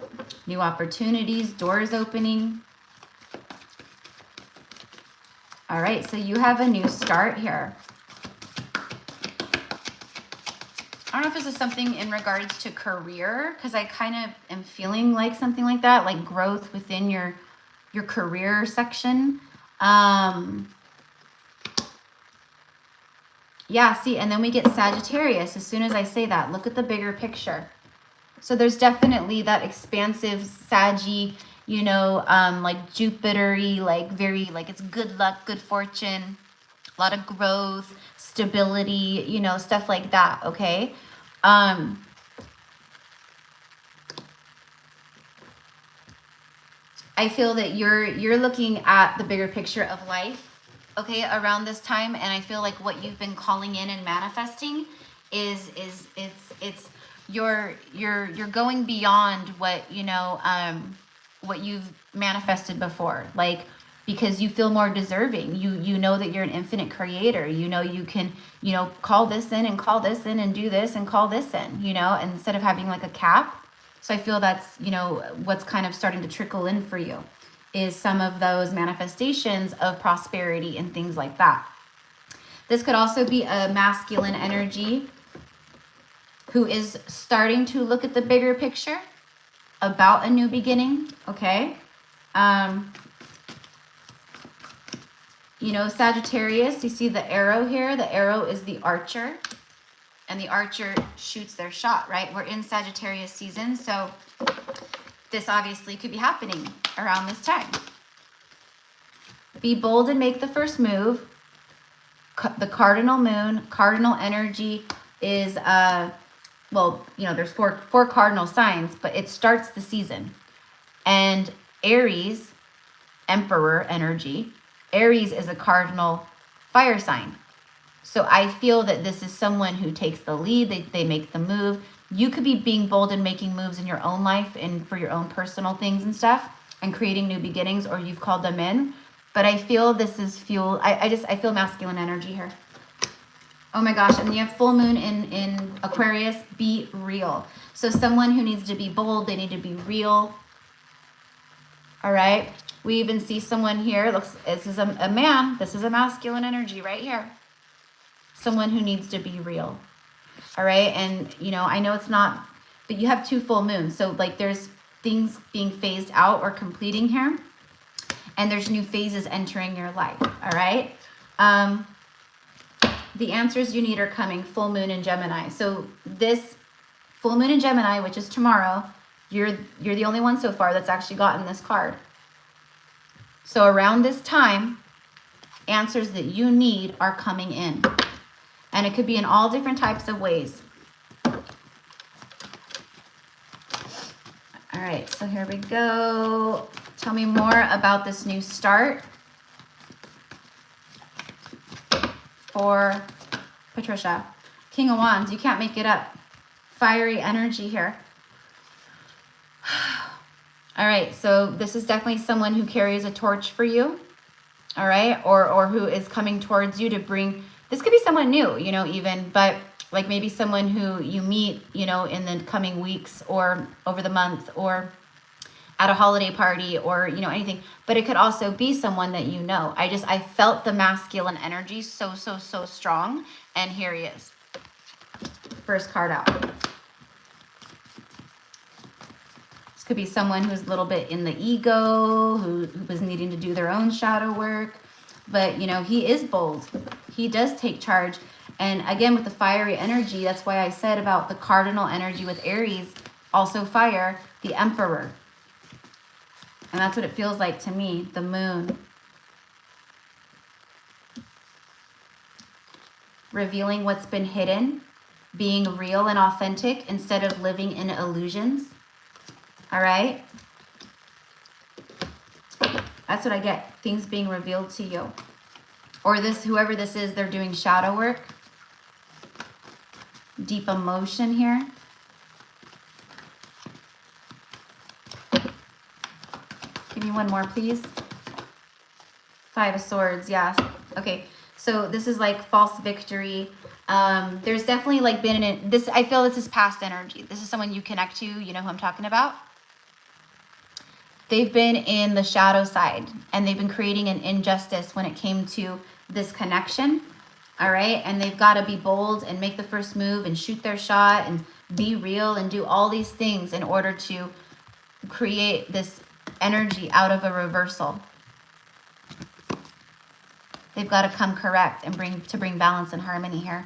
Speaker 1: new opportunities, doors opening. All right, so you have a new start here. I don't know if this is something in regards to career, because I kind of am feeling like something like that, like growth within your career section. Yeah, see, and then we get Sagittarius as soon as I say that. Look at the bigger picture. So there's definitely that expansive Saggy, you know, like Jupiter-y, like very, like it's good luck, good fortune, a lot of growth, stability, you know, stuff like that, okay? I feel that you're looking at the bigger picture of life, okay, around this time, and I feel like what you've been calling in and manifesting is you're going beyond what, you know, what you've manifested before, like, because you feel more deserving. You know that you're an infinite creator. You know you can, you know, call this in and call this in and do this and call this in, you know, instead of having like a cap. So I feel that's, you know, what's kind of starting to trickle in for you is some of those manifestations of prosperity and things like that. This could also be a masculine energy who is starting to look at the bigger picture about a new beginning, okay? You know, Sagittarius, you see the arrow here? The arrow is the archer, and the archer shoots their shot, right? We're in Sagittarius season, so this obviously could be happening around this time. Be bold and make the first move. The cardinal moon, cardinal energy is well, you know, there's four cardinal signs, but it starts the season. And Aries, Emperor energy, Aries is a cardinal fire sign. So I feel that this is someone who takes the lead, they make the move. You could be being bold and making moves in your own life and for your own personal things and stuff and creating new beginnings, or you've called them in. But I feel this is fuel. I feel masculine energy here. Oh my gosh, and you have full moon in Aquarius, be real. So someone who needs to be bold, they need to be real. All right. We even see someone here, this is a man, this is a masculine energy right here. Someone who needs to be real. All right. And, you know, I know it's not, but you have 2 full moons. So like there's things being phased out or completing here. And there's new phases entering your life. All right. The answers you need are coming. Full moon in Gemini. So this full moon in Gemini, which is tomorrow, you're the only one so far that's actually gotten this card. So around this time, answers that you need are coming in. And it could be in all different types of ways. All right, so here we go. Tell me more about this new start for Patricia. King of Wands, you can't make it up. Fiery energy here. All right, so this is definitely someone who carries a torch for you. All right, or who is coming towards you to bring, this could be someone new, you know, even, but like maybe someone who you meet, you know, in the coming weeks or over the month or at a holiday party or, you know, anything. But it could also be someone that you know. I felt the masculine energy so strong. And here he is. First card out. This could be someone who's a little bit in the ego, who was needing to do their own shadow work. But, you know, he is bold. He does take charge. And again, with the fiery energy, that's why I said about the cardinal energy with Aries, also fire, the Emperor. And that's what it feels like to me, the moon. Revealing what's been hidden, being real and authentic instead of living in illusions. All right? That's what I get, things being revealed to you. Or this, whoever this is, they're doing shadow work. Deep emotion here. Give me one more, please. 5 of Swords, yes. Okay, so this is like false victory. There's definitely like been this, I feel this is past energy. This is someone you connect to, you know who I'm talking about. They've been in the shadow side and they've been creating an injustice when it came to this connection. All right, and they've got to be bold and make the first move and shoot their shot and be real and do all these things in order to create this energy out of a reversal. They've got to come correct and bring balance and harmony here.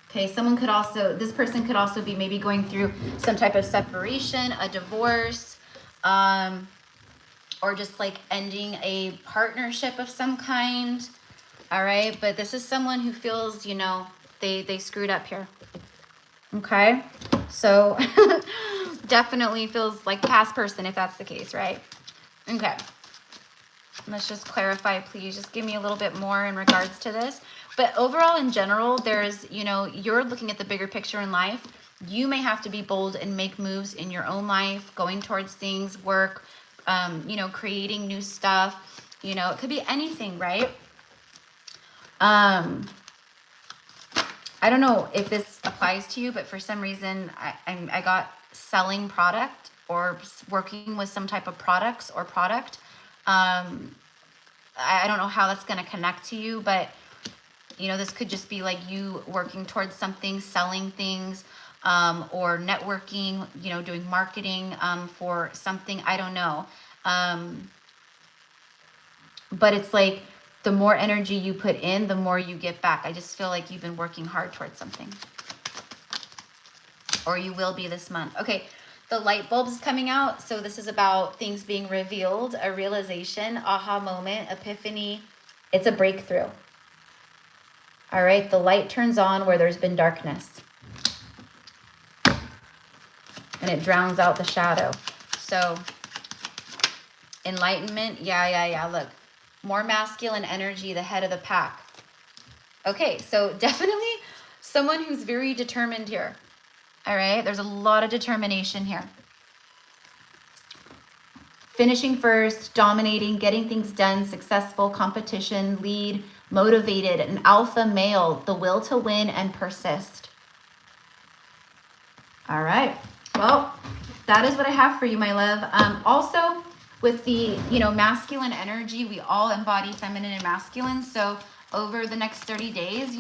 Speaker 1: Okay, someone could also, this person could also be maybe going through some type of separation, a divorce, or just like ending a partnership of some kind. All right, but this is someone who feels, you know, they screwed up here. Okay, so definitely feels like past person if that's the case, right? Okay, let's just clarify, please. Just give me a little bit more in regards to this. But overall, in general, there's, you know, you're looking at the bigger picture in life. You may have to be bold and make moves in your own life, going towards things, work, you know, creating new stuff. You know, it could be anything, right? I don't know if this applies to you, but for some reason, I got selling product or working with some type of products or product. I don't know how that's going to connect to you, but, you know, this could just be like you working towards something, selling things, or networking, you know, doing marketing for something. I don't know. But it's like, the more energy you put in, the more you get back. I just feel like you've been working hard towards something. Or you will be this month. Okay, the light bulb is coming out. So this is about things being revealed, a realization, aha moment, epiphany. It's a breakthrough. All right, the light turns on where there's been darkness. and it drowns out the shadow. So enlightenment, yeah, look. More masculine energy, the head of the pack. Okay, so definitely someone who's very determined here. All right, there's a lot of determination here. Finishing first, dominating, getting things done, successful, competition, lead, motivated, an alpha male, the will to win and persist. All right, well, that is what I have for you, my love. Also, with the, masculine energy, we all embody feminine and masculine. So over the next 30 days,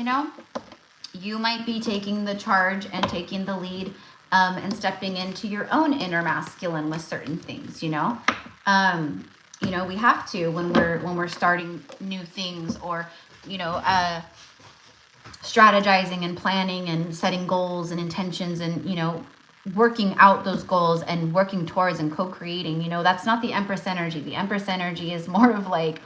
Speaker 1: you might be taking the charge and taking the lead, and stepping into your own inner masculine with certain things, we have to when we're starting new things, or, strategizing and planning and setting goals and intentions, and, working out those goals and working towards and co-creating. That's not the Empress energy. The Empress energy is more of like,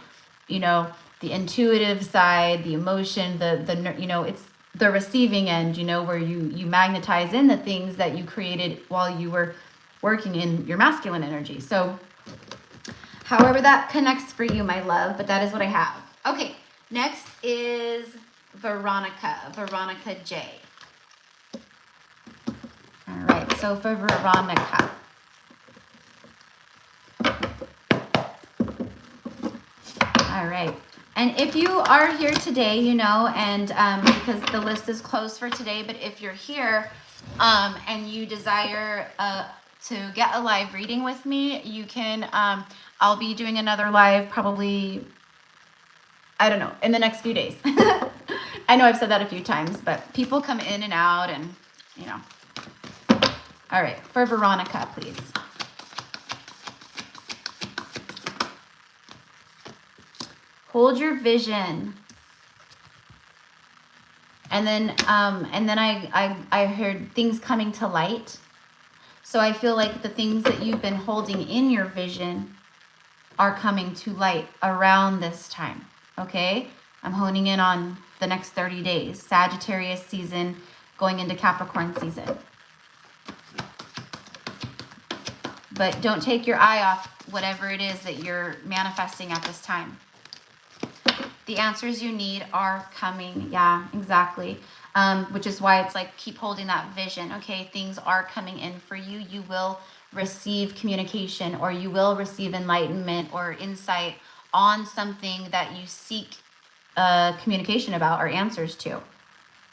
Speaker 1: the intuitive side, the emotion, it's the receiving end, where you magnetize in the things that you created while you were working in your masculine energy. So however that connects for you, my love, but that is what I have. Okay, next is Veronica J. All right, so for Veronica. All right. And if you are here today, and because the list is closed for today, but if you're here and you desire to get a live reading with me, you can, I'll be doing another live probably, I don't know, in the next few days. I know I've said that a few times, but people come in and out and, All right, for Veronica, please. Hold your vision. And then I heard things coming to light. So I feel like the things that you've been holding in your vision are coming to light around this time. Okay? I'm honing in on the next 30 days. Sagittarius season going into Capricorn season. But don't take your eye off whatever it is that you're manifesting at this time. The answers you need are coming. Yeah, exactly. Which is why it's like, keep holding that vision. Okay, things are coming in for you. You will receive communication, or you will receive enlightenment or insight on something that you seek communication about or answers to.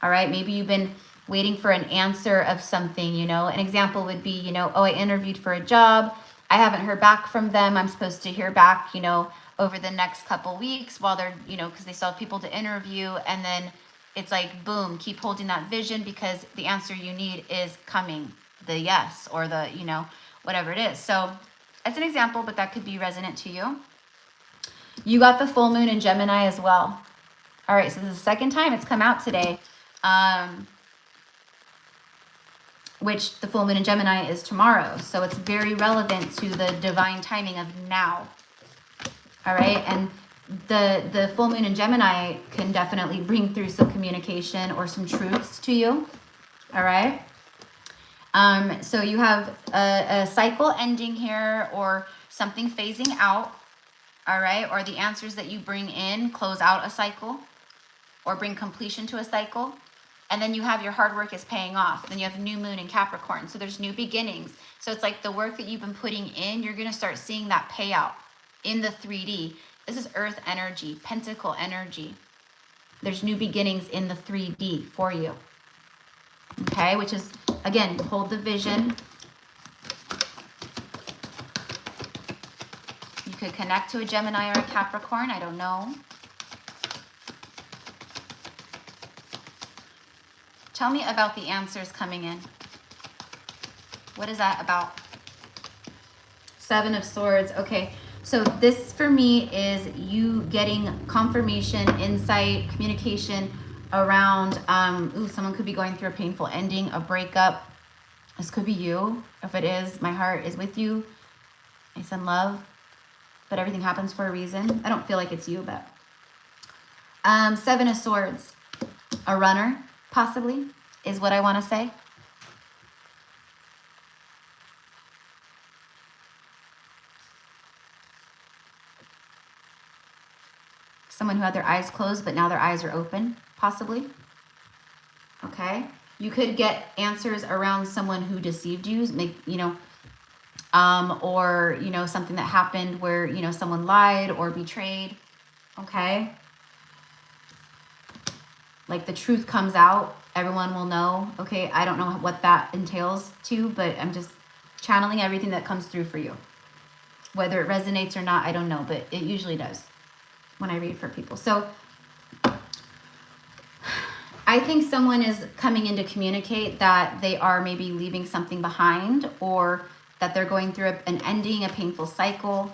Speaker 1: All right, maybe you've been waiting for an answer of something, An example would be, oh, I interviewed for a job. I haven't heard back from them. I'm supposed to hear back, over the next couple weeks while they're, because they still have people to interview. And then it's like, boom, keep holding that vision, because the answer you need is coming, the yes, or the, whatever it is. So that's an example, but that could be resonant to you. You got the full moon in Gemini as well. All right, so this is the second time it's come out today. Which the full moon in Gemini is tomorrow. So it's very relevant to the divine timing of now. All right. And the full moon in Gemini can definitely bring through some communication or some truths to you. All right. So you have a cycle ending here, or something phasing out. All right. Or the answers that you bring in close out a cycle or bring completion to a cycle. And then you have your hard work is paying off. Then you have new moon in Capricorn. So there's new beginnings. So it's like the work that you've been putting in, you're going to start seeing that payout in the 3D. This is earth energy, pentacle energy. There's new beginnings in the 3D for you. Okay, which is, again, hold the vision. You could connect to a Gemini or a Capricorn. I don't know. Tell me about the answers coming in. What is that about? Seven of Swords. Okay, so this for me is you getting confirmation, insight, communication around, someone could be going through a painful ending, a breakup. This could be you. If it is, my heart is with you. I send love, but everything happens for a reason. I don't feel like it's you, but Seven of Swords, a runner, possibly, is what I want to say. Someone who had their eyes closed, but now their eyes are open, possibly. Okay. You could get answers around someone who deceived you, or, something that happened where, someone lied or betrayed. Okay. Like the truth comes out, everyone will know. Okay. I don't know what that entails too, but I'm just channeling everything that comes through for you. Whether it resonates or not, I don't know, but it usually does when I read for people. So I think someone is coming in to communicate that they are maybe leaving something behind, or that they're going through an ending, a painful cycle.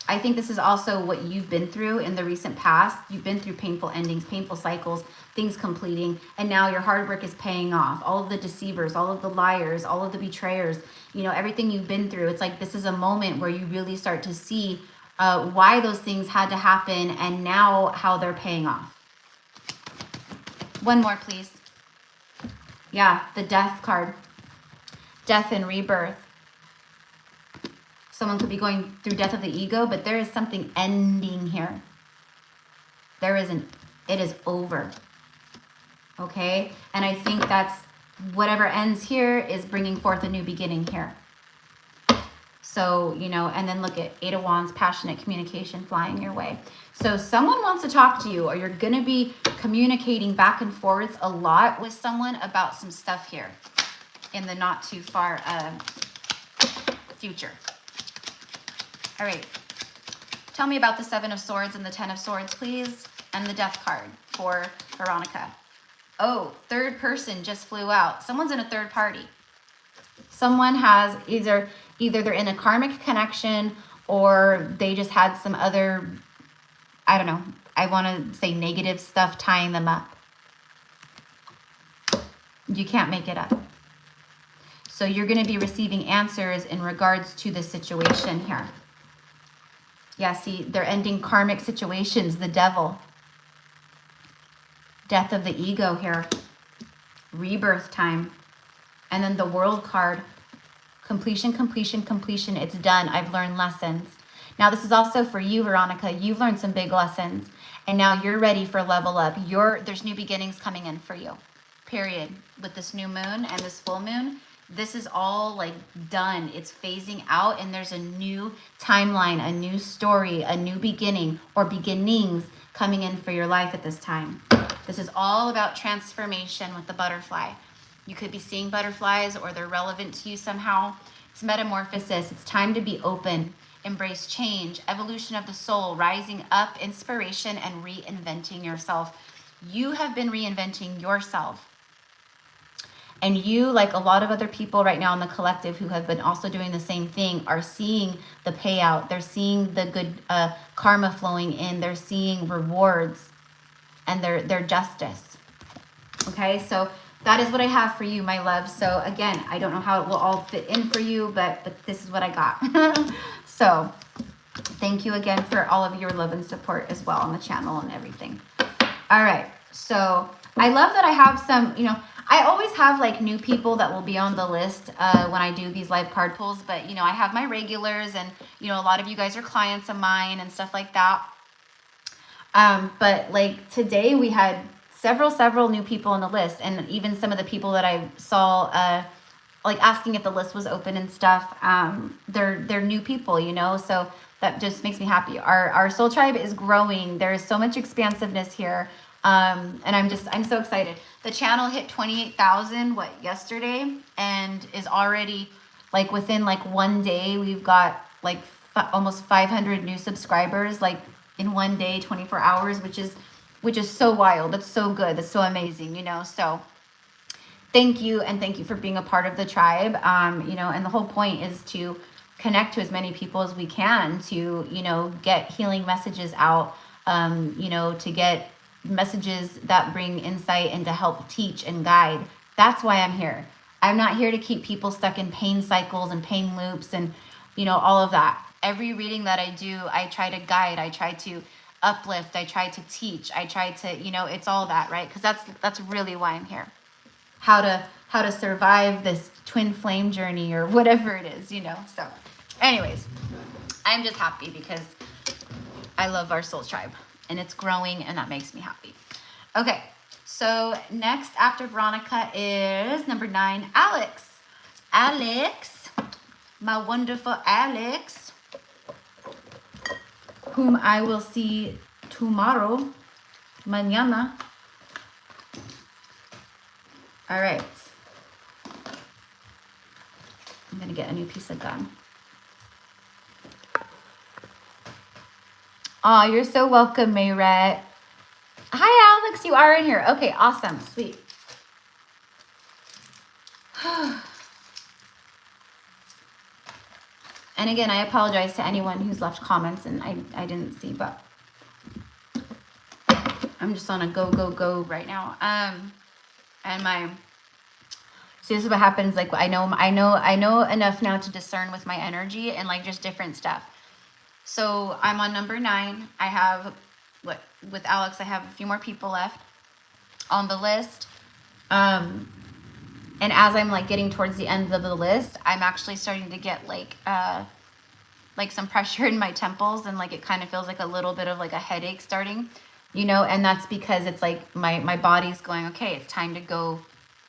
Speaker 1: I think this is also what you've been through in the recent past. You've been through painful endings, painful cycles, things completing, and now your hard work is paying off. All of the deceivers, all of the liars, all of the betrayers, everything you've been through. It's like this is a moment where you really start to see why those things had to happen, and now how they're paying off. One more, please. Yeah, the death card. Death and rebirth. Someone could be going through death of the ego, but there is something ending here. There isn't. It is over. Okay? And I think that's whatever ends here is bringing forth a new beginning here. So, and then look at 8 of Wands, passionate communication flying your way. So someone wants to talk to you, or you're going to be communicating back and forth a lot with someone about some stuff here in the not too far future. All right. Tell me about the 7 of Swords and the 10 of Swords, please. And the Death card for Veronica. Oh, third person just flew out. Someone's in a third party. Someone has either they're in a karmic connection, or they just had some other, I don't know, I want to say negative stuff tying them up. You can't make it up. So you're going to be receiving answers in regards to the situation here. Yeah, see, they're ending karmic situations, the Devil. Death of the ego here. Rebirth time. And then the World card. Completion, completion, completion. It's done. I've learned lessons. Now, this is also for you, Veronica. You've learned some big lessons. And now you're ready for level up. There's new beginnings coming in for you. Period. With this new moon and this full moon, this is all like done. It's phasing out, and there's a new timeline, a new story, a new beginning, or beginnings coming in for your life at this time. This is all about transformation with the butterfly. You could be seeing butterflies, or they're relevant to you somehow. It's metamorphosis. It's time to be open, embrace change, evolution of the soul, rising up, inspiration, and reinventing yourself. You have been reinventing yourself. And you, like a lot of other people right now in the collective who have been also doing the same thing, are seeing the payout. They're seeing the good karma flowing in. They're seeing rewards and their justice. Okay, so that is what I have for you, my love. So again, I don't know how it will all fit in for you, but this is what I got. So thank you again for all of your love and support as well on the channel and everything. All right, so I love that I have some, I always have like new people that will be on the list when I do these live card pulls, but I have my regulars, and a lot of you guys are clients of mine and stuff like that. But like today we had several new people on the list, and even some of the people that I saw like asking if the list was open and stuff, they're new people, so that just makes me happy. Our soul tribe is growing. There is so much expansiveness here. And I'm so excited. The channel hit 28,000 yesterday, and is already like within like one day we've got like almost 500 new subscribers, like in one day, 24 hours, which is so wild. That's so good. That's so amazing, so thank you. And thank you for being a part of the tribe. And the whole point is to connect to as many people as we can to, get healing messages out, to get messages that bring insight and to help teach and guide. That's why I'm here. I'm not here to keep people stuck in pain cycles and pain loops and, all of that. Every reading that I do, I try to guide, I try to uplift, I try to teach, I try to, it's all that, right? Because that's really why I'm here. How to survive this twin flame journey or whatever it is, So anyways, I'm just happy because I love our soul tribe, and it's growing, and that makes me happy. Okay, so next after Veronica is number 9, Alex. Alex, my wonderful Alex, whom I will see tomorrow, mañana. All right. I'm going to get a new piece of gum. Oh, you're so welcome, Mayret. Hi, Alex. You are in here. Okay, awesome. Sweet. And again, I apologize to anyone who's left comments and I didn't see, but I'm just on a go right now. See, this is what happens. Like I know enough now to discern with my energy and like just different stuff. So I'm on number 9. I have with Alex, I have a few more people left on the list. And as I'm like getting towards the end of the list, I'm actually starting to get like some pressure in my temples, and like it kind of feels like a little bit of like a headache starting, you know, and that's because it's like my body's going, okay, it's time to go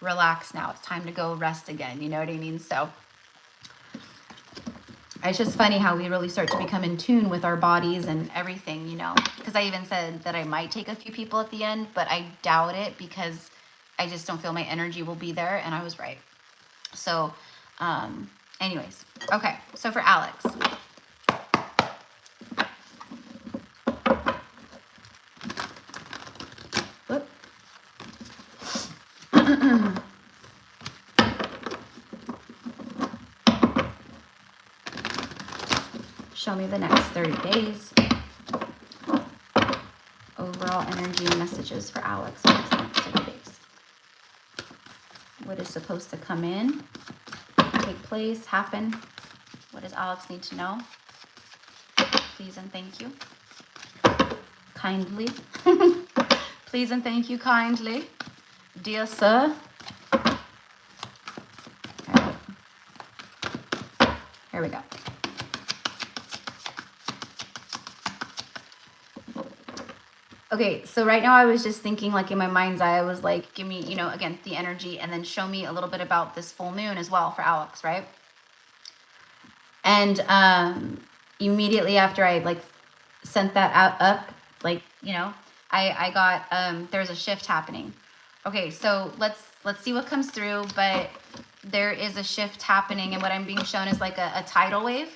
Speaker 1: relax now. It's time to go rest again. You know what I mean? So it's just funny how we really start to become in tune with our bodies and everything, you know, because I even said that I might take a few people at the end, but I doubt it because I just don't feel my energy will be there. And I was right. So, anyways, okay. So for Alex, whoop. Show me the next 30 days. Overall energy and messages for Alex for the next 30 days. What is supposed to come in, take place, happen? What does Alex need to know? Please and thank you. Kindly. Please and thank you kindly. Dear sir. All right. Here we go. Okay, so right now I was just thinking, like in my mind's eye, I was like, give me, you know, again, the energy, and then show me a little bit about this full moon as well for Alex, right? And immediately after I like sent that up, like, you know, I got, there's a shift happening. Okay, so let's see what comes through, but there is a shift happening, and what I'm being shown is like a tidal wave.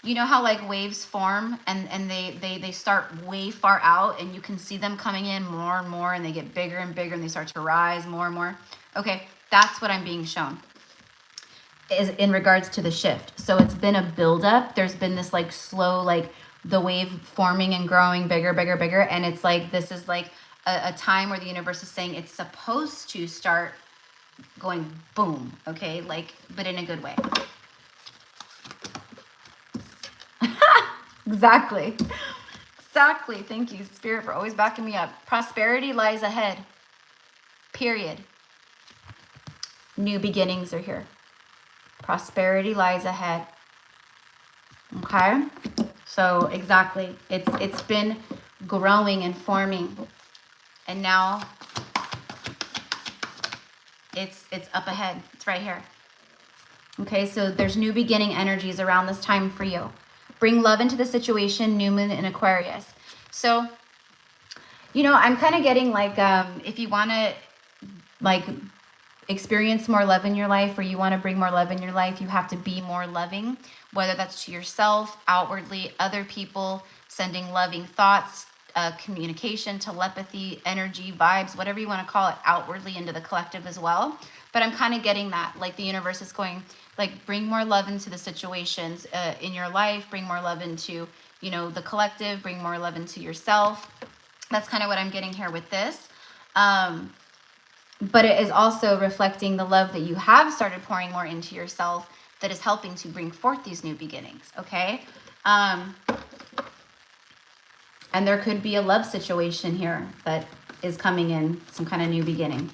Speaker 1: You know how like waves form and they start way far out, and you can see them coming in more and more, and they get bigger and bigger, and they start to rise more and more. Okay, that's what I'm being shown is in regards to the shift. So it's been a buildup. There's been this like slow, like the wave forming and growing bigger, bigger, bigger. And it's like, this is like a time where the universe is saying it's supposed to start going boom. Okay, like, but in a good way. Exactly. Exactly. Thank you, Spirit, for always backing me up. Prosperity lies ahead. Period. New beginnings are here. Prosperity lies ahead. Okay? So exactly. It's been growing and forming. And now it's up ahead. It's right here. Okay, so there's new beginning energies around this time for you. Bring love into the situation, new moon in Aquarius. So, you know, I'm kind of getting like, if you want to like experience more love in your life, or you want to bring more love in your life, you have to be more loving, whether that's to yourself, outwardly, other people, sending loving thoughts, communication, telepathy, energy, vibes, whatever you want to call it, outwardly into the collective as well. But I'm kind of getting that, like the universe is going, like, bring more love into the situations in your life, bring more love into, you know, the collective, bring more love into yourself. That's kind of what I'm getting here with this. But it is also reflecting the love that you have started pouring more into yourself that is helping to bring forth these new beginnings, okay? And there could be a love situation here that is coming in, some kind of new beginning.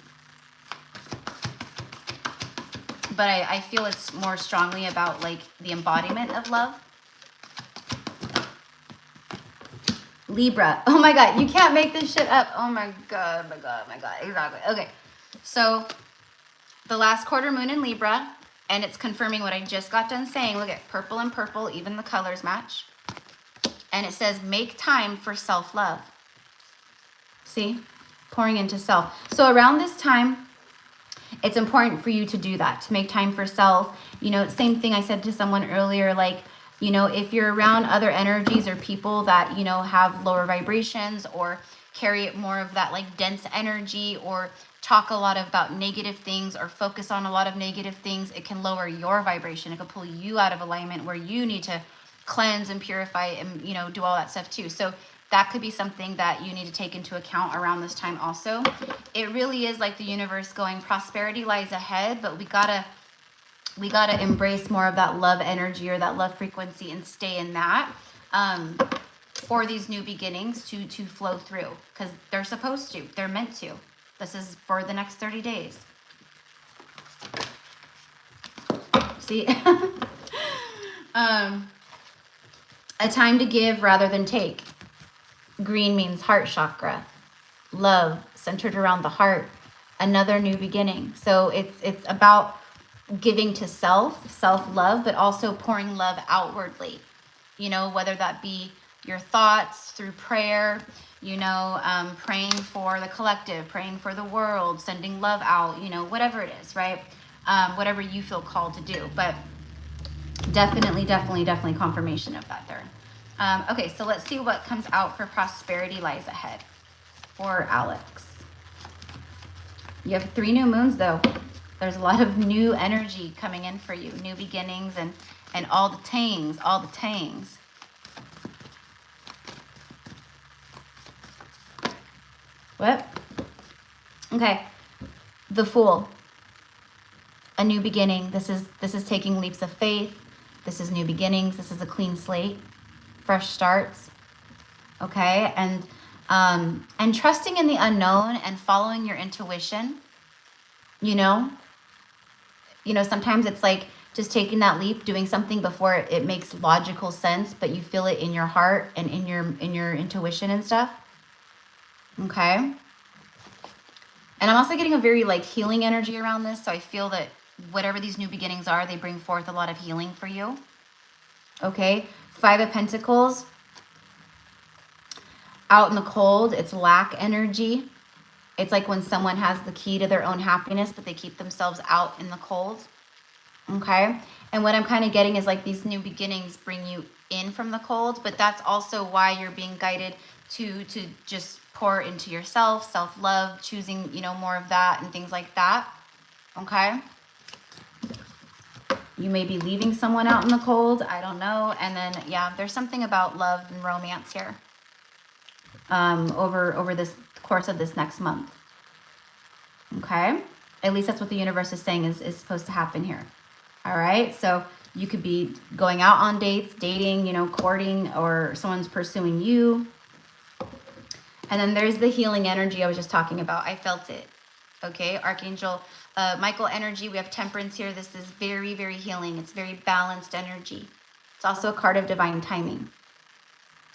Speaker 1: But I feel it's more strongly about like the embodiment of love. Libra. Oh my God, you can't make this shit up. Oh my God, my God, my God. Exactly. Okay. So the last quarter moon in Libra, and it's confirming what I just got done saying. Look at purple and purple, even the colors match. And it says, make time for self-love. See? Pouring into self. So around this time, it's important for you to do that, to make time for self. You know, same thing I said to someone earlier, like, you know, if you're around other energies or people that, you know, have lower vibrations or carry more of that like dense energy or talk a lot about negative things or focus on a lot of negative things, it can lower your vibration. It can pull you out of alignment where you need to cleanse and purify and, you know, do all that stuff too. So that could be something that you need to take into account around this time also. It really is like the universe going, prosperity lies ahead, but we gotta embrace more of that love energy or that love frequency and stay in that for these new beginnings to flow through, because they're supposed to, they're meant to. This is for the next 30 days. See? A time to give rather than take. Green means heart chakra. Love, centered around the heart. Another new beginning. So it's about giving to self-love, but also pouring love outwardly. You know, whether that be your thoughts through prayer, you know, praying for the collective, praying for the world, sending love out, you know, whatever it is, right? Whatever you feel called to do. But definitely confirmation of that there. Okay, so let's see what comes out for prosperity lies ahead for Alex. You have 3 new moons though. There's a lot of new energy coming in for you, new beginnings and all the tangs, What? Okay. The Fool. A new beginning. This is taking leaps of faith. This is new beginnings. This is a clean slate. Fresh starts. Okay? And trusting in the unknown and following your intuition. You know, sometimes it's like just taking that leap, doing something before it makes logical sense, but you feel it in your heart and in your intuition and stuff. Okay. And I'm also getting a very like healing energy around this. So I feel that whatever these new beginnings are, they bring forth a lot of healing for you. Okay. 5 of Pentacles. Out in the cold, it's lack energy. It's like when someone has the key to their own happiness, but they keep themselves out in the cold. Okay. And what I'm kind of getting is like these new beginnings bring you in from the cold, but that's also why you're being guided to just pour into yourself, self-love, choosing, you know, more of that and things like that. Okay. You may be leaving someone out in the cold. I don't know. And then, yeah, there's something about love and romance here over this course of this next month. Okay. At least that's what the universe is saying is supposed to happen here. All right. So you could be going out on dates, dating, you know, courting, or someone's pursuing you. And then there's the healing energy I was just talking about. I felt it. Okay. Archangel Michael energy. We have temperance here. This is very, very healing. It's very balanced energy. It's also a card of divine timing.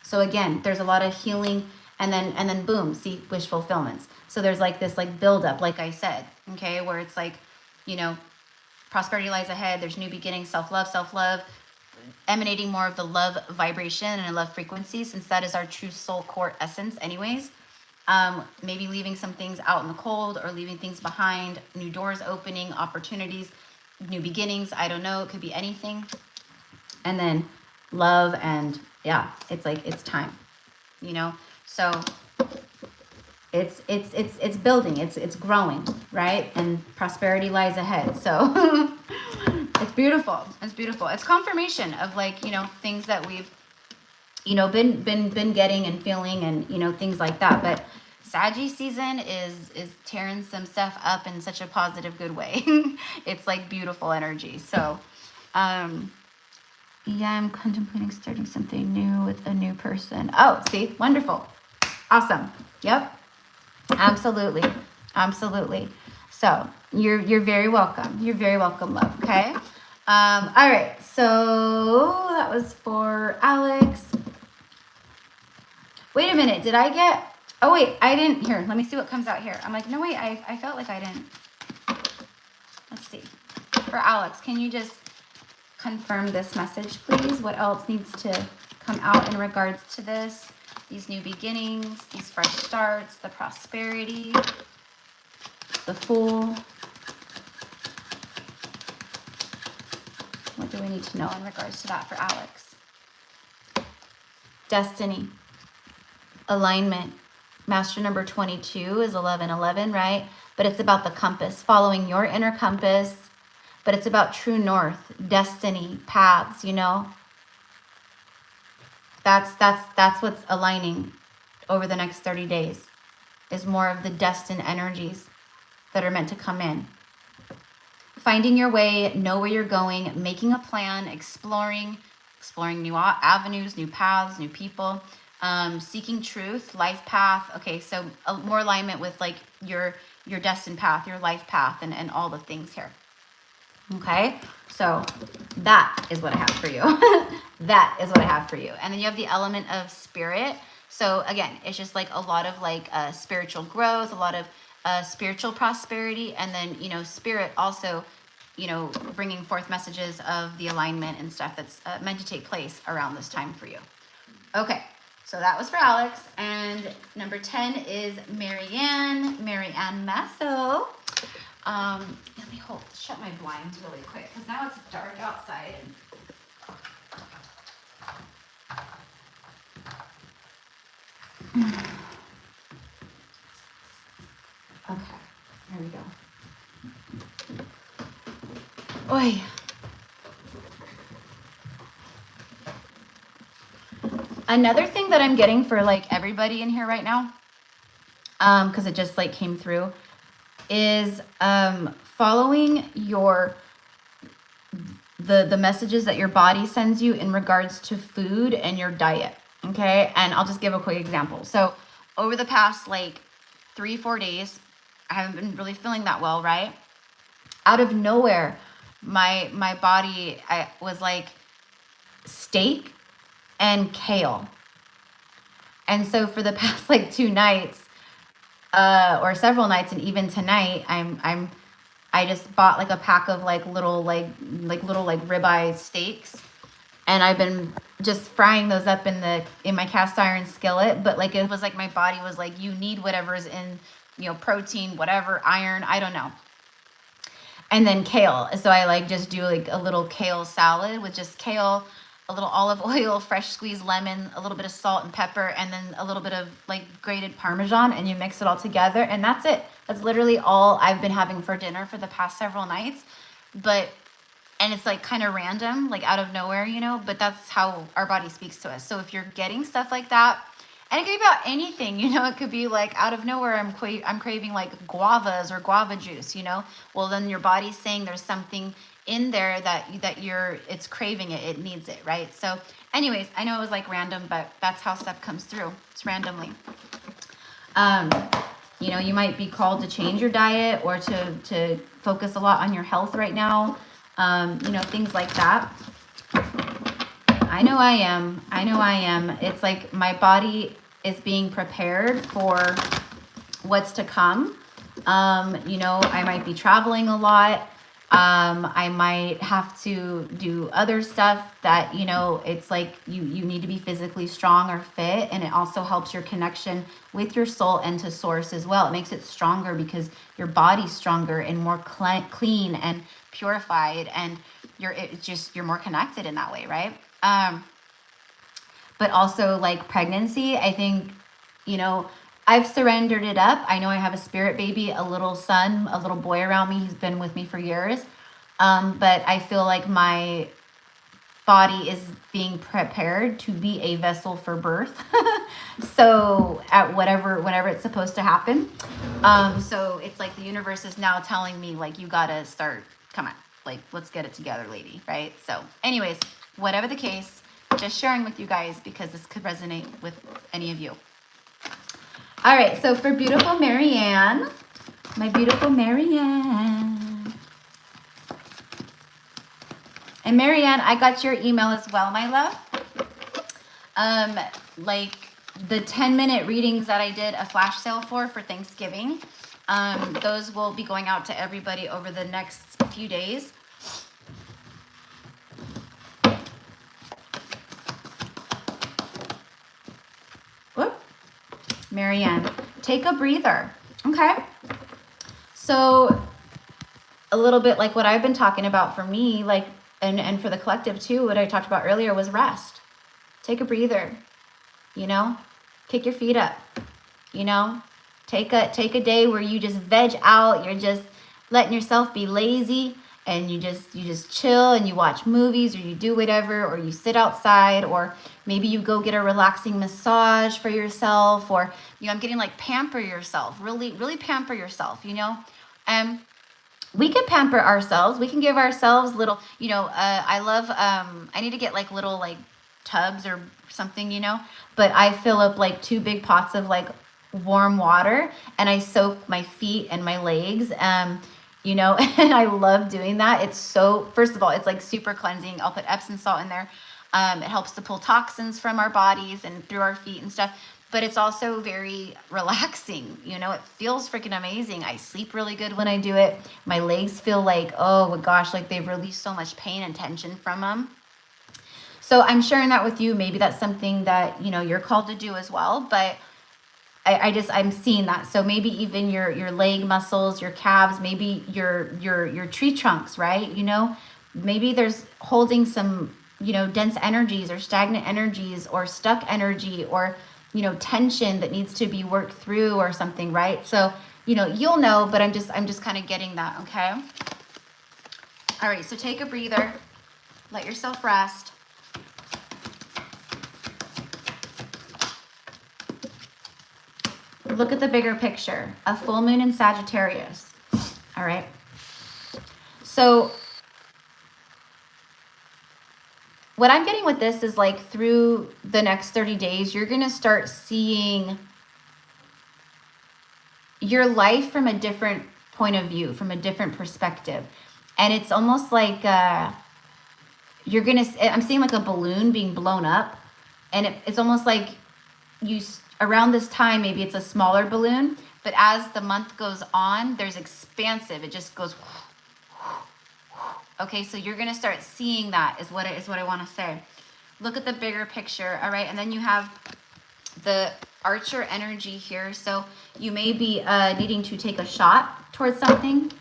Speaker 1: So again, there's a lot of healing and then boom, see, wish fulfillments. So there's like this like buildup, like I said, okay, where it's like, you know, prosperity lies ahead. There's new beginnings, self-love, emanating more of the love vibration and a love frequency, since that is our true soul core essence anyways. Maybe leaving some things out in the cold or leaving things behind, new doors opening, opportunities, new beginnings. I don't know. It could be anything. And then love and yeah, it's like, it's time, you know? So it's building, it's growing, right? And prosperity lies ahead. So it's beautiful. It's beautiful. It's confirmation of like, you know, things that we've, you know, been getting and feeling and, you know, things like that. But Saggy season is tearing some stuff up in such a positive, good way. It's like beautiful energy. So, yeah, I'm contemplating starting something new with a new person. Oh, see, wonderful. Awesome. Yep. Absolutely. Absolutely. So you're very welcome. You're very welcome, love. Okay. All right. So that was for Alex. Wait a minute. Did I get... Oh, wait. I didn't... Here, let me see what comes out here. I'm like, no, wait. I felt like I didn't. Let's see. For Alex, can you just confirm this message, please? What else needs to come out in regards to this? These new beginnings, these fresh starts, the prosperity, the Fool. What do we need to know in regards to that for Alex? Destiny, alignment. Master number 22 is 1111, right? But it's about the compass, following your inner compass. But it's about true north, destiny, paths, you know? That's what's aligning over the next 30 days, is more of the destined energies that are meant to come in. Finding your way, know where you're going, making a plan, exploring new avenues, new paths, new people, seeking truth, life path. Okay, so more alignment with like your destined path, your life path, and all the things here. Okay, so that is what I have for you. That is what I have for you. And then you have the element of spirit. So again, it's just like a lot of like spiritual growth, a lot of spiritual prosperity, and then, you know, spirit also, you know, bringing forth messages of the alignment and stuff that's meant to take place around this time for you. Okay, so that was for Alex. And number 10 is Marianne Masso. Let me shut my blinds really quick because now it's dark outside. Okay, there we go. Oi. Another thing that I'm getting for like everybody in here right now, because it just like came through, is following the messages that your body sends you in regards to food and your diet. Okay, and I'll just give a quick example. So over the past like 3-4 days, I haven't been really feeling that well, right? Out of nowhere, my body was like steak and kale. And so for the past like 2 nights, or several nights, and even tonight, I just bought like a pack of like little ribeye steaks, and I've been just frying those up in my cast iron skillet. But like it was like my body was like, you need whatever's in, you know, protein, whatever, iron, I don't know. And then kale. So I like just do like a little kale salad with just kale, a little olive oil, fresh squeezed lemon, a little bit of salt and pepper, and then a little bit of like grated Parmesan, and you mix it all together, and that's it. That's literally all I've been having for dinner for the past several nights. And it's like kind of random, like out of nowhere, you know, but that's how our body speaks to us. So if you're getting stuff like that, and it could be about anything, you know, it could be like out of nowhere, I'm craving like guavas or guava juice, you know, well then your body's saying there's something in there that it's craving it needs it, right? So anyways, I know it was like random, but that's how stuff comes through. It's randomly. You know, you might be called to change your diet or to focus a lot on your health right now. You know, things like that. I know I am. It's like my body is being prepared for what's to come. You know, I might be traveling a lot. I might have to do other stuff that, you know, it's like you need to be physically strong or fit. And it also helps your connection with your soul and to source as well. It makes it stronger because your body's stronger and more clean and purified, and you're more connected in that way, right? But also like pregnancy, I think, you know, I've surrendered it up. I know I have a spirit baby, a little son, a little boy around me. He's been with me for years. But I feel like my body is being prepared to be a vessel for birth. So whenever it's supposed to happen. So it's like the universe is now telling me like, you gotta start, come on, like, let's get it together, lady. Right? So anyways, whatever the case, just sharing with you guys because this could resonate with any of you. All right, so for beautiful Marianne, my beautiful Marianne. And Marianne, I got your email as well, my love. Like the 10-minute readings that I did a flash sale for Thanksgiving, those will be going out to everybody over the next few days. Whoop. Marianne, take a breather. Okay. So a little bit like what I've been talking about for me, like, and for the collective too, what I talked about earlier was rest. Take a breather, you know, kick your feet up, you know, take a day where you just veg out. You're just letting yourself be lazy, and you just chill and you watch movies, or you do whatever, or you sit outside, or maybe you go get a relaxing massage for yourself, or, you know, I'm getting like pamper yourself, really, really pamper yourself, you know. We can pamper ourselves. We can give ourselves little, you know, I love, I need to get like little like tubs or something, you know, but I fill up like 2 big pots of like warm water, and I soak my feet and my legs, you know, and I love doing that. It's so, first of all, it's like super cleansing. I'll put Epsom salt in there. It helps to pull toxins from our bodies and through our feet and stuff, but it's also very relaxing. You know, it feels freaking amazing. I sleep really good when I do it. My legs feel like, oh my gosh, like they've released so much pain and tension from them. So I'm sharing that with you. Maybe that's something that, you know, you're called to do as well, but I'm seeing that. So maybe even your leg muscles, your calves, maybe your tree trunks, right? You know, maybe there's holding some, you know, dense energies or stagnant energies or stuck energy, or, you know, tension that needs to be worked through or something, right? So, you know, you'll know, but I'm just kind of getting that, okay? All right, so take a breather, let yourself rest. Look at the bigger picture, a full moon in Sagittarius. All right. So what I'm getting with this is like through the next 30 days, you're going to start seeing your life from a different point of view, from a different perspective. And it's almost like you're going to, I'm seeing like a balloon being blown up. And it's almost like around this time, maybe it's a smaller balloon, but as the month goes on, there's expansive. It just goes. Okay, so you're gonna start seeing that is what I want to say. Look at the bigger picture, all right? And then you have the Archer energy here. So you may be needing to take a shot towards something.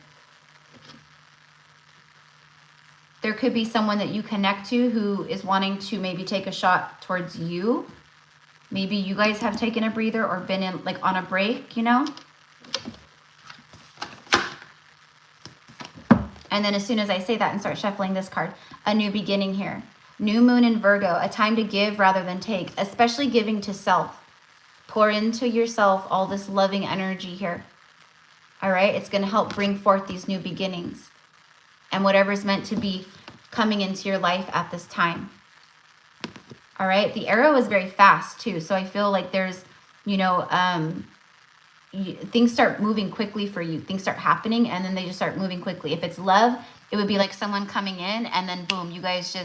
Speaker 1: There could be someone that you connect to who is wanting to maybe take a shot towards you. Maybe you guys have taken a breather or been in like on a break, you know? And then as soon as I say that and start shuffling this card, a new beginning here. New moon in Virgo, a time to give rather than take, especially giving to self. Pour into yourself all this loving energy here. All right? It's going to help bring forth these new beginnings and whatever's meant to be coming into your life at this time. All right. The arrow is very fast too. So I feel like there's, you know, things start moving quickly for you. Things start happening and then they just start moving quickly. If it's love, it would be like someone coming in and then boom, you guys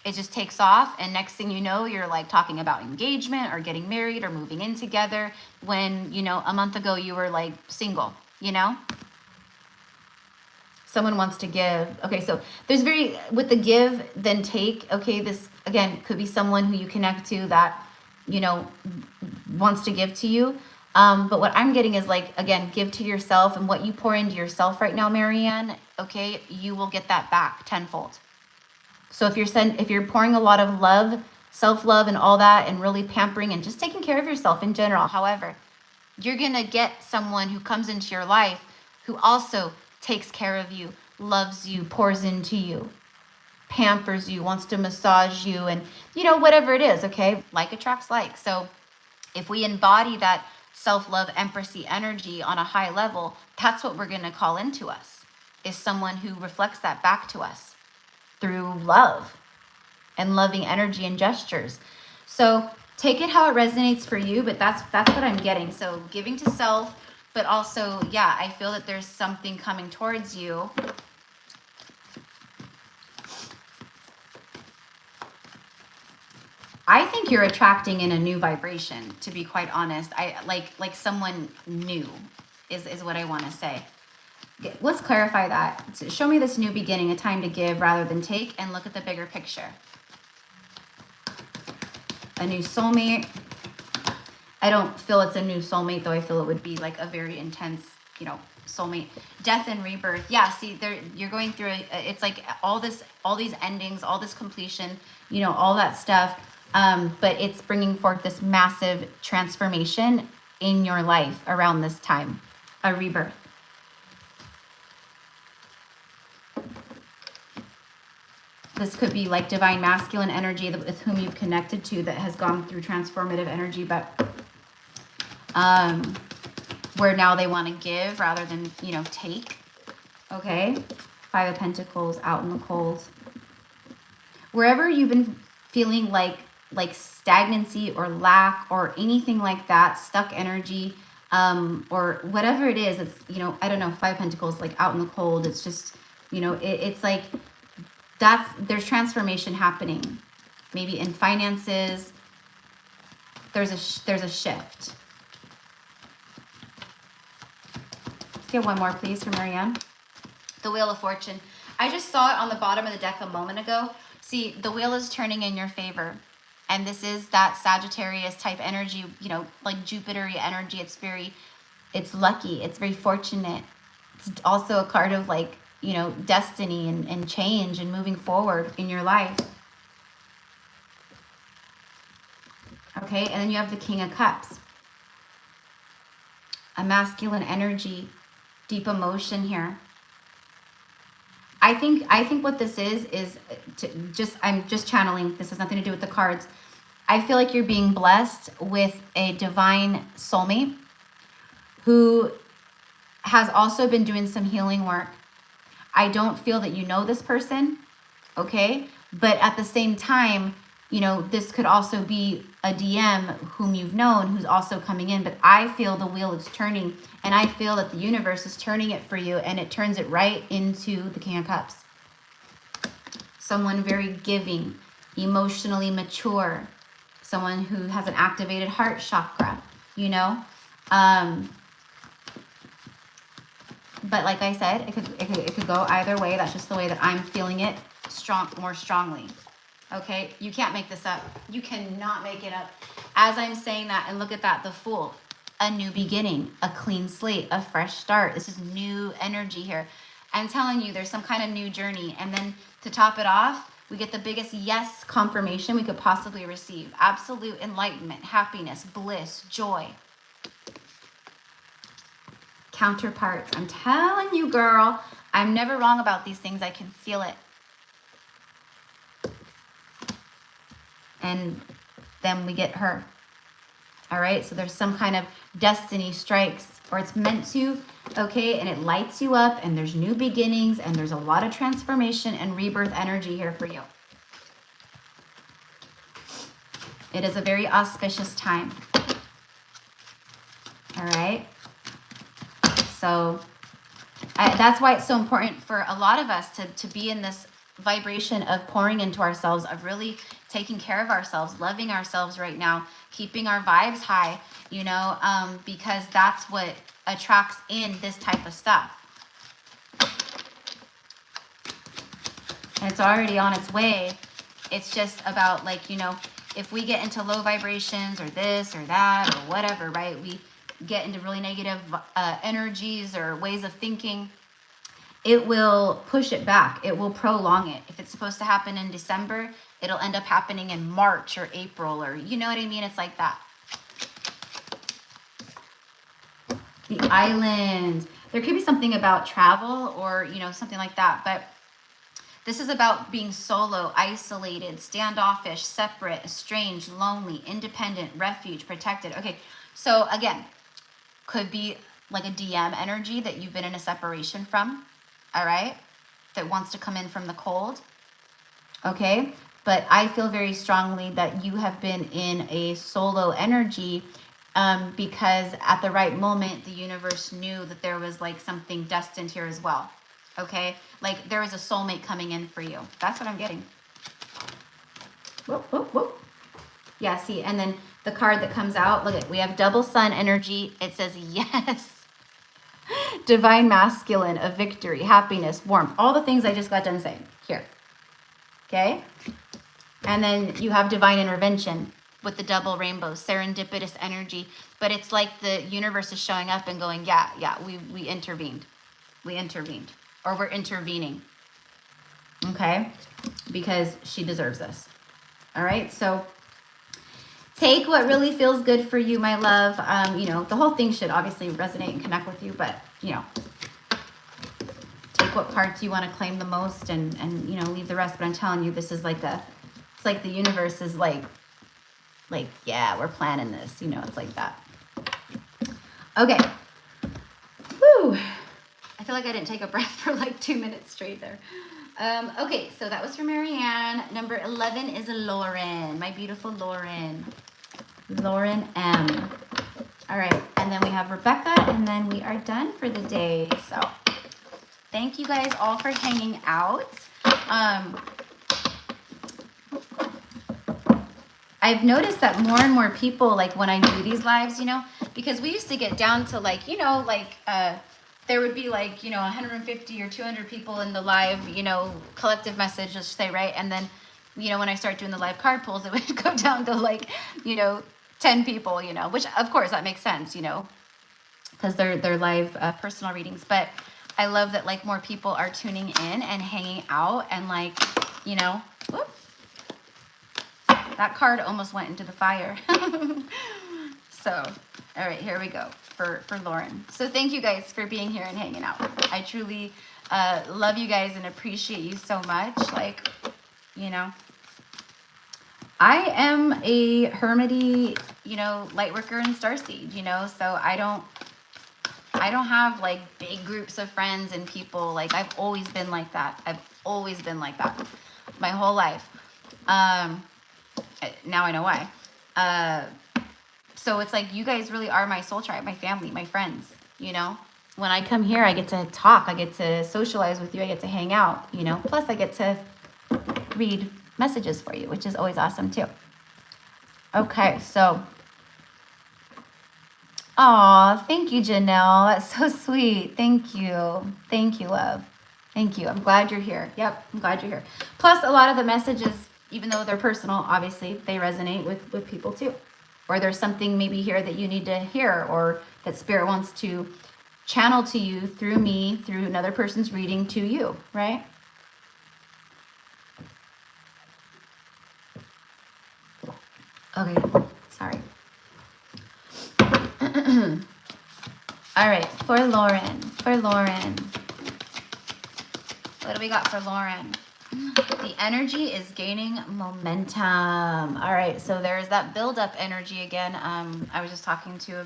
Speaker 1: it just takes off. And next thing you know, you're like talking about engagement or getting married or moving in together when, you know, a month ago you were like single, you know? Someone wants to give. Okay, so there's with the give, then take. Okay, this, again, could be someone who you connect to that, you know, wants to give to you. But what I'm getting is like, again, give to yourself, and what you pour into yourself right now, Marianne, okay, you will get that back tenfold. So if you're pouring a lot of love, self-love and all that, and really pampering and just taking care of yourself in general, however, you're going to get someone who comes into your life who also takes care of you, loves you, pours into you, pampers you, wants to massage you, and, you know, whatever it is, okay? Like attracts like. So if we embody that self-love, empressy energy on a high level, that's what we're going to call into us, is someone who reflects that back to us through love and loving energy and gestures. So take it how it resonates for you, but that's what I'm getting. So giving to self, but also, yeah, I feel that there's something coming towards you. I think you're attracting in a new vibration, to be quite honest. I like someone new is what I want to say. Let's clarify that. So show me this new beginning, a time to give rather than take, and look at the bigger picture. A new soulmate. I don't feel it's a new soulmate, though. I feel it would be like a very intense, you know, soulmate. Death and rebirth. Yeah, see, there you're going through it's like all these endings, all this completion, you know, all that stuff. But it's bringing forth this massive transformation in your life around this time, a rebirth. This could be like divine masculine energy with whom you've connected to that has gone through transformative energy, but where now they want to give rather than, you know, take. Okay. 5 of Pentacles out in the cold. Wherever you've been feeling like stagnancy or lack or anything like that, stuck energy, or whatever it is, it's, you know, I don't know, 5 of Pentacles, like out in the cold. It's just, you know, it's like there's transformation happening. Maybe in finances, there's a shift. Let's get one more, please, for Marianne. The Wheel of Fortune. I just saw it on the bottom of the deck a moment ago. See, the wheel is turning in your favor. And this is that Sagittarius type energy, you know, like Jupiter-y energy. It's lucky. It's very fortunate. It's also a card of like, you know, destiny and change and moving forward in your life. Okay, and then you have the King of Cups. A masculine energy, deep emotion here. I think what this is I'm just channeling. This has nothing to do with the cards. I feel like you're being blessed with a divine soulmate who has also been doing some healing work. I don't feel that you know this person, okay? But at the same time, you know, this could also be a DM whom you've known who's also coming in. But I feel the wheel is turning, and I feel that the universe is turning it for you, and it turns it right into the King of Cups. Someone very giving, emotionally mature, someone who has an activated heart chakra, you know? But like I said, it could go either way. That's just the way that I'm feeling it more strongly. Okay, you can't make this up. You cannot make it up. As I'm saying that, and look at that, the Fool, a new beginning, a clean slate, a fresh start. This is new energy here. I'm telling you, there's some kind of new journey. And then to top it off, we get the biggest yes confirmation we could possibly receive. Absolute enlightenment, happiness, bliss, joy. Counterparts. I'm telling you, girl, I'm never wrong about these things. I can feel it. And then we get her. All right, so there's some kind of destiny strikes, or it's meant to, okay, and it lights you up, and there's new beginnings, and there's a lot of transformation and rebirth energy here for you. It is a very auspicious time. All right, so that's why it's so important for a lot of us to be in this vibration of pouring into ourselves, of really taking care of ourselves, loving ourselves right now, keeping our vibes high, you know, because that's what attracts in this type of stuff. And it's already on its way. It's just about, like, you know, if we get into low vibrations or this or that or whatever, right? We get into really negative energies or ways of thinking. It will push it back. It will prolong it. If it's supposed to happen in December, it'll end up happening in March or April, or you know what I mean? It's like that. The Island. There could be something about travel or, you know, something like that. But this is about being solo, isolated, standoffish, separate, estranged, lonely, independent, refuge, protected. Okay, so again, could be like a DM energy that you've been in a separation from. All right, that wants to come in from the cold. Okay, but I feel very strongly that you have been in a solo energy because at the right moment, the universe knew that there was like something destined here as well. Okay, like there was a soulmate coming in for you. That's what I'm getting. Whoop, whoop, whoop. Yeah, see, and then the card that comes out, look at, we have double sun energy. It says yes. Divine masculine of victory, happiness, warmth, all the things I just got done saying here. Okay? And then you have divine intervention with the double rainbow, serendipitous energy. But it's like the universe is showing up and going, yeah, we intervened. We intervened. Or we're intervening. Okay? Because she deserves this. All right? So take what really feels good for you, my love. You know, the whole thing should obviously resonate and connect with you, but, you know, take what parts you want to claim the most and you know, leave the rest. But I'm telling you, this is like it's like the universe is like, yeah, we're planning this. You know, it's like that. Okay. Woo. I feel like I didn't take a breath for like 2 minutes straight there. Okay, so that was for Marianne. Number 11 is Lauren, my beautiful Lauren. Lauren M. All right, and then we have Rebecca, and then we are done for the day. So thank you guys all for hanging out. I've noticed that more and more people, like when I do these lives, you know, because we used to get down to like, you know, like there would be like, you know, 150 or 200 people in the live, you know, collective message, let's say, right? And then, you know, when I start doing the live card pulls, it would go down to like, you know, 10 people, you know, which of course that makes sense, you know, because they're live personal readings. But I love that like more people are tuning in and hanging out and like, you know, whoop, that card almost went into the fire. So, all right, here we go for Lauren. So thank you guys for being here and hanging out. I truly love you guys and appreciate you so much. Like, you know, I am a hermity, you know, light worker and starseed, you know, so I don't have like big groups of friends and people. Like I've always been like that. I've always been like that my whole life. Now I know why. So it's like you guys really are my soul tribe, my family, my friends, you know. When I come here, I get to talk, I get to socialize with you, I get to hang out, you know. Plus I get to read messages for you, which is always awesome too. Okay, so aw, thank you, Janelle. That's so sweet. Thank you, love. Thank you. I'm glad you're here. Yep, I'm glad you're here. Plus a lot of the messages, even though they're personal, obviously they resonate with people too. Or there's something maybe here that you need to hear, or that Spirit wants to channel to you through me, through another person's reading to you, right? Okay, sorry. All right, for Lauren. What do we got for Lauren? The energy is gaining momentum. All right, so there's that build-up energy again. I was just talking to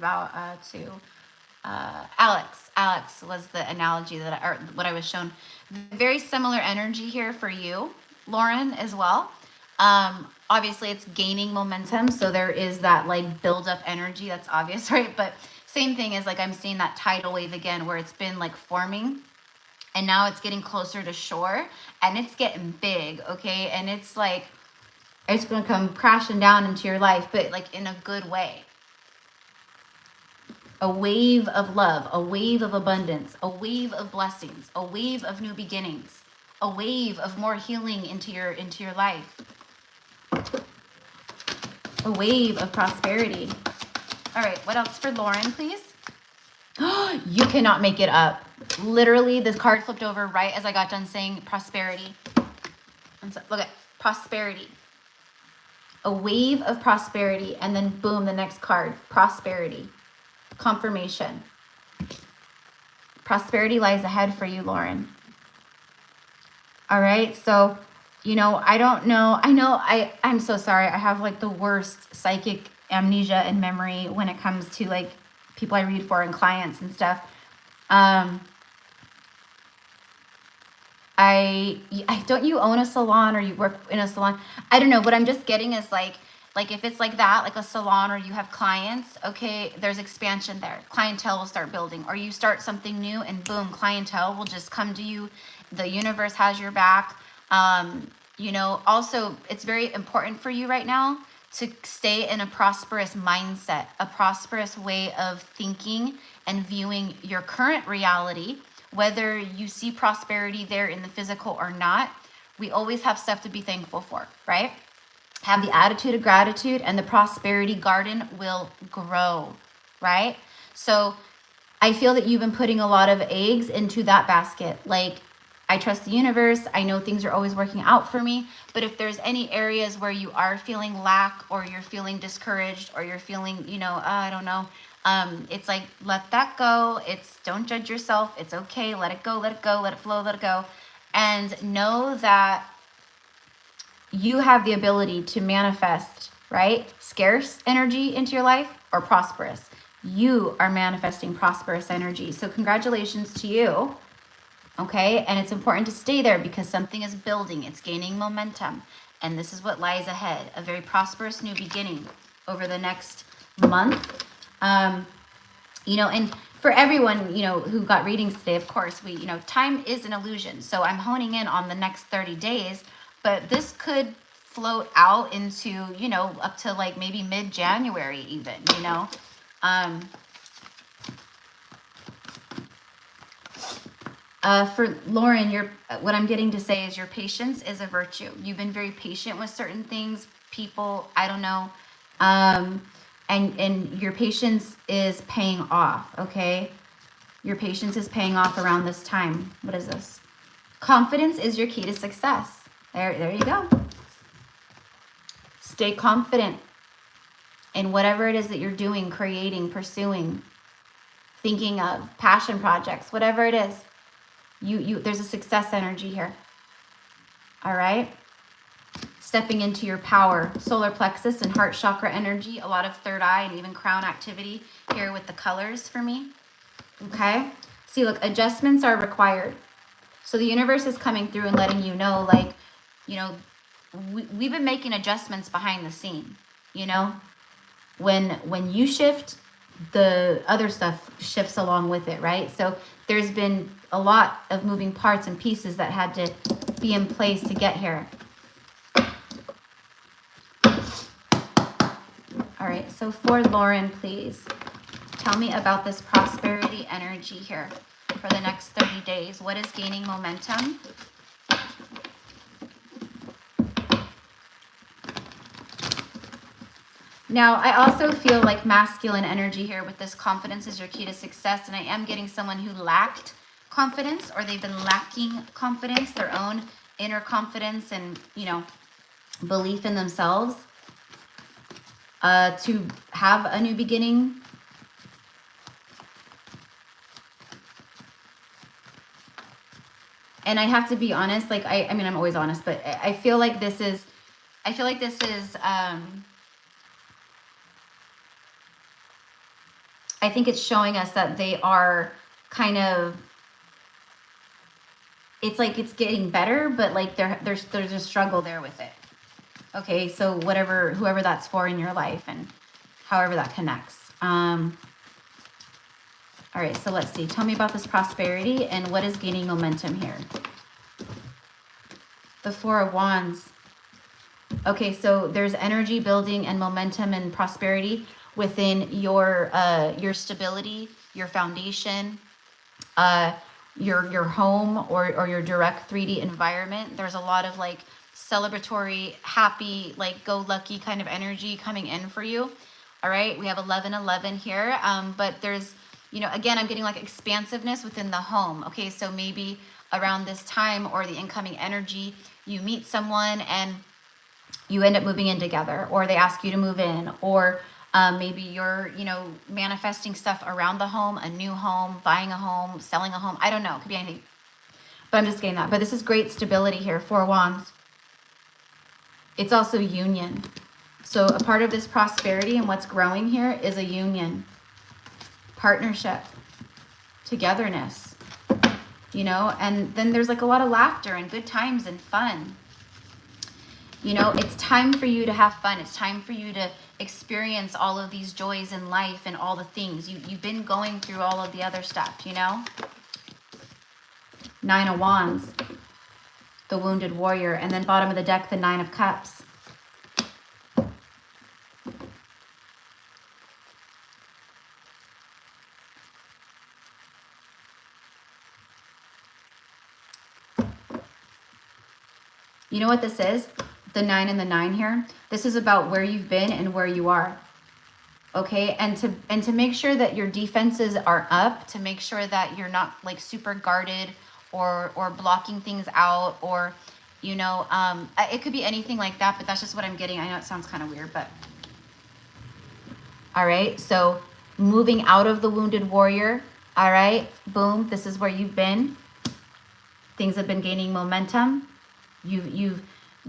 Speaker 1: Alex. Alex was the analogy or what I was shown. Very similar energy here for you, Lauren, as well. Obviously, it's gaining momentum, so there is that like build-up energy. That's obvious, right? But same thing as like I'm seeing that tidal wave again, where it's been like forming. And now it's getting closer to shore and it's getting big, okay? And it's like, it's going to come crashing down into your life, but like in a good way. A wave of love, a wave of abundance, a wave of blessings, a wave of new beginnings, a wave of more healing into your life. A wave of prosperity. All right, what else for Lauren, please? You cannot make it up. Literally, this card flipped over right as I got done saying prosperity. And so, look at prosperity. A wave of prosperity, and then boom, the next card, prosperity. Confirmation. Prosperity lies ahead for you, Lauren. All right, so, you know, I don't know. I'm so sorry. I have like the worst psychic amnesia and memory when it comes to like people I read for and clients and stuff. Don't you own a salon or you work in a salon? I don't know. What I'm just getting is like if it's like that, like a salon, or you have clients, okay, there's expansion there. Clientele will start building, or you start something new and boom, clientele will just come to you. The universe has your back. You know, also it's very important for you right now to stay in a prosperous mindset, a prosperous way of thinking and viewing your current reality, whether you see prosperity there in the physical or not. We always have stuff to be thankful for, right? Have the attitude of gratitude and the prosperity garden will grow, right? So I feel that you've been putting a lot of eggs into that basket. Like, I trust the universe. I know things are always working out for me. But if there's any areas where you are feeling lack, or you're feeling discouraged, or you're feeling, I don't know. It's like, let that go. Don't judge yourself. It's okay. Let it go, let it go, let it flow, let it go. And know that you have the ability to manifest, right? Scarce energy into your life or prosperous. You are manifesting prosperous energy. So congratulations to you. Okay. And it's important to stay there because something is building. It's gaining momentum. And this is what lies ahead. A very prosperous new beginning over the next month. And for everyone, who got readings today, of course, time is an illusion. So I'm honing in on the next 30 days, but this could float out into, up to like maybe mid-January even, For Lauren, what I'm getting to say is your patience is a virtue. You've been very patient with certain things, people, I don't know. And your patience is paying off, okay? Your patience is paying off around this time. What is this? Confidence is your key to success. There you go. Stay confident in whatever it is that you're doing, creating, pursuing, thinking of, passion projects, whatever it is. There's a success energy here. All right? Stepping into your power, solar plexus and heart chakra energy, a lot of third eye and even crown activity here with the colors for me. Okay? See, look, adjustments are required. So the universe is coming through and letting you know, like, we've been making adjustments behind the scene, When you shift, the other stuff shifts along with it, right? So there's been a lot of moving parts and pieces that had to be in place to get here. All right, so for Lauren, please tell me about this prosperity energy here for the next 30 days. What is gaining momentum? Now, I also feel like masculine energy here with this confidence is your key to success. And I am getting someone who lacked confidence, or they've been lacking confidence, their own inner confidence and, belief in themselves, to have a new beginning. And I have to be honest, like, I mean, I'm always honest, but I feel like this is, I think it's showing us that they are kind of, it's like it's getting better, but like there's a struggle there with it. Okay, so whoever that's for in your life and however that connects. All right, so let's see. Tell me about this prosperity and what is gaining momentum here. The Four of Wands. Okay, so there's energy building and momentum and prosperity within your stability, your foundation, your home or your direct 3D environment. There's a lot of like celebratory, happy, like go lucky kind of energy coming in for you. All right, we have 1111 here, but there's, again, I'm getting like expansiveness within the home. Okay, so maybe around this time or the incoming energy, you meet someone and you end up moving in together, or they ask you to move in, or maybe you're, manifesting stuff around the home, a new home, buying a home, selling a home. I don't know. It could be anything. But I'm just getting that. But this is great stability here. Four Wands. It's also union. So a part of this prosperity and what's growing here is a union, partnership, togetherness, and then there's like a lot of laughter and good times and fun. It's time for you to have fun. It's time for you to experience all of these joys in life and all the things. You've been going through all of the other stuff, Nine of Wands, the wounded warrior, and then bottom of the deck, the Nine of Cups. You know what this is? The 9 and the 9 here. This is about where you've been and where you are. Okay, and to make sure that your defenses are up, to make sure that you're not like super guarded or blocking things out, or you know, it could be anything like that, but that's just what I'm getting. I know it sounds kind of weird, but all right. So moving out of the wounded warrior. All right, boom. This is where you've been. Things have been gaining momentum. You've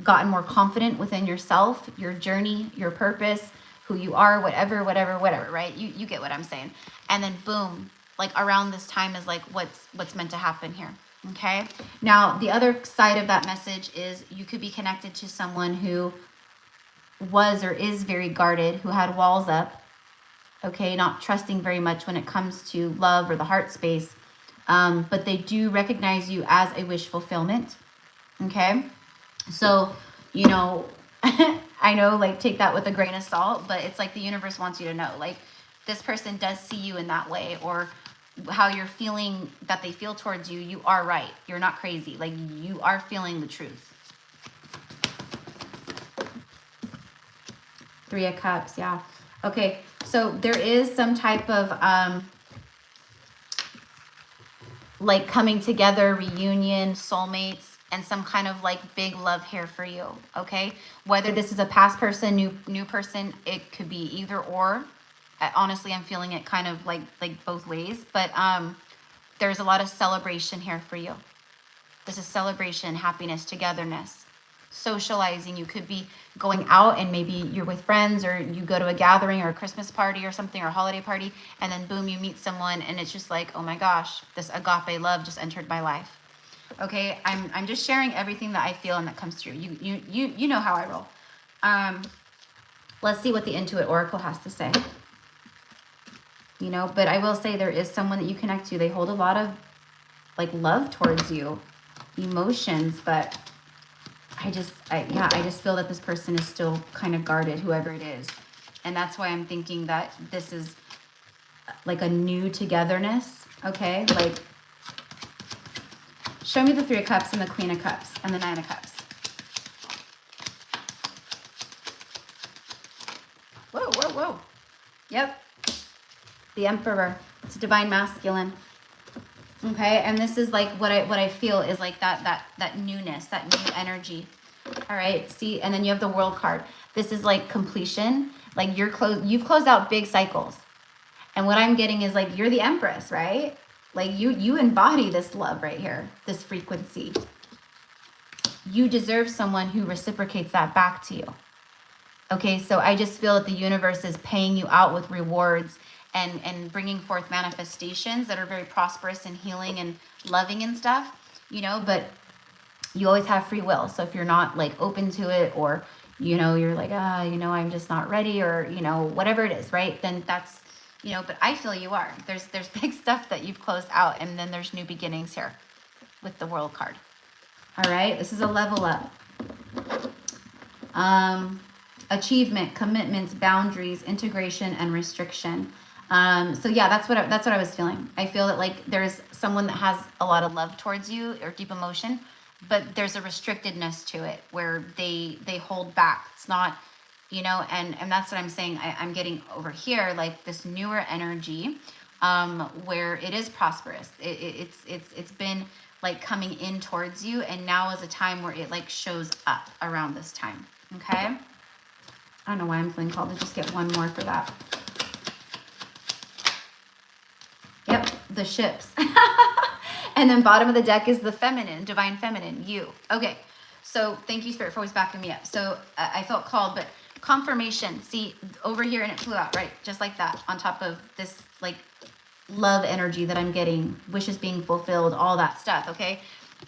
Speaker 1: gotten more confident within yourself, your journey, your purpose, who you are, whatever, right? You get what I'm saying. And then boom, like around this time is like what's meant to happen here. Okay. Now the other side of that message is you could be connected to someone who was or is very guarded, who had walls up. Okay, not trusting very much when it comes to love or the heart space. But they do recognize you as a wish fulfillment. Okay. So, you know, I know, like, take that with a grain of salt, but it's like the universe wants you to know, like, this person does see you in that way, or how you're feeling, that they feel towards you. You are right. You're not crazy. Like, you are feeling the truth. 3 of Cups. Yeah. Okay. So there is some type of, like coming together, reunion, soulmates, and some kind of like big love here for you. Okay. Whether this is a past person, new person, it could be either or. Honestly, I'm feeling it kind of like both ways, but, there's a lot of celebration here for you. This is celebration, happiness, togetherness, socializing. You could be going out and maybe you're with friends, or you go to a gathering or a Christmas party or something, or a holiday party, and then boom, you meet someone and it's just like, oh my gosh, this agape love just entered my life. Okay, I'm just sharing everything that I feel and that comes through. You know how I roll. Let's see what the Intuit Oracle has to say. You know, but I will say there is someone that you connect to. They hold a lot of like love towards you, emotions, but I just feel that this person is still kind of guarded, whoever it is. And that's why I'm thinking that this is like a new togetherness. Okay, like show me the 3 of Cups and the Queen of Cups and the 9 of Cups. Whoa, whoa, whoa. Yep. The Emperor. It's a divine masculine. Okay, and this is like what I feel is like that newness, that new energy. All right, see, and then you have the World card. This is like completion. Like you've closed out big cycles. And what I'm getting is like you're the Empress, right? Like you embody this love right here, this frequency. You deserve someone who reciprocates that back to you. Okay, so I just feel that the universe is paying you out with rewards and bringing forth manifestations that are very prosperous and healing and loving and stuff, you know, but you always have free will. So if you're not like open to it, or, you know, you're like, you know, I'm just not ready, or, you know, whatever it is, right? Then that's, you know, but I feel you are. There's big stuff that you've closed out, and then there's new beginnings here with the World card. All right, this is a level up. Achievement, commitments, boundaries, integration, and restriction. So yeah, that's what I was feeling. I feel that like there's someone that has a lot of love towards you, or deep emotion, but there's a restrictedness to it where they hold back. It's not, you know, and that's what I'm saying. I'm getting over here, like this newer energy, where it is prosperous. It's been like coming in towards you, and now is a time where it like shows up around this time. Okay. I don't know why I'm feeling called to just get one more for that. Yep, the ships. And then bottom of the deck is the feminine, divine feminine, you. Okay, so thank you, Spirit, for always backing me up. So I felt called, but confirmation. See, over here, and it flew out, right? Just like that, on top of this, like, love energy that I'm getting, wishes being fulfilled, all that stuff, okay?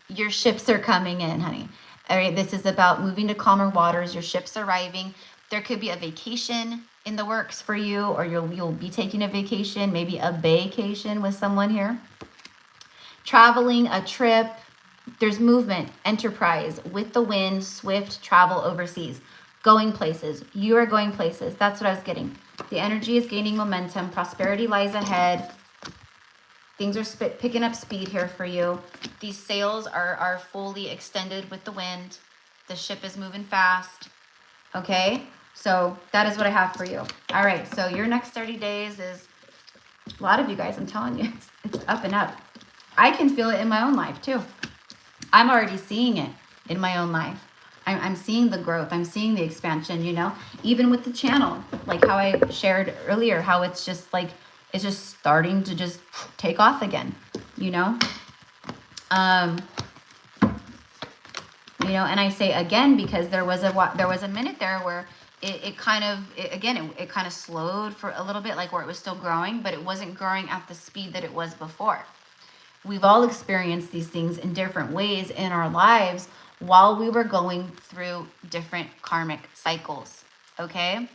Speaker 1: Your ships are coming in, honey. All right, this is about moving to calmer waters, your ships arriving. There could be a vacation in the works for you, or you'll be taking a vacation, maybe a vacation with someone here. Traveling, a trip. There's movement, enterprise, with the wind, swift travel overseas, going places. You are going places. That's what I was getting. The energy is gaining momentum. Prosperity lies ahead. Things are picking up speed here for you. These sails are fully extended with the wind. The ship is moving fast. Okay? So that is what I have for you. All right. So your next 30 days is, a lot of you guys, I'm telling you, it's up and up. I can feel it in my own life too. I'm already seeing it in my own life. I'm seeing the growth. I'm seeing the expansion, you know, even with the channel, like how I shared earlier, how it's just like, it's just starting to just take off again, you know? You know, and I say again, because there was a minute there where it kind of slowed for a little bit, like where it was still growing, but it wasn't growing at the speed that it was before. We've all experienced these things in different ways in our lives while we were going through different karmic cycles, okay?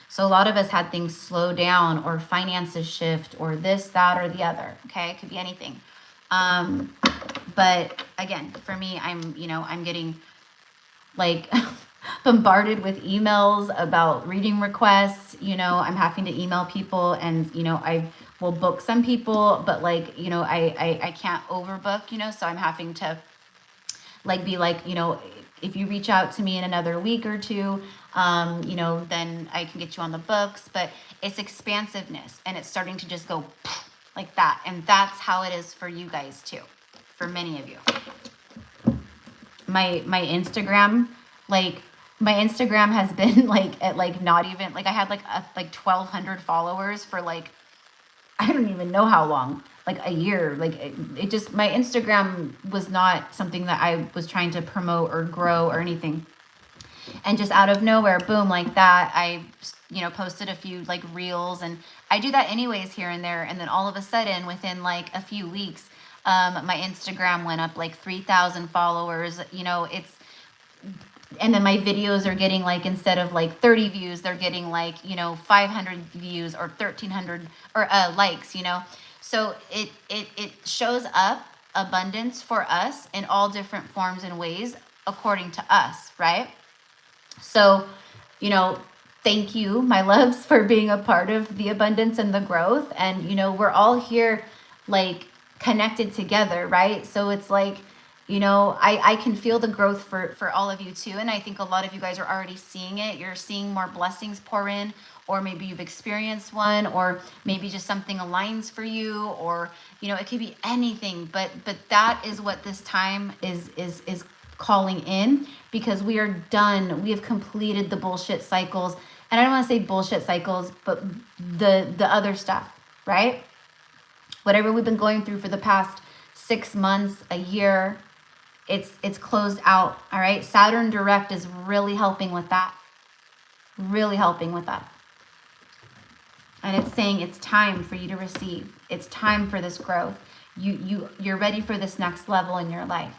Speaker 1: So a lot of us had things slow down, or finances shift, or this, that, or the other, okay? It could be anything. But again, for me, I'm getting like bombarded with emails about reading requests. You know, I'm having to email people, and, you know, I will book some people, but like, you know, I can't overbook, you know, so I'm having to like be like, you know, if you reach out to me in another week or two, you know, then I can get you on the books. But it's expansiveness, and it's starting to just go like that. And that's how it is for you guys too, for many of you. My Instagram, like my Instagram has been like at like not even, like I had like 1,200 followers for like, I don't even know how long, like a year. Like it just, my Instagram was not something that I was trying to promote or grow or anything. And just out of nowhere, boom, like that, I, you know, posted a few like reels, and I do that anyways here and there. And then all of a sudden, within like a few weeks, my Instagram went up like 3,000 followers, you know, and then my videos are getting like, instead of like 30 views, they're getting like, you know, 500 views or 1,300 or likes, you know. So it shows up abundance for us in all different forms and ways according to us, right? So, you know, thank you, my loves, for being a part of the abundance and the growth. And, you know, we're all here like connected together, right? So it's like, you know, I can feel the growth for all of you too. And I think a lot of you guys are already seeing it. You're seeing more blessings pour in, or maybe you've experienced one, or maybe just something aligns for you, or, you know, it could be anything. But that is what this time is calling in, because we are done. We have completed the bullshit cycles. And I don't want to say bullshit cycles, but the other stuff, right? Whatever we've been going through for the past 6 months, a year, it's closed out. All right. Saturn direct is really helping with that. Really helping with that. And it's saying it's time for you to receive. It's time for this growth. You're ready for this next level in your life.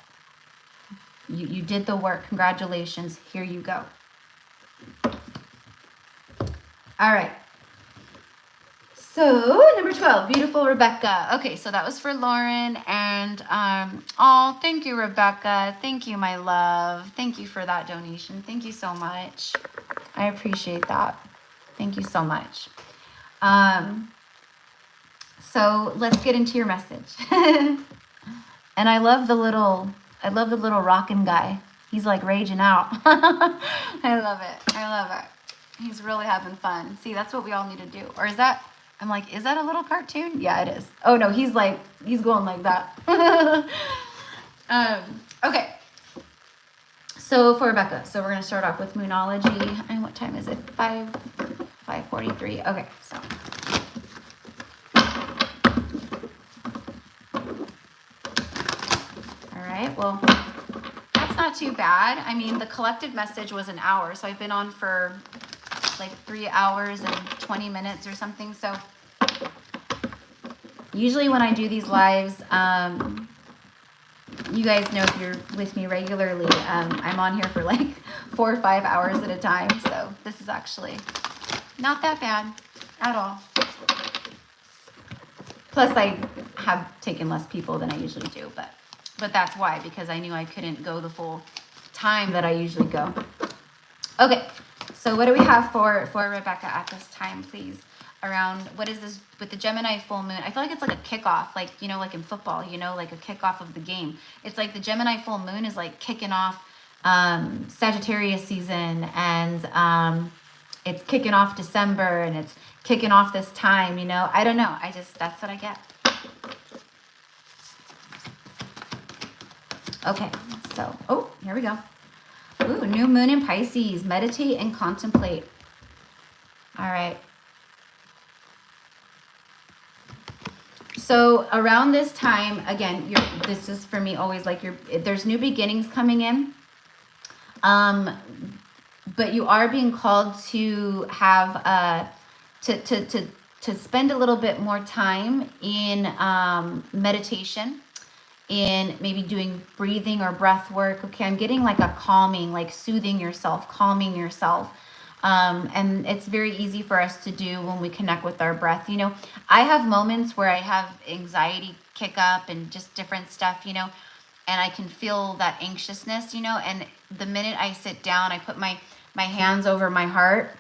Speaker 1: You did the work. Congratulations. Here you go. All right. So number 12, beautiful Rebecca. Okay, so that was for Lauren. And oh, thank you, Rebecca. Thank you, my love. Thank you for that donation. Thank you so much. I appreciate that. Thank you so much. So let's get into your message. And I love the little rockin' guy. He's like raging out. I love it. I love it. He's really having fun. See, that's what we all need to do. Or is that, I'm like, is that a little cartoon? Yeah, it is. Oh no, he's going like that. Okay. So for Rebecca, so we're going to start off with Moonology. And what time is it? 5:43. Okay, so. All right, well, that's not too bad. I mean, the collective message was an hour, so I've been on for like 3 hours and 20 minutes or something. So usually when I do these lives, you guys know, if you're with me regularly, I'm on here for like 4 or 5 hours at a time. So this is actually not that bad at all. Plus I have taken less people than I usually do, but that's why, because I knew I couldn't go the full time that I usually go. Okay, so what do we have for Rebecca at this time, please? Around, what is this with the Gemini full moon? I feel like it's like a kickoff, like, you know, like in football, you know, like a kickoff of the game. It's like the Gemini full moon is like kicking off Sagittarius season, and it's kicking off December, and it's kicking off this time, you know. I don't know. That's what I get. Okay, so, oh, here we go. Ooh, new moon in Pisces. Meditate and contemplate. All right. So around this time, again, this is for me always like there's new beginnings coming in. But you are being called to have to spend a little bit more time in meditation, in maybe doing breathing or breath work. Okay, I'm getting like a calming, like soothing yourself, calming yourself. And it's very easy for us to do when we connect with our breath. You know, I have moments where I have anxiety kick up and just different stuff, you know, and I can feel that anxiousness, you know, and the minute I sit down, I put my hands over my heart,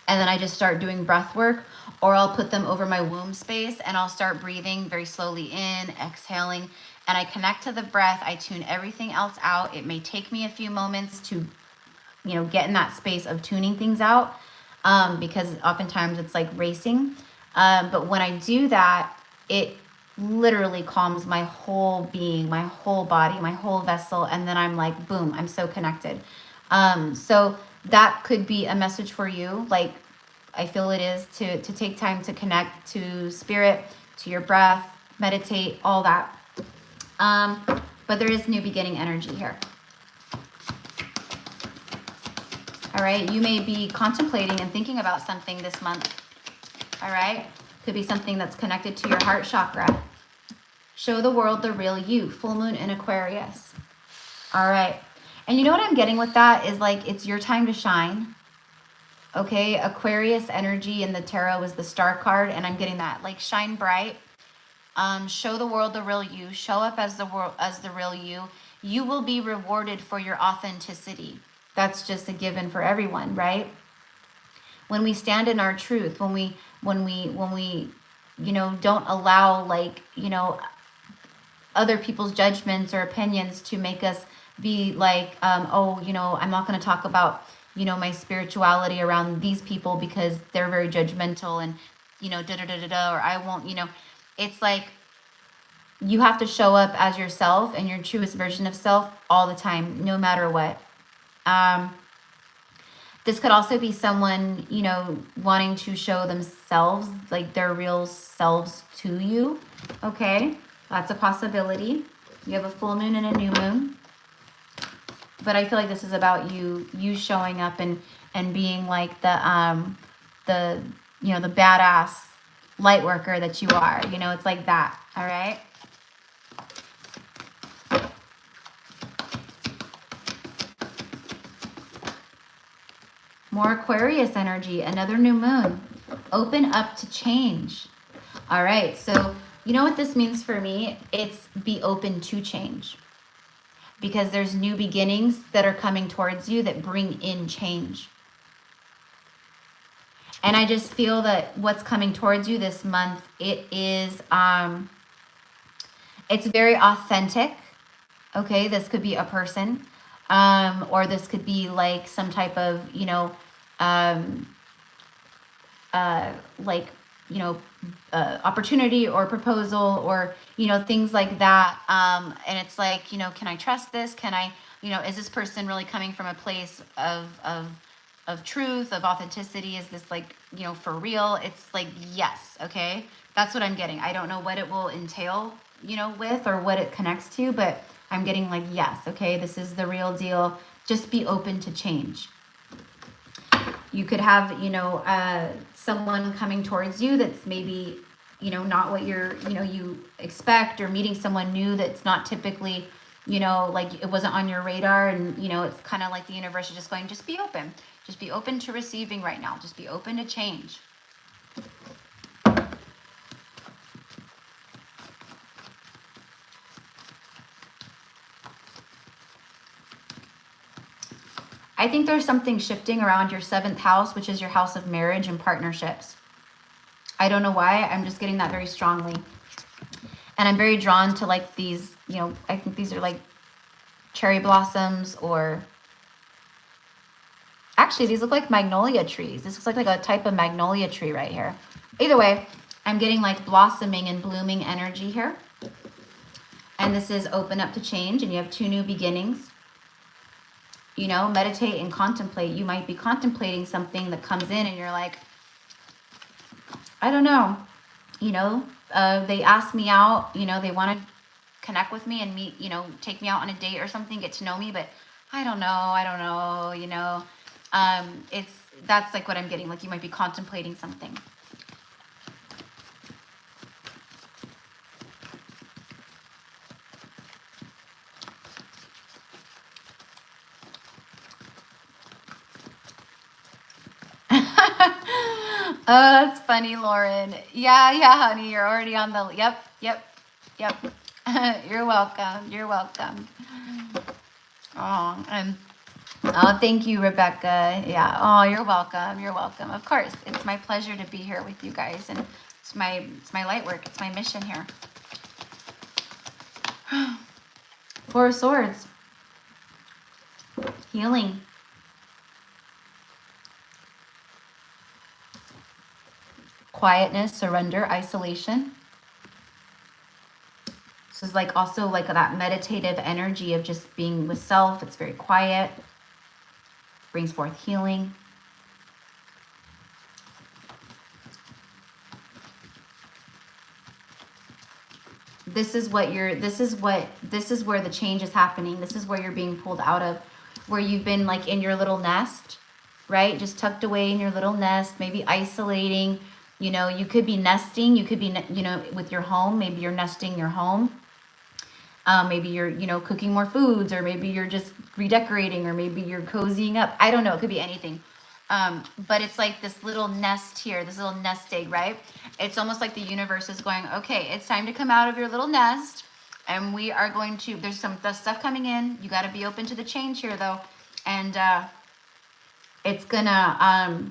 Speaker 1: and then I just start doing breath work, or I'll put them over my womb space and I'll start breathing very slowly in, exhaling, and I connect to the breath. I tune everything else out. It may take me a few moments to, you know, get in that space of tuning things out, because oftentimes it's like racing. But when I do that, it literally calms my whole being, my whole body, my whole vessel. And then I'm like, boom, I'm so connected. So that could be a message for you. Like, I feel it is to take time to connect to spirit, to your breath, meditate, all that. But there is new beginning energy here. All right, you may be contemplating and thinking about something this month. All right, could be something that's connected to your heart chakra. Show the world the real you. Full moon in Aquarius. All right, and you know what I'm getting with that is like, it's your time to shine. Okay, Aquarius energy in the tarot is the star card, and I'm getting that, like, shine bright. Show the world the real you. Show up as the real you. You will be rewarded for your authenticity. That's just a given for everyone, right? When we stand in our truth, when we, you know, don't allow, like, you know, other people's judgments or opinions to make us be like, oh, you know, I'm not going to talk about, you know, my spirituality around these people because they're very judgmental and, you know, or I won't, you know. It's like, you have to show up as yourself and your truest version of self all the time, no matter what. This could also be someone, you know, wanting to show themselves, like their real selves to you. Okay, that's a possibility. You have a full moon and a new moon. But I feel like this is about you showing up and being like the you know, the badass light worker that you are. You know, it's like that. All right. More Aquarius energy, another new moon. Open up to change. All right, so you know what this means for me? It's be open to change. Because there's new beginnings that are coming towards you that bring in change. And I just feel that what's coming towards you this month, it is, it's very authentic. Okay, this could be a person. Or this could be like some type of, you know, like, you know, opportunity or proposal or, you know, things like that. And it's like, you know, can I trust this? Can I, you know, is this person really coming from a place of truth, of authenticity? Is this like, you know, for real? It's like, yes. Okay. That's what I'm getting. I don't know what it will entail, you know, with, or what it connects to, but I'm getting like, yes, okay, this is the real deal. Just be open to change. You could have, you know, someone coming towards you that's maybe, you know, not what you're, you know, you expect, or meeting someone new that's not typically, you know, like it wasn't on your radar. And, you know, it's kind of like the universe is just going, just be open. Just be open to receiving right now. Just be open to change. I think there's something shifting around your 7th house, which is your house of marriage and partnerships. I don't know why. I'm just getting that very strongly. And I'm very drawn to like these, you know, I think these are like cherry blossoms, or actually these look like magnolia trees. This looks like a type of magnolia tree right here. Either way, I'm getting like blossoming and blooming energy here. And this is open up to change, and you have 2 new beginnings. You know, meditate and contemplate. You might be contemplating something that comes in and you're like, I don't know. You know, they asked me out, you know, they want to connect with me and meet, you know, take me out on a date or something, get to know me, but I don't know, you know. That's like what I'm getting. Like you might be contemplating something. Oh, that's funny, Lauren. Yeah, honey, you're already on the, yep. You're welcome. You're welcome. Oh, oh, thank you, Rebecca. Yeah. Oh, you're welcome. You're welcome. Of course, it's my pleasure to be here with you guys, and it's my light work. It's my mission here. 4 of Swords. Healing. Quietness, surrender, isolation. This is like also like that meditative energy of just being with self. It's very quiet. Brings forth healing. This is where the change is happening. This is where you're being pulled out of, where you've been like in your little nest, right? Just tucked away in your little nest, maybe isolating. You know, you could be nesting. You could be, you know, with your home. Maybe you're nesting your home. Maybe you're, you know, cooking more foods, or maybe you're just redecorating, or maybe you're cozying up. I don't know. It could be anything. But it's like this little nest here, this little nest egg, right? It's almost like the universe is going, okay, it's time to come out of your little nest. And we are going to, there's some stuff coming in. You got to be open to the change here, though. And it's gonna,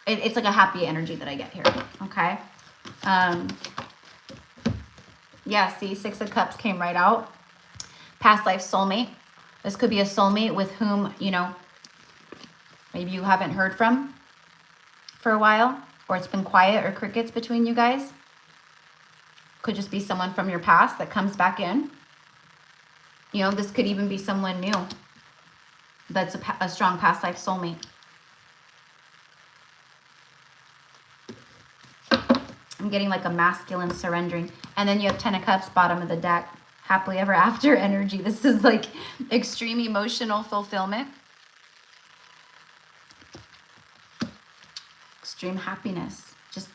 Speaker 1: it's like a happy energy that I get here. Okay. Yeah, see, 6 of Cups came right out. Past life soulmate. This could be a soulmate with whom, you know, maybe you haven't heard from for a while, or it's been quiet or crickets between you guys. Could just be someone from your past that comes back in. You know, this could even be someone new that's a strong past life soulmate. I'm getting like a masculine surrendering. And then you have 10 of Cups, bottom of the deck. Happily ever after energy. This is like extreme emotional fulfillment. Extreme happiness. Just,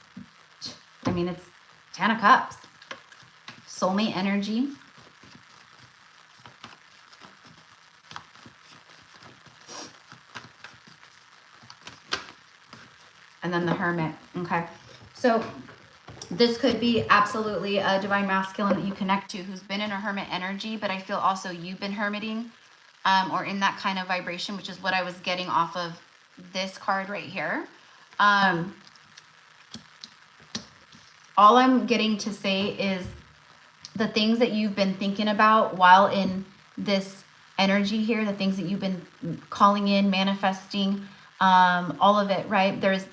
Speaker 1: I mean, it's 10 of Cups. Soulmate energy. And then the Hermit. Okay. So this could be absolutely a divine masculine that you connect to who's been in a hermit energy, but I feel also you've been hermiting or in that kind of vibration, which is what I was getting off of this card right here. All I'm getting to say is the things that you've been thinking about while in this energy here, the things that you've been calling in, manifesting, all of it, right? There's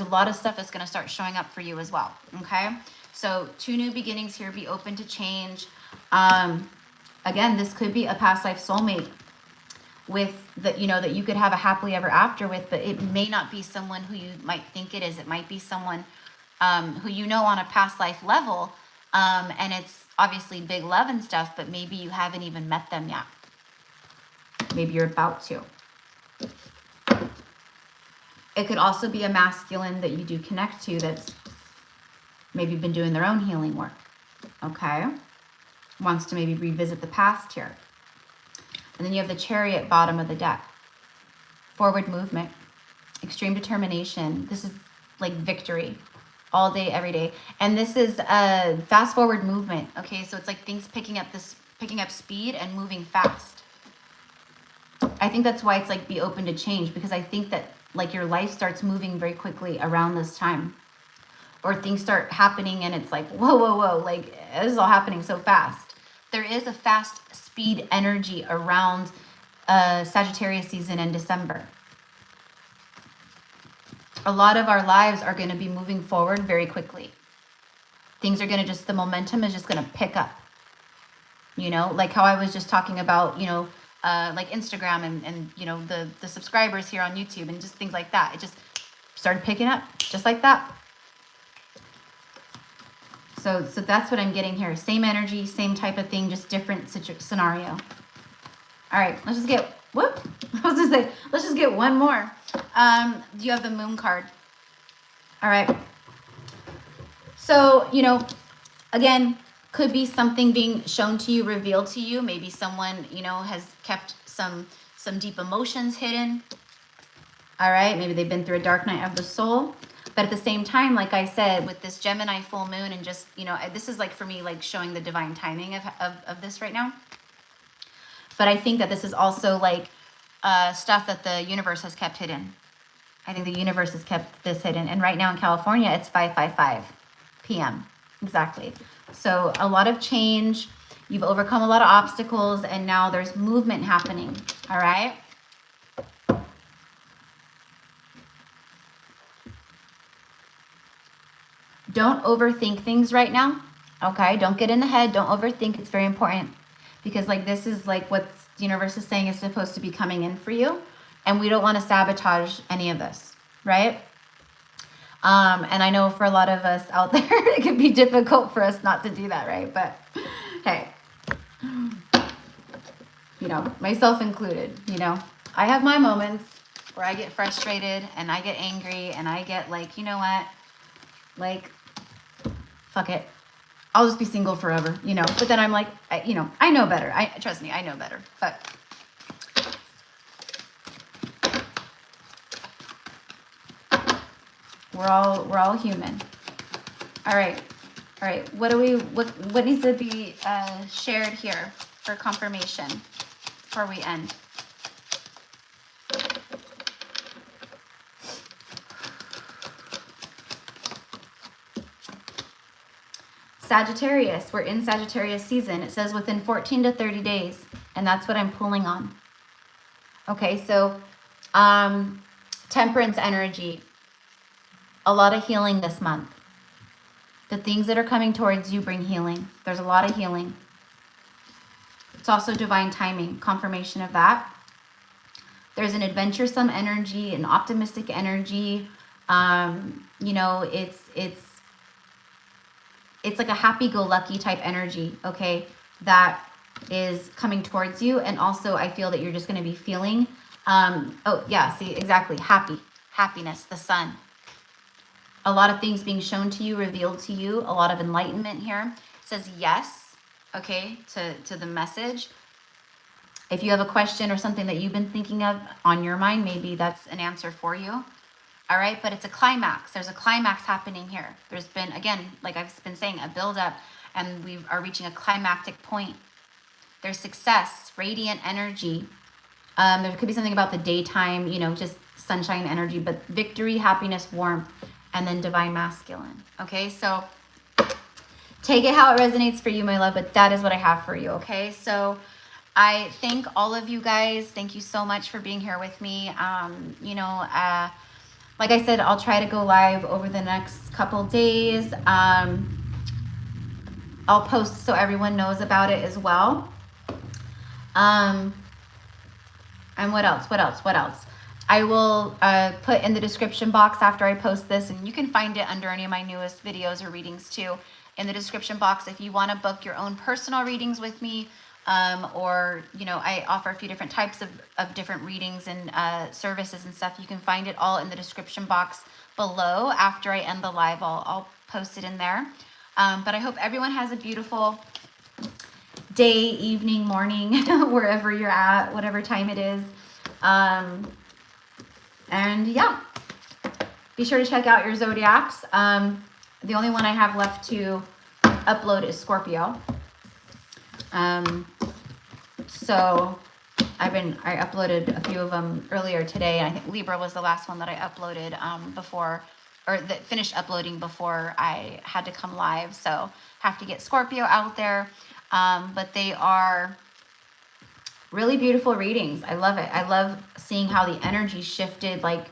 Speaker 1: a lot of stuff that's going to start showing up for you as well. Okay. So 2 new beginnings here. Be open to change. Again, this could be a past life soulmate with that, you know, that you could have a happily ever after with, but it may not be someone who you might think it is. It might be someone, who, you know, on a past life level. And it's obviously big love and stuff, but maybe you haven't even met them yet. Maybe you're about to. It could also be a masculine that you do connect to that's maybe been doing their own healing work. Okay. Wants to maybe revisit the past here. And then you have the Chariot, bottom of the deck. Forward movement. Extreme determination. This is like victory. All day, every day. And this is a fast forward movement. Okay. So it's like things picking up speed and moving fast. I think that's why it's like be open to change, because I think that like your life starts moving very quickly around this time, or things start happening and it's like, whoa, like this is all happening so fast. there is a fast speed energy around Sagittarius season in December. A lot of our lives are going to be moving forward very quickly. Things are going to just, the momentum is just going to pick up. You know, like how I was just talking about, you know, like Instagram and you know, the subscribers here on YouTube and just things like that. It just started picking up just like that. So that's what I'm getting here. Same energy, same type of thing, just different scenario. All right, let's just get, whoop. I was gonna say, let's just get one more. You have the Moon card. All right. So, you know, again, could be something being shown to you, revealed to you. Maybe someone, you know, has kept some deep emotions hidden. All right, maybe they've been through a dark night of the soul. But at the same time, like I said, with this Gemini full moon and just, you know, this is like for me, like showing the divine timing of this right now. But I think that this is also like stuff that the universe has kept hidden. I think the universe has kept this hidden. And right now in California, it's 5:55 p.m. Exactly. So a lot of change. You've overcome a lot of obstacles and now there's movement happening. All right. Don't overthink things right now. Okay. Don't get in the head. Don't overthink. It's very important because like this is like what the universe is saying is supposed to be coming in for you. And we don't want to sabotage any of this. Right. And I know for a lot of us out there, it can be difficult for us not to do that. Right. But hey, you know, myself included, you know, I have my moments where I get frustrated and I get angry and I get like, you know what, like, fuck it. I'll just be single forever, you know, but then I'm like, you know, I know better. Trust me, I know better, but we're all human. All right. All right. What needs to be shared here for confirmation before we end? Sagittarius, we're in Sagittarius season. It says within 14 to 30 days, and that's what I'm pulling on. Okay, so temperance energy, a lot of healing this month. The things that are coming towards you bring healing. There's a lot of healing. It's also divine timing, confirmation of that. There's an adventuresome energy, an optimistic energy. You know, it's like a happy-go-lucky type energy, okay, that is coming towards you. And also I feel that you're just going to be feeling, oh yeah, see, exactly, happiness, the sun. A lot of things being shown to you, revealed to you, a lot of enlightenment here. It says yes, okay, to the message. If you have a question or something that you've been thinking of on your mind, maybe that's an answer for you. All right, but it's a climax. There's a climax happening here. There's been, again, like I've been saying, a buildup, and we are reaching a climactic point. There's success, radiant energy. There could be something about the daytime, you know, just sunshine energy, but victory, happiness, warmth, and then divine masculine. Okay, so take it how it resonates for you, my love, but that is what I have for you, okay? So I thank all of you guys. Thank you so much for being here with me. You know, like I said, I'll try to go live over the next couple days. I'll post so everyone knows about it as well. And what else? I will put in the description box after I post this, and you can find it under any of my newest videos or readings too, in the description box if you want to book your own personal readings with me. Or, you know, I offer a few different types of different readings and services and stuff. You can find it all in the description box below. After I end the live, I'll post it in there. But I hope everyone has a beautiful day, evening, morning, wherever you're at, whatever time it is. And yeah, be sure to check out your zodiacs. The only one I have left to upload is Scorpio. So I uploaded a few of them earlier today, and I think Libra was the last one that I uploaded that finished uploading before I had to come live. So have to get Scorpio out there. but they are really beautiful readings. I love it. I love seeing how the energy shifted, like,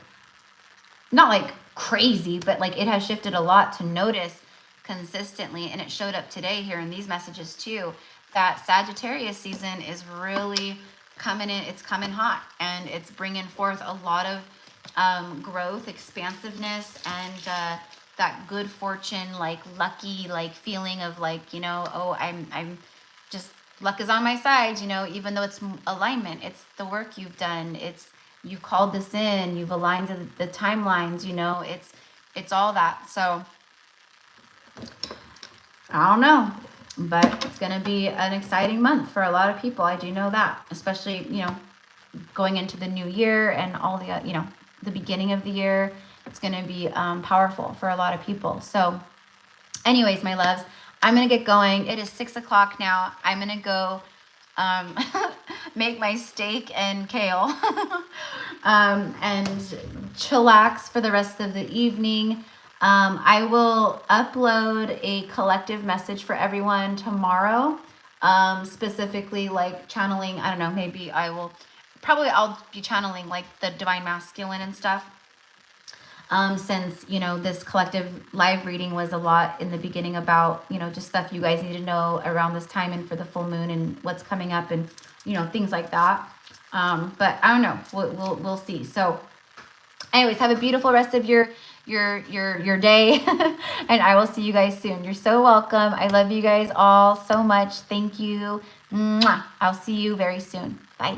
Speaker 1: not like crazy, but like it has shifted a lot to notice consistently. And it showed up today here in these messages too, that Sagittarius season is really coming in. It's coming hot, and it's bringing forth a lot of growth, expansiveness, and that good fortune, like lucky, like feeling of like, you know, oh, I'm just, luck is on my side, you know, even though it's alignment, it's the work you've done, it's, you've called this in, you've aligned the timelines, you know, it's all that. So I don't know, but it's going to be an exciting month for a lot of people. I do know that, especially, you know, going into the new year and all the, you know, the beginning of the year. It's going to be powerful for a lot of people. So anyways, my loves, I'm going to get going. It is 6 o'clock now. I'm going to go make my steak and kale and chillax for the rest of the evening. I will upload a collective message for everyone tomorrow, specifically like channeling, I don't know, maybe I'll be channeling like the divine masculine and stuff. Since, you know, this collective live reading was a lot in the beginning about, you know, just stuff you guys need to know around this time and for the full moon and what's coming up and, you know, things like that. But I don't know, we'll see. So anyways, have a beautiful rest of your day and I will see you guys soon. You're so welcome. I love you guys all so much. Thank you. Mwah. I'll see you very soon. Bye.